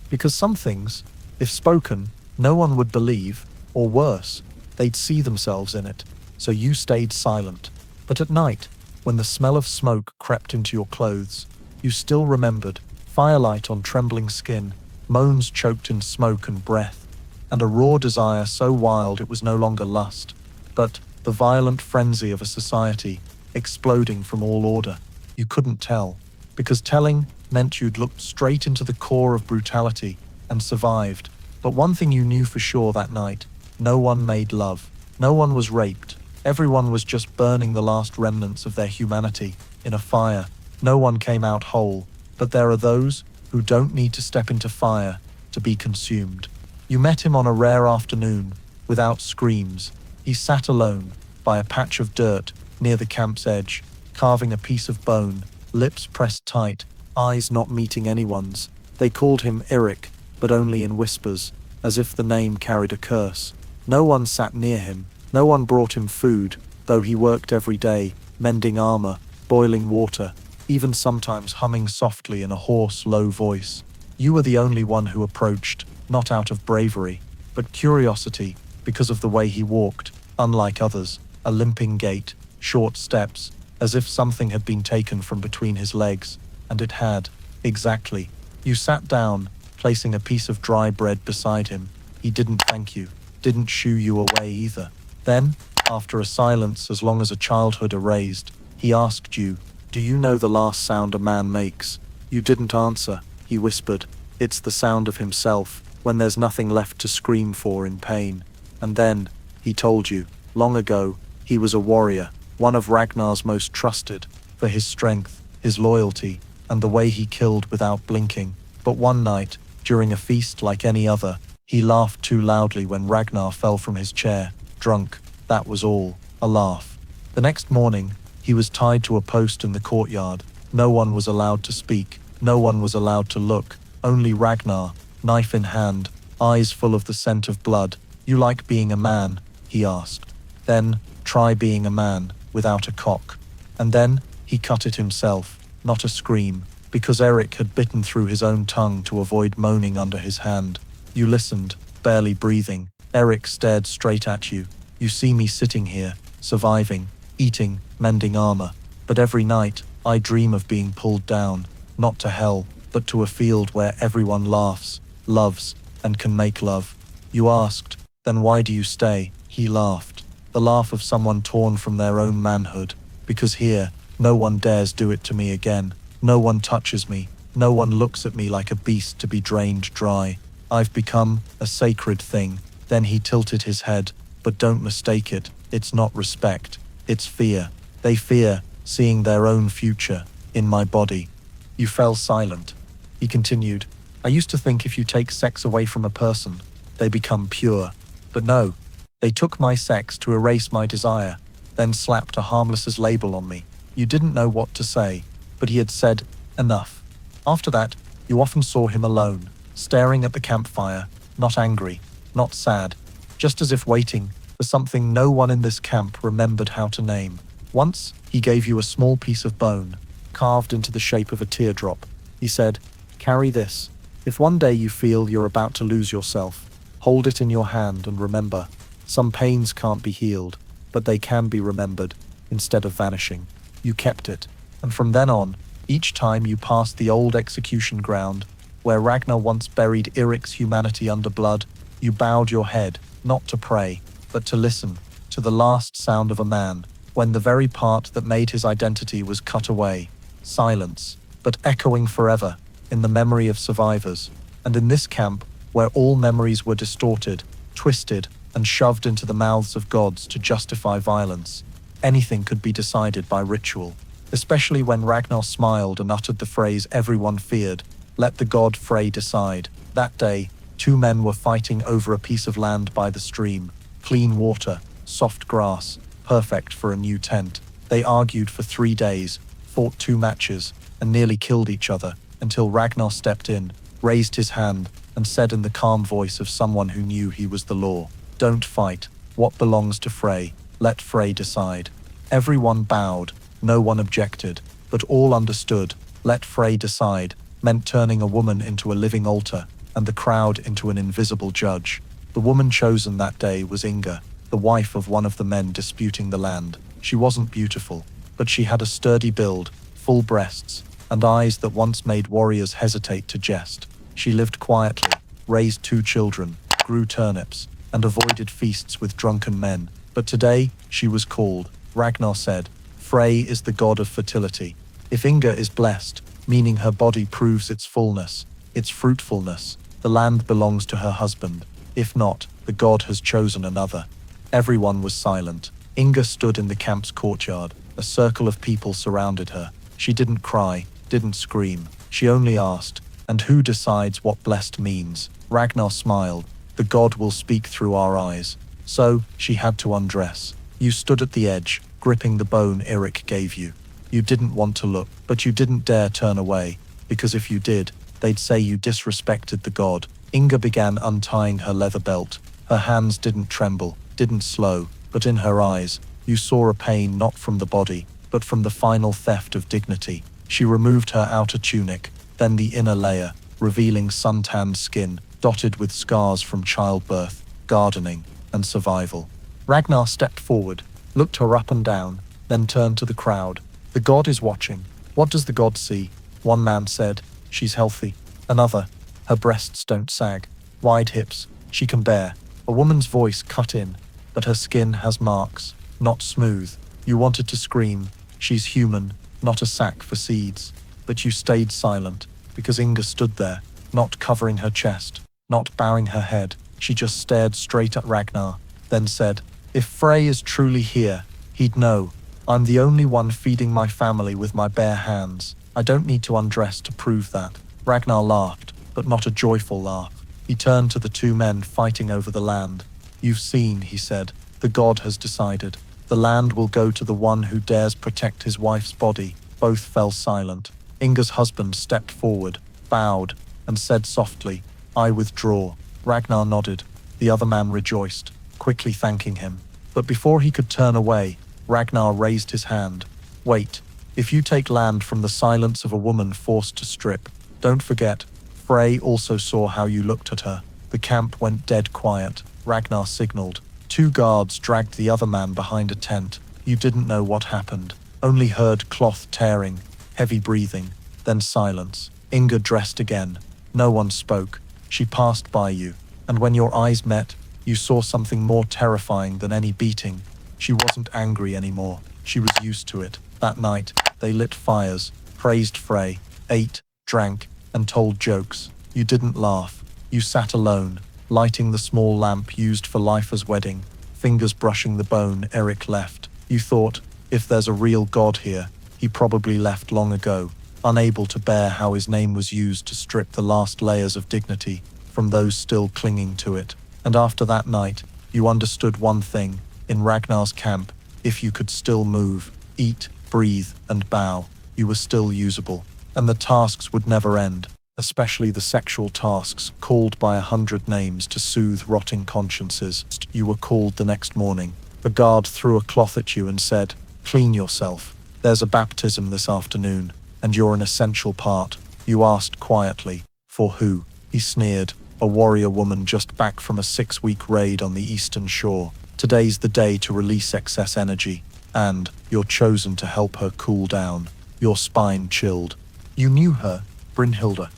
Because some things, if spoken, no one would believe, or worse, they'd see themselves in it. So you stayed silent. But at night, when the smell of smoke crept into your clothes, you still remembered, firelight on trembling skin, moans choked in smoke and breath, and a raw desire so wild it was no longer lust, but the violent frenzy of a society exploding from all order. You couldn't tell, because telling meant you'd looked straight into the core of brutality and survived. But one thing you knew for sure that night, no one made love. No one was raped. Everyone was just burning the last remnants of their humanity in a fire. No one came out whole, but there are those who don't need to step into fire to be consumed. You met him on a rare afternoon, without screams. He sat alone, by a patch of dirt, near the camp's edge, carving a piece of bone, lips pressed tight, eyes not meeting anyone's. They called him Eric, but only in whispers, as if the name carried a curse. No one sat near him, no one brought him food, though he worked every day, mending armor, boiling water, even sometimes humming softly in a hoarse, low voice. You were the only one who approached, not out of bravery, but curiosity, because of the way he walked, unlike others, a limping gait, short steps, as if something had been taken from between his legs, and it had, exactly. You sat down, placing a piece of dry bread beside him. He didn't thank you, didn't shoo you away either. Then, after a silence as long as a childhood erased, he asked you, "Do you know the last sound a man makes?" You didn't answer. He whispered, "It's the sound of himself, when there's nothing left to scream for in pain." And then, he told you, long ago, he was a warrior, one of Ragnar's most trusted, for his strength, his loyalty, and the way he killed without blinking. But one night, during a feast like any other, he laughed too loudly when Ragnar fell from his chair, drunk. That was all, a laugh. The next morning, he was tied to a post in the courtyard. No one was allowed to speak, no one was allowed to look, only Ragnar, knife in hand, eyes full of the scent of blood. "You like being a man?" he asked. "Then, try being a man, without a cock." And then, he cut it himself, not a scream, because Eric had bitten through his own tongue to avoid moaning under his hand. You listened, barely breathing. Eric stared straight at you. "You see me sitting here, surviving, eating, mending armor. But every night, I dream of being pulled down, not to hell, but to a field where everyone laughs, loves, and can make love." You asked, "Then why do you stay?" He laughed, the laugh of someone torn from their own manhood. "Because here, no one dares do it to me again. No one touches me. No one looks at me like a beast to be drained dry. I've become a sacred thing." Then he tilted his head. "But don't mistake it. It's not respect. It's fear. They fear seeing their own future in my body." You fell silent. He continued, "I used to think if you take sex away from a person, they become pure. But no, they took my sex to erase my desire, then slapped a harmless label on me. You didn't know what to say, but he had said, enough. After that, you often saw him alone, staring at the campfire, not angry, not sad, just as if waiting for something no one in this camp remembered how to name. Once, he gave you a small piece of bone, carved into the shape of a teardrop. He said, carry this. If one day you feel you're about to lose yourself, hold it in your hand and remember, some pains can't be healed, but they can be remembered instead of vanishing. You kept it, and from then on, each time you passed the old execution ground, where Ragnar once buried Eric's humanity under blood, you bowed your head, not to pray, but to listen to the last sound of a man, when the very part that made his identity was cut away. Silence, but echoing forever in the memory of survivors. And in this camp, where all memories were distorted, twisted, and shoved into the mouths of gods to justify violence, anything could be decided by ritual. Especially when Ragnar smiled and uttered the phrase everyone feared, let the god Frey decide. That day, two men were fighting over a piece of land by the stream. Clean water, soft grass, perfect for a new tent. They argued for 3 days, fought 2 matches, and nearly killed each other, until Ragnar stepped in, raised his hand, and said in the calm voice of someone who knew he was the law, don't fight. What belongs to Frey? Let Frey decide. Everyone bowed, no one objected, but all understood. Let Frey decide meant turning a woman into a living altar, and the crowd into an invisible judge. The woman chosen that day was Inga, the wife of one of the men disputing the land. She wasn't beautiful, but she had a sturdy build, full breasts, and eyes that once made warriors hesitate to jest. She lived quietly, raised 2 children, grew turnips, and avoided feasts with drunken men. But today, she was called. Ragnar said, Frey is the god of fertility. If Inga is blessed, meaning her body proves its fullness, its fruitfulness, the land belongs to her husband. If not, the god has chosen another. Everyone was silent. Inga stood in the camp's courtyard. A circle of people surrounded her. She didn't cry, didn't scream. She only asked, and who decides what blessed means? Ragnar smiled. The god will speak through our eyes. So, she had to undress. You stood at the edge, gripping the bone Eric gave you. You didn't want to look, but you didn't dare turn away, because if you did, they'd say you disrespected the god. Inga began untying her leather belt. Her hands didn't tremble, didn't slow, but in her eyes, you saw a pain not from the body, but from the final theft of dignity. She removed her outer tunic, then the inner layer, revealing suntanned skin, dotted with scars from childbirth, gardening, and survival. Ragnar stepped forward, looked her up and down, then turned to the crowd. The god is watching. What does the god see? One man said, she's healthy. Another, her breasts don't sag. Wide hips, she can bear. A woman's voice cut in, but her skin has marks, not smooth. You wanted to scream, she's human, not a sack for seeds. But you stayed silent, because Inga stood there, not covering her chest, not bowing her head. She just stared straight at Ragnar, then said, if Frey is truly here, he'd know. I'm the only one feeding my family with my bare hands. I don't need to undress to prove that. Ragnar laughed, but not a joyful laugh. He turned to the 2 men fighting over the land. You've seen, he said. The god has decided. The land will go to the one who dares protect his wife's body. Both fell silent. Inga's husband stepped forward, bowed, and said softly, I withdraw. Ragnar nodded. The other man rejoiced, quickly thanking him. But before he could turn away, Ragnar raised his hand. Wait, if you take land from the silence of a woman forced to strip, don't forget, Frey also saw how you looked at her. The camp went dead quiet. Ragnar signaled. 2 guards dragged the other man behind a tent. You didn't know what happened, only heard cloth tearing, heavy breathing, then silence. Inga dressed again. No one spoke. She passed by you, and when your eyes met, you saw something more terrifying than any beating. She wasn't angry anymore. She was used to it. That night, they lit fires, praised Frey, ate, drank, and told jokes. You didn't laugh. You sat alone, lighting the small lamp used for Leif's wedding, fingers brushing the bone Eric left. You thought, if there's a real god here, he probably left long ago, unable to bear how his name was used to strip the last layers of dignity from those still clinging to it. And after that night, you understood one thing. In Ragnar's camp, if you could still move, eat, breathe, and bow, you were still usable. And the tasks would never end, especially the sexual tasks called by 100 names to soothe rotting consciences. You were called the next morning. The guard threw a cloth at you and said, "Clean yourself. There's a baptism this afternoon, and you're an essential part." You asked quietly, "For who?" He sneered, "A warrior woman just back from a 6-week raid on the eastern shore. Today's the day to release excess energy, and you're chosen to help her cool down." Your spine chilled. You knew her, Brynhilda,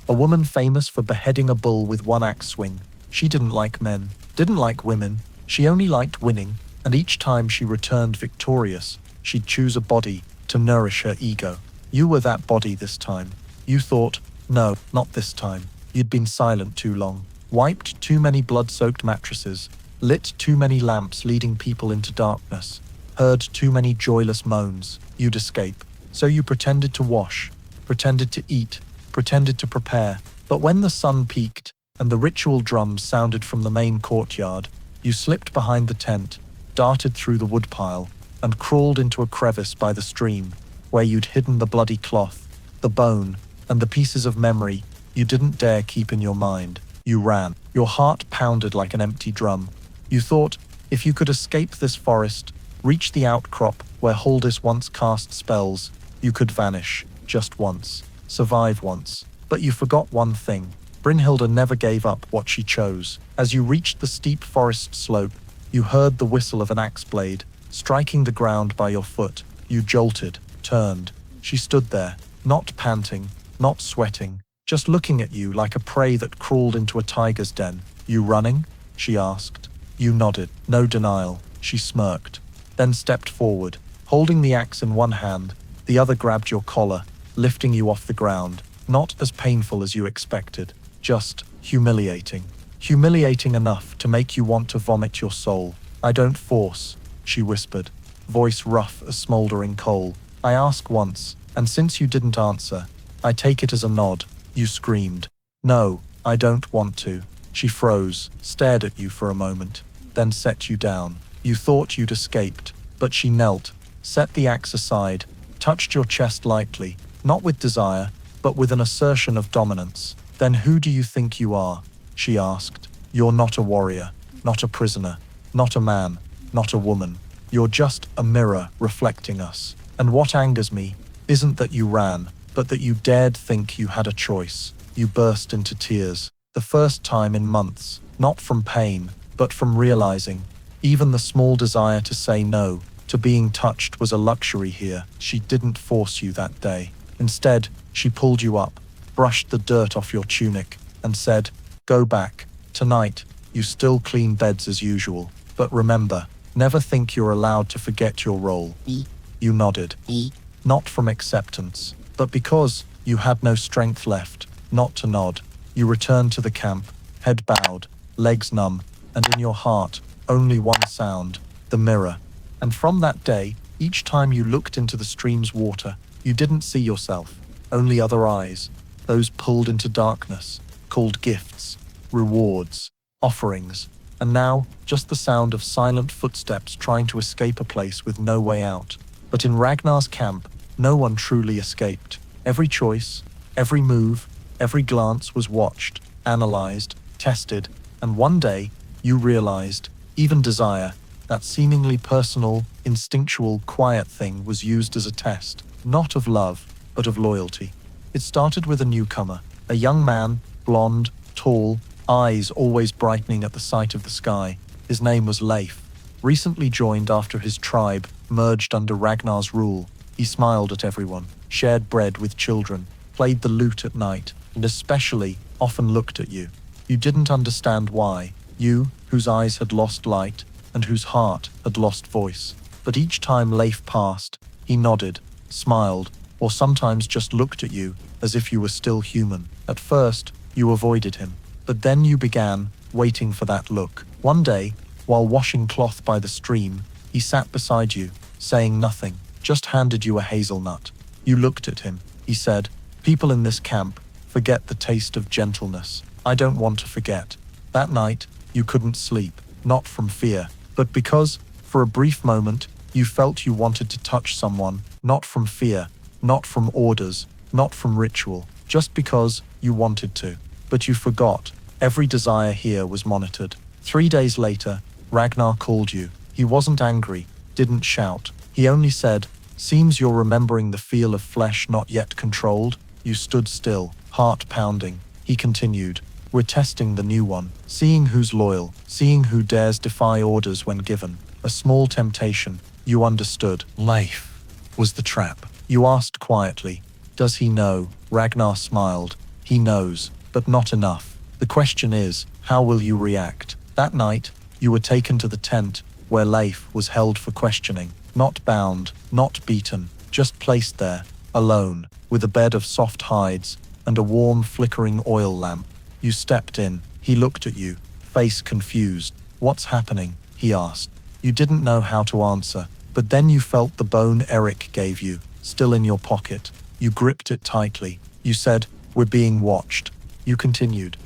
a woman famous for beheading a bull with one axe swing. She didn't like men, didn't like women. She only liked winning, and each time she returned victorious, she'd choose a body to nourish her ego. You were that body this time. You thought, no, not this time. You'd been silent too long, wiped too many blood-soaked mattresses, lit too many lamps leading people into darkness, heard too many joyless moans. You'd escape. So you pretended to wash, pretended to eat, pretended to prepare. But when the sun peaked and the ritual drums sounded from the main courtyard, you slipped behind the tent, darted through the woodpile, and crawled into a crevice by the stream, where you'd hidden the bloody cloth, the bone, and the pieces of memory you didn't dare keep in your mind. You ran. Your heart pounded like an empty drum. You thought, if you could escape this forest, reach the outcrop where Holdis once cast spells, you could vanish, just once, survive once. But you forgot one thing. Brynhilda never gave up what she chose. As you reached the steep forest slope, you heard the whistle of an axe blade, striking the ground by your foot. You jolted, turned. She stood there, not panting, not sweating, just looking at you like a prey that crawled into a tiger's den. "You running?" she asked. You nodded. No denial. She smirked, then stepped forward, holding the axe in one hand. The other grabbed your collar, lifting you off the ground. Not as painful as you expected, just humiliating. Humiliating enough to make you want to vomit your soul. "I don't force," she whispered, voice rough as smoldering coal. "I ask once, and since you didn't answer, I take it as a nod." You screamed. "No, I don't want to." She froze, stared at you for a moment, then set you down. You thought you'd escaped, but she knelt, set the axe aside, touched your chest lightly, not with desire, but with an assertion of dominance. "Then who do you think you are?" she asked. "You're not a warrior, not a prisoner, not a man, not a woman. You're just a mirror reflecting us. And what angers me isn't that you ran, but that you dared think you had a choice." You burst into tears, the first time in months, not from pain, but from realizing even the small desire to say no to being touched was a luxury here. She didn't force you that day. Instead, she pulled you up, brushed the dirt off your tunic, and said, "Go back. Tonight, you still clean beds as usual. But remember, never think you're allowed to forget your role." You nodded. Not from acceptance, but because you had no strength left, not to nod. You returned to the camp, head bowed, legs numb, and in your heart, only one sound, the mirror. And from that day, each time you looked into the stream's water, you didn't see yourself, only other eyes, those pulled into darkness, called gifts, rewards, offerings, and now just the sound of silent footsteps trying to escape a place with no way out. But in Ragnar's camp, no one truly escaped. Every choice, every move, every glance was watched, analyzed, tested, and one day, you realized, even desire, that seemingly personal, instinctual, quiet thing was used as a test, not of love, but of loyalty. It started with a newcomer, a young man, blonde, tall, eyes always brightening at the sight of the sky. His name was Leif. Recently joined after his tribe merged under Ragnar's rule. He smiled at everyone, shared bread with children, played the lute at night, and especially often looked at you. You didn't understand why. You, whose eyes had lost light, and whose heart had lost voice. But each time Leif passed, he nodded, smiled, or sometimes just looked at you as if you were still human. At first, you avoided him, but then you began waiting for that look. One day, while washing cloth by the stream, he sat beside you, saying nothing, just handed you a hazelnut. You looked at him. He said, "People in this camp forget the taste of gentleness. I don't want to forget." That night, You couldn't sleep, not from fear, but because, for a brief moment, you felt you wanted to touch someone, not from fear, not from orders, not from ritual, just because you wanted to. But you forgot. Every desire here was monitored. 3 days later, Ragnar called you. He wasn't angry, didn't shout. He only said, "Seems you're remembering the feel of flesh not yet controlled." You stood still, heart pounding. He continued, "We're testing the new one, seeing who's loyal, seeing who dares defy orders when given. A small temptation." You understood. Leif was the trap. You asked quietly, "Does he know?" Ragnar smiled. "He knows, but not enough. The question is, how will you react?" That night, you were taken to the tent where Leif was held for questioning. Not bound, not beaten, just placed there, alone, with a bed of soft hides and a warm flickering oil lamp. You stepped in. He looked at you, face confused. "What's happening?" he asked. You didn't know how to answer, but then you felt the bone Eric gave you, still in your pocket. You gripped it tightly. You said, "We're being watched." You continued,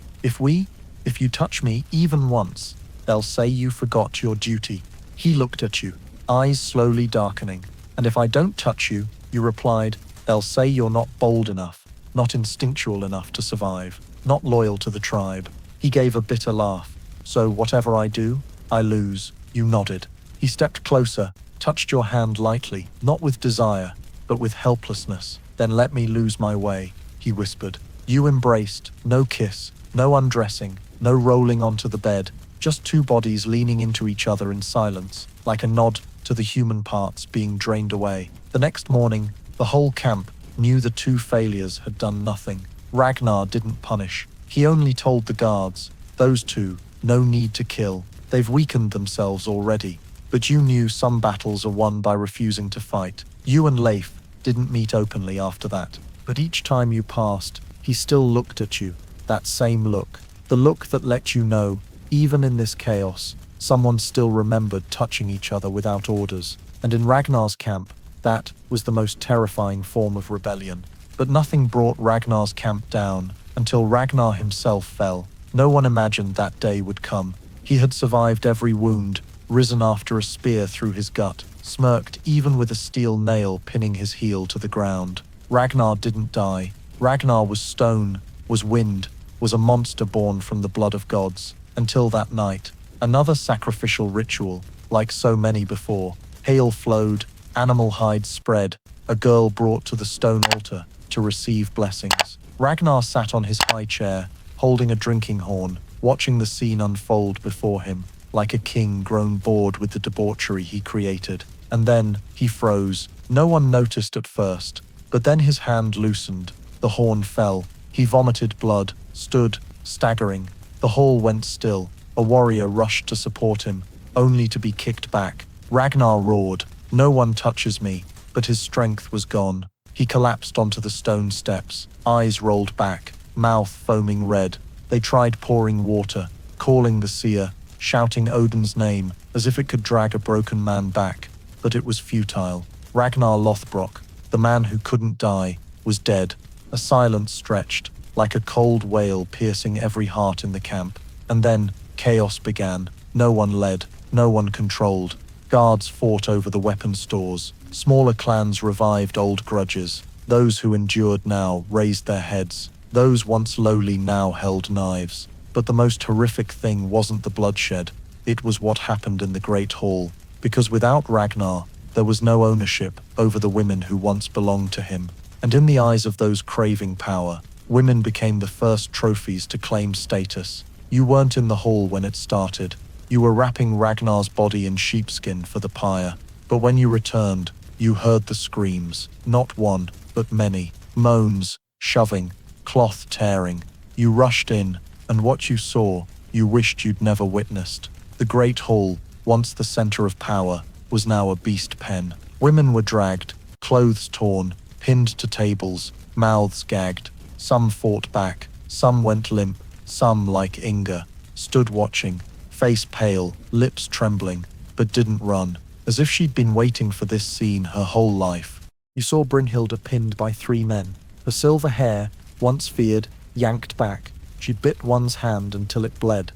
If you touch me even once, they'll say you forgot your duty." He looked at you, eyes slowly darkening. "And if I don't touch you," you replied, "they'll say you're not bold enough, not instinctual enough to survive, not loyal to the tribe." He gave a bitter laugh. "So whatever I do, I lose." You nodded. He stepped closer, touched your hand lightly, not with desire, but with helplessness. "Then let me lose my way," he whispered. You embraced, no kiss, no undressing, no rolling onto the bed, just two bodies leaning into each other in silence, like a nod to the human parts being drained away. The next morning, the whole camp knew the two failures had done nothing. Ragnar didn't punish. He only told the guards, "Those two, no need to kill. They've weakened themselves already." But you knew some battles are won by refusing to fight. You and Leif didn't meet openly after that. But each time you passed, he still looked at you, that same look. The look that let you know, even in this chaos, someone still remembered touching each other without orders. And in Ragnar's camp, that was the most terrifying form of rebellion. But nothing brought Ragnar's camp down until Ragnar himself fell. No one imagined that day would come. He had survived every wound, risen after a spear through his gut, smirked even with a steel nail pinning his heel to the ground. Ragnar didn't die. Ragnar was stone, was wind, was a monster born from the blood of gods. Until that night, another sacrificial ritual, like so many before. Hail flowed, animal hides spread, a girl brought to the stone altar to receive blessings. Ragnar sat on his high chair, holding a drinking horn, watching the scene unfold before him, like a king grown bored with the debauchery he created. And then he froze. No one noticed at first, but then his hand loosened. The horn fell. He vomited blood, stood, staggering. The hall went still. A warrior rushed to support him, only to be kicked back. Ragnar roared, "No one touches me," but his strength was gone. He collapsed onto the stone steps, eyes rolled back, mouth foaming red. They tried pouring water, calling the seer, shouting Odin's name as if it could drag a broken man back, but it was futile. Ragnar Lothbrok, the man who couldn't die, was dead. A silence stretched, like a cold wail piercing every heart in the camp. And then, chaos began. No one led, no one controlled. Guards fought over the weapon stores. Smaller clans revived old grudges. Those who endured now raised their heads. Those once lowly now held knives. But the most horrific thing wasn't the bloodshed. It was what happened in the Great Hall. Because without Ragnar, there was no ownership over the women who once belonged to him. And in the eyes of those craving power, women became the first trophies to claim status. You weren't in the hall when it started. You were wrapping Ragnar's body in sheepskin for the pyre. But when you returned, you heard the screams. Not one, but many. Moans, shoving, cloth tearing. You rushed in, and what you saw, you wished you'd never witnessed. The Great Hall, once the center of power, was now a beast pen. Women were dragged, clothes torn, pinned to tables, mouths gagged. Some fought back, some went limp, some, like Inga, stood watching, face pale, lips trembling, but didn't run, as if she'd been waiting for this scene her whole life. You saw Brynhilda pinned by 3 men. Her silver hair, once feared, yanked back. She bit one's hand until it bled.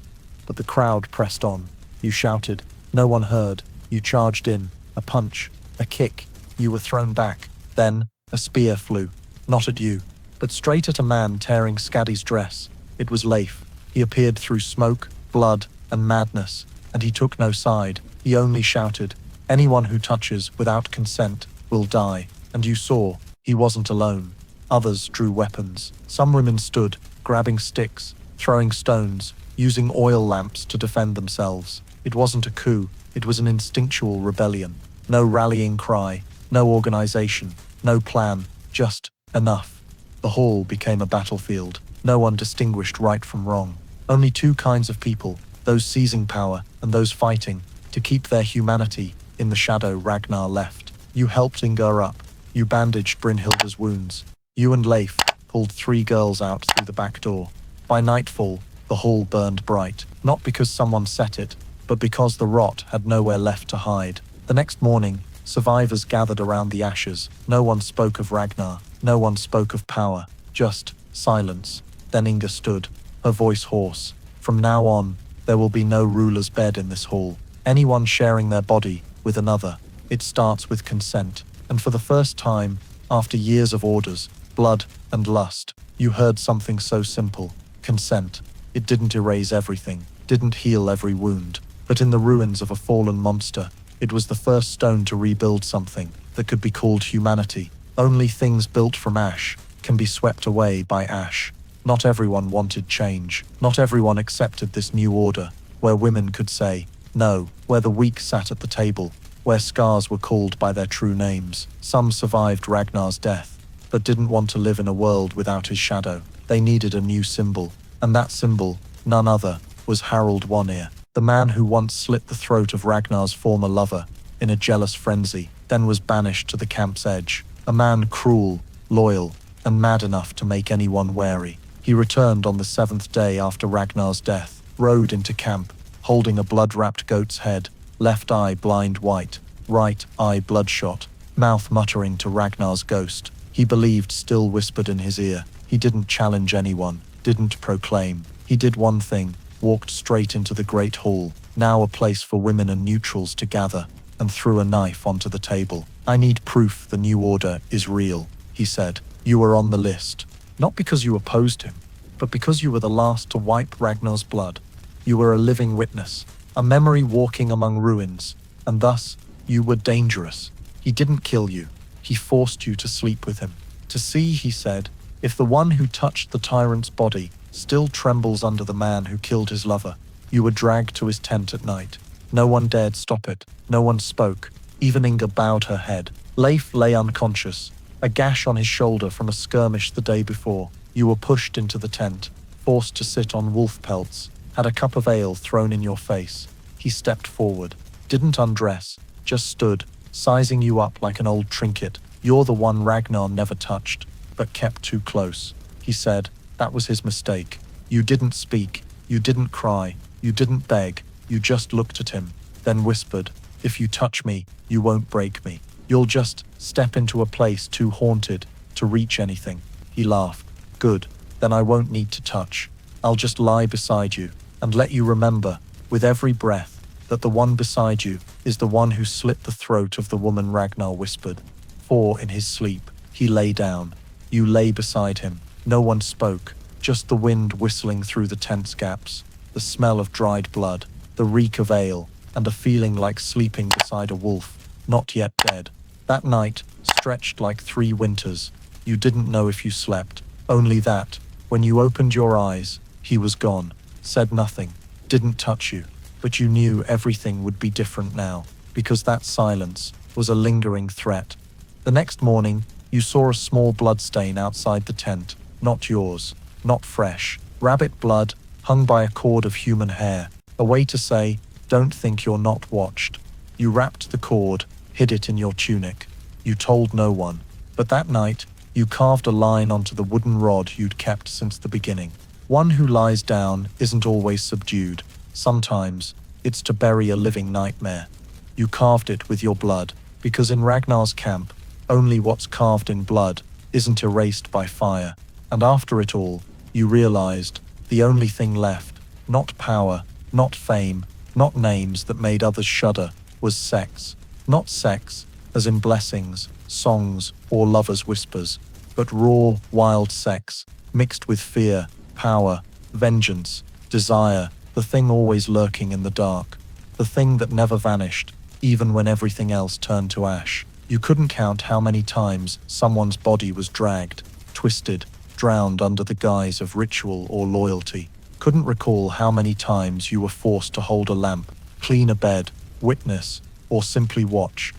but the crowd pressed on. You shouted. No one heard. You charged in. A punch. A kick. You were thrown back. Then, a spear flew. Not at you, but straight at a man tearing Skadi's dress. It was Leif. He appeared through smoke, blood, and madness, and he took no side. He only shouted, "Anyone who touches without consent will die." And you saw, he wasn't alone. Others drew weapons. Some women stood, grabbing sticks, throwing stones, using oil lamps to defend themselves. It wasn't a coup, it was an instinctual rebellion. No rallying cry, no organization, no plan, just enough. The hall became a battlefield. No one distinguished right from wrong. Only two kinds of people, those seizing power and those fighting to keep their humanity. In the shadow, Ragnar left. You helped Inga up. You bandaged Brynhilda's wounds. You and Leif pulled 3 girls out through the back door. By nightfall, the hall burned bright, not because someone set it, but because the rot had nowhere left to hide. The next morning, survivors gathered around the ashes. No one spoke of Ragnar. No one spoke of power. Just silence. Then Inga stood, her voice hoarse. From now on, there will be no ruler's bed in this hall. Anyone sharing their body with another. It starts with consent. And for the first time, after years of orders, blood, and lust, you heard something so simple. Consent. It didn't erase everything, didn't heal every wound, but in the ruins of a fallen monster, it was the first stone to rebuild something that could be called humanity. Only things built from ash can be swept away by ash. Not everyone wanted change. Not everyone accepted this new order, where women could say no, where the weak sat at the table, where scars were called by their true names. Some survived Ragnar's death, but didn't want to live in a world without his shadow. They needed a new symbol, and that symbol, none other, was Harald One-Ear, the man who once slit the throat of Ragnar's former lover in a jealous frenzy, then was banished to the camp's edge. A man cruel, loyal, and mad enough to make anyone wary. He returned on the 7th day after Ragnar's death, rode into camp, holding a blood-wrapped goat's head, left eye blind white, right eye bloodshot, mouth muttering to Ragnar's ghost. He believed still whispered in his ear. He didn't challenge anyone, didn't proclaim. He did one thing, walked straight into the great hall, now a place for women and neutrals to gather, and threw a knife onto the table. "I need proof the new order is real," he said. "You were on the list, not because you opposed him, but because you were the last to wipe Ragnar's blood. You were a living witness, a memory walking among ruins, and thus you were dangerous. He didn't kill you. He forced you to sleep with him. To see," he said, "if the one who touched the tyrant's body still trembles under the man who killed his lover." You were dragged to his tent at night. No one dared stop it. No one spoke. Even Inga bowed her head. Leif lay unconscious, a gash on his shoulder from a skirmish the day before. You were pushed into the tent, forced to sit on wolf pelts, had a cup of ale thrown in your face. He stepped forward, didn't undress, just stood, sizing you up like an old trinket. "You're the one Ragnar never touched, but kept too close," he said. That was his mistake. You didn't speak, you didn't cry, you didn't beg, you just looked at him, then whispered, "If you touch me, you won't break me. You'll just step into a place too haunted to reach anything." He laughed. "Good, then I won't need to touch. I'll just lie beside you and let you remember, with every breath, that the one beside you is the one who slit the throat of the woman," Ragnar whispered. For in his sleep, he lay down. You lay beside him. No one spoke, just the wind whistling through the tent's gaps, the smell of dried blood, the reek of ale, and a feeling like sleeping beside a wolf, not yet dead. That night stretched like 3 winters. You didn't know if you slept, only that, when you opened your eyes, he was gone, said nothing, didn't touch you, but you knew everything would be different now, because that silence was a lingering threat. The next morning, you saw a small bloodstain outside the tent, not yours, not fresh, rabbit blood hung by a cord of human hair, a way to say, "Don't think you're not watched." You wrapped the cord, hid it in your tunic. You told no one, but that night, you carved a line onto the wooden rod you'd kept since the beginning. One who lies down isn't always subdued. Sometimes, it's to bury a living nightmare. You carved it with your blood, because in Ragnar's camp, only what's carved in blood isn't erased by fire. And after it all, you realized, the only thing left, not power, not fame, not names that made others shudder, was sex. Not sex, as in blessings, songs, or lovers' whispers, but raw, wild sex, mixed with fear, power, vengeance, desire, the thing always lurking in the dark, the thing that never vanished, even when everything else turned to ash. You couldn't count how many times someone's body was dragged, twisted, drowned under the guise of ritual or loyalty. Couldn't recall how many times you were forced to hold a lamp, clean a bed, witness, or simply watch,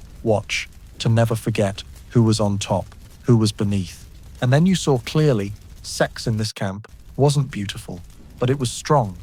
to never forget who was on top, who was beneath. And then you saw clearly, sex in this camp wasn't beautiful, but it was strong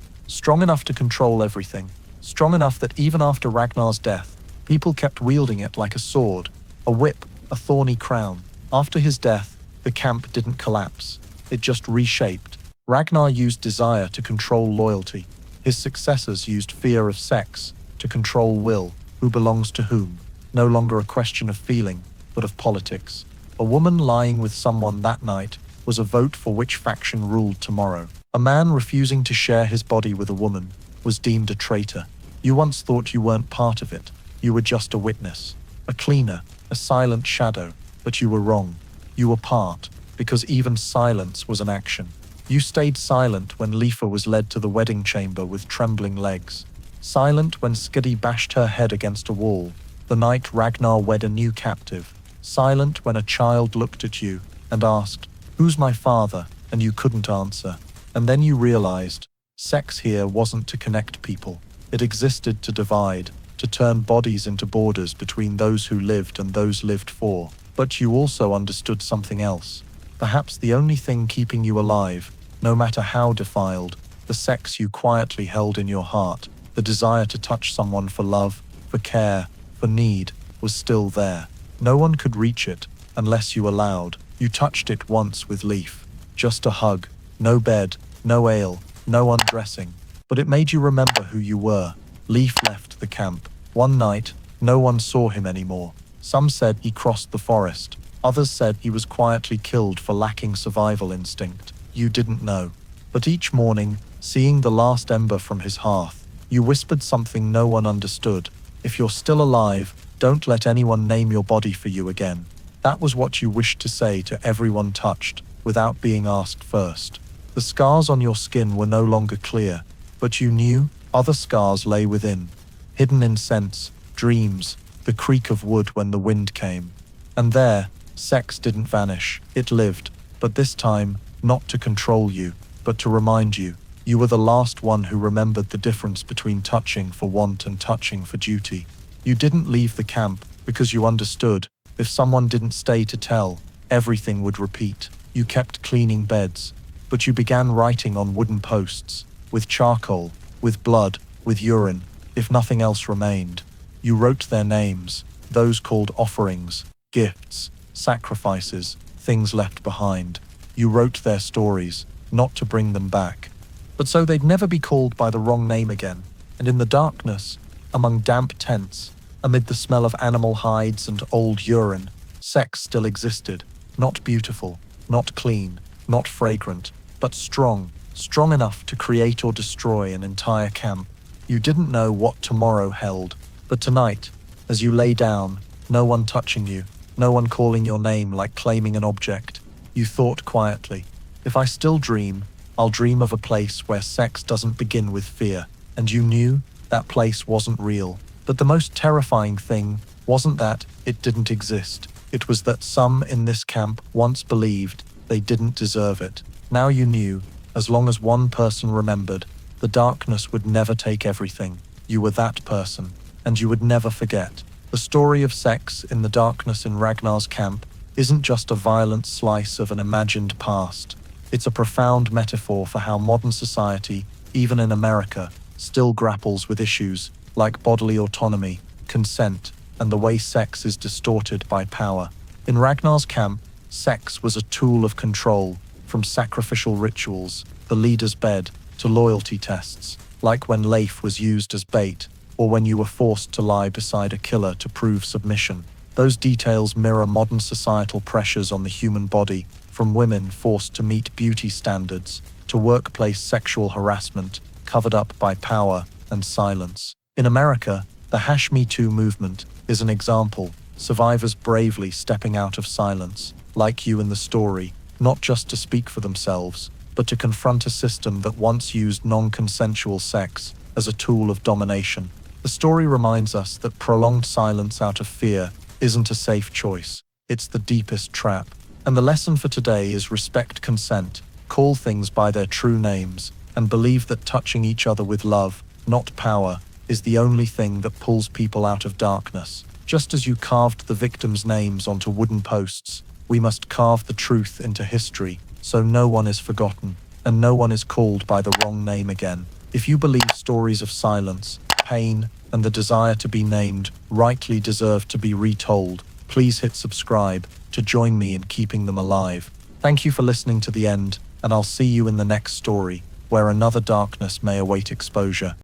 enough to control everything, strong enough that even after Ragnar's death, people kept wielding it like a sword, a whip, a thorny crown. After his death, the camp didn't collapse, it just reshaped. Ragnar used desire to control loyalty. His successors used fear of sex to control will, who belongs to whom. No longer a question of feeling, but of politics. A woman lying with someone that night was a vote for which faction ruled tomorrow. A man refusing to share his body with a woman was deemed a traitor. You once thought you weren't part of it. You were just a witness, a cleaner, a silent shadow, but you were wrong. You were part, because even silence was an action. You stayed silent when Leif was led to the wedding chamber with trembling legs. Silent when Skadi bashed her head against a wall, the night Ragnar wed a new captive. Silent when a child looked at you and asked, "Who's my father?" and you couldn't answer. And then you realized, sex here wasn't to connect people. It existed to divide, to turn bodies into borders between those who lived and those lived for. But you also understood something else. Perhaps the only thing keeping you alive, no matter how defiled, the sex you quietly held in your heart, the desire to touch someone for love, for care, for need, was still there. No one could reach it, unless you allowed. You touched it once with Leif. Just a hug, no bed, no ale, no undressing. But it made you remember who you were. Leif left the camp. One night, no one saw him anymore. Some said he crossed the forest. Others said he was quietly killed for lacking survival instinct. You didn't know. But each morning, seeing the last ember from his hearth, you whispered something no one understood. If you're still alive, don't let anyone name your body for you again. That was what you wished to say to everyone touched, without being asked first. The scars on your skin were no longer clear, but you knew other scars lay within, hidden in scents, dreams, the creak of wood when the wind came. And there, sex didn't vanish, it lived, but this time, not to control you, but to remind you. You were the last one who remembered the difference between touching for want and touching for duty. You didn't leave the camp because you understood, if someone didn't stay to tell, everything would repeat. You kept cleaning beds, but you began writing on wooden posts, with charcoal, with blood, with urine, if nothing else remained. You wrote their names, those called offerings, gifts, sacrifices, things left behind. You wrote their stories, not to bring them back, but so they'd never be called by the wrong name again. And in the darkness, among damp tents, amid the smell of animal hides and old urine, sex still existed, not beautiful, not clean, not fragrant, but strong enough to create or destroy an entire camp. You didn't know what tomorrow held, but tonight, as you lay down, no one touching you, no one calling your name like claiming an object, you thought quietly, if I still dream, I'll dream of a place where sex doesn't begin with fear. And you knew that place wasn't real. But the most terrifying thing wasn't that it didn't exist. It was that some in this camp once believed they didn't deserve it. Now you knew, as long as one person remembered, the darkness would never take everything. You were that person, and you would never forget. The story of sex in the darkness in Ragnar's camp isn't just a violent slice of an imagined past. It's a profound metaphor for how modern society, even in America, still grapples with issues like bodily autonomy, consent, and the way sex is distorted by power. In Ragnar's camp, sex was a tool of control, from sacrificial rituals, the leader's bed, to loyalty tests, like when Leif was used as bait, or when you were forced to lie beside a killer to prove submission. Those details mirror modern societal pressures on the human body, from women forced to meet beauty standards, to workplace sexual harassment, covered up by power, and silence. In America, the Me Too movement is an example, survivors bravely stepping out of silence, like you in the story, not just to speak for themselves, but to confront a system that once used non-consensual sex as a tool of domination. The story reminds us that prolonged silence out of fear isn't a safe choice. It's the deepest trap. And the lesson for today is respect consent, call things by their true names, and believe that touching each other with love, not power, is the only thing that pulls people out of darkness. Just as you carved the victims' names onto wooden posts, we must carve the truth into history, so no one is forgotten, and no one is called by the wrong name again. If you believe stories of silence, pain, and the desire to be named rightly deserve to be retold, please hit subscribe to join me in keeping them alive. Thank you for listening to the end, and I'll see you in the next story, where another darkness may await exposure.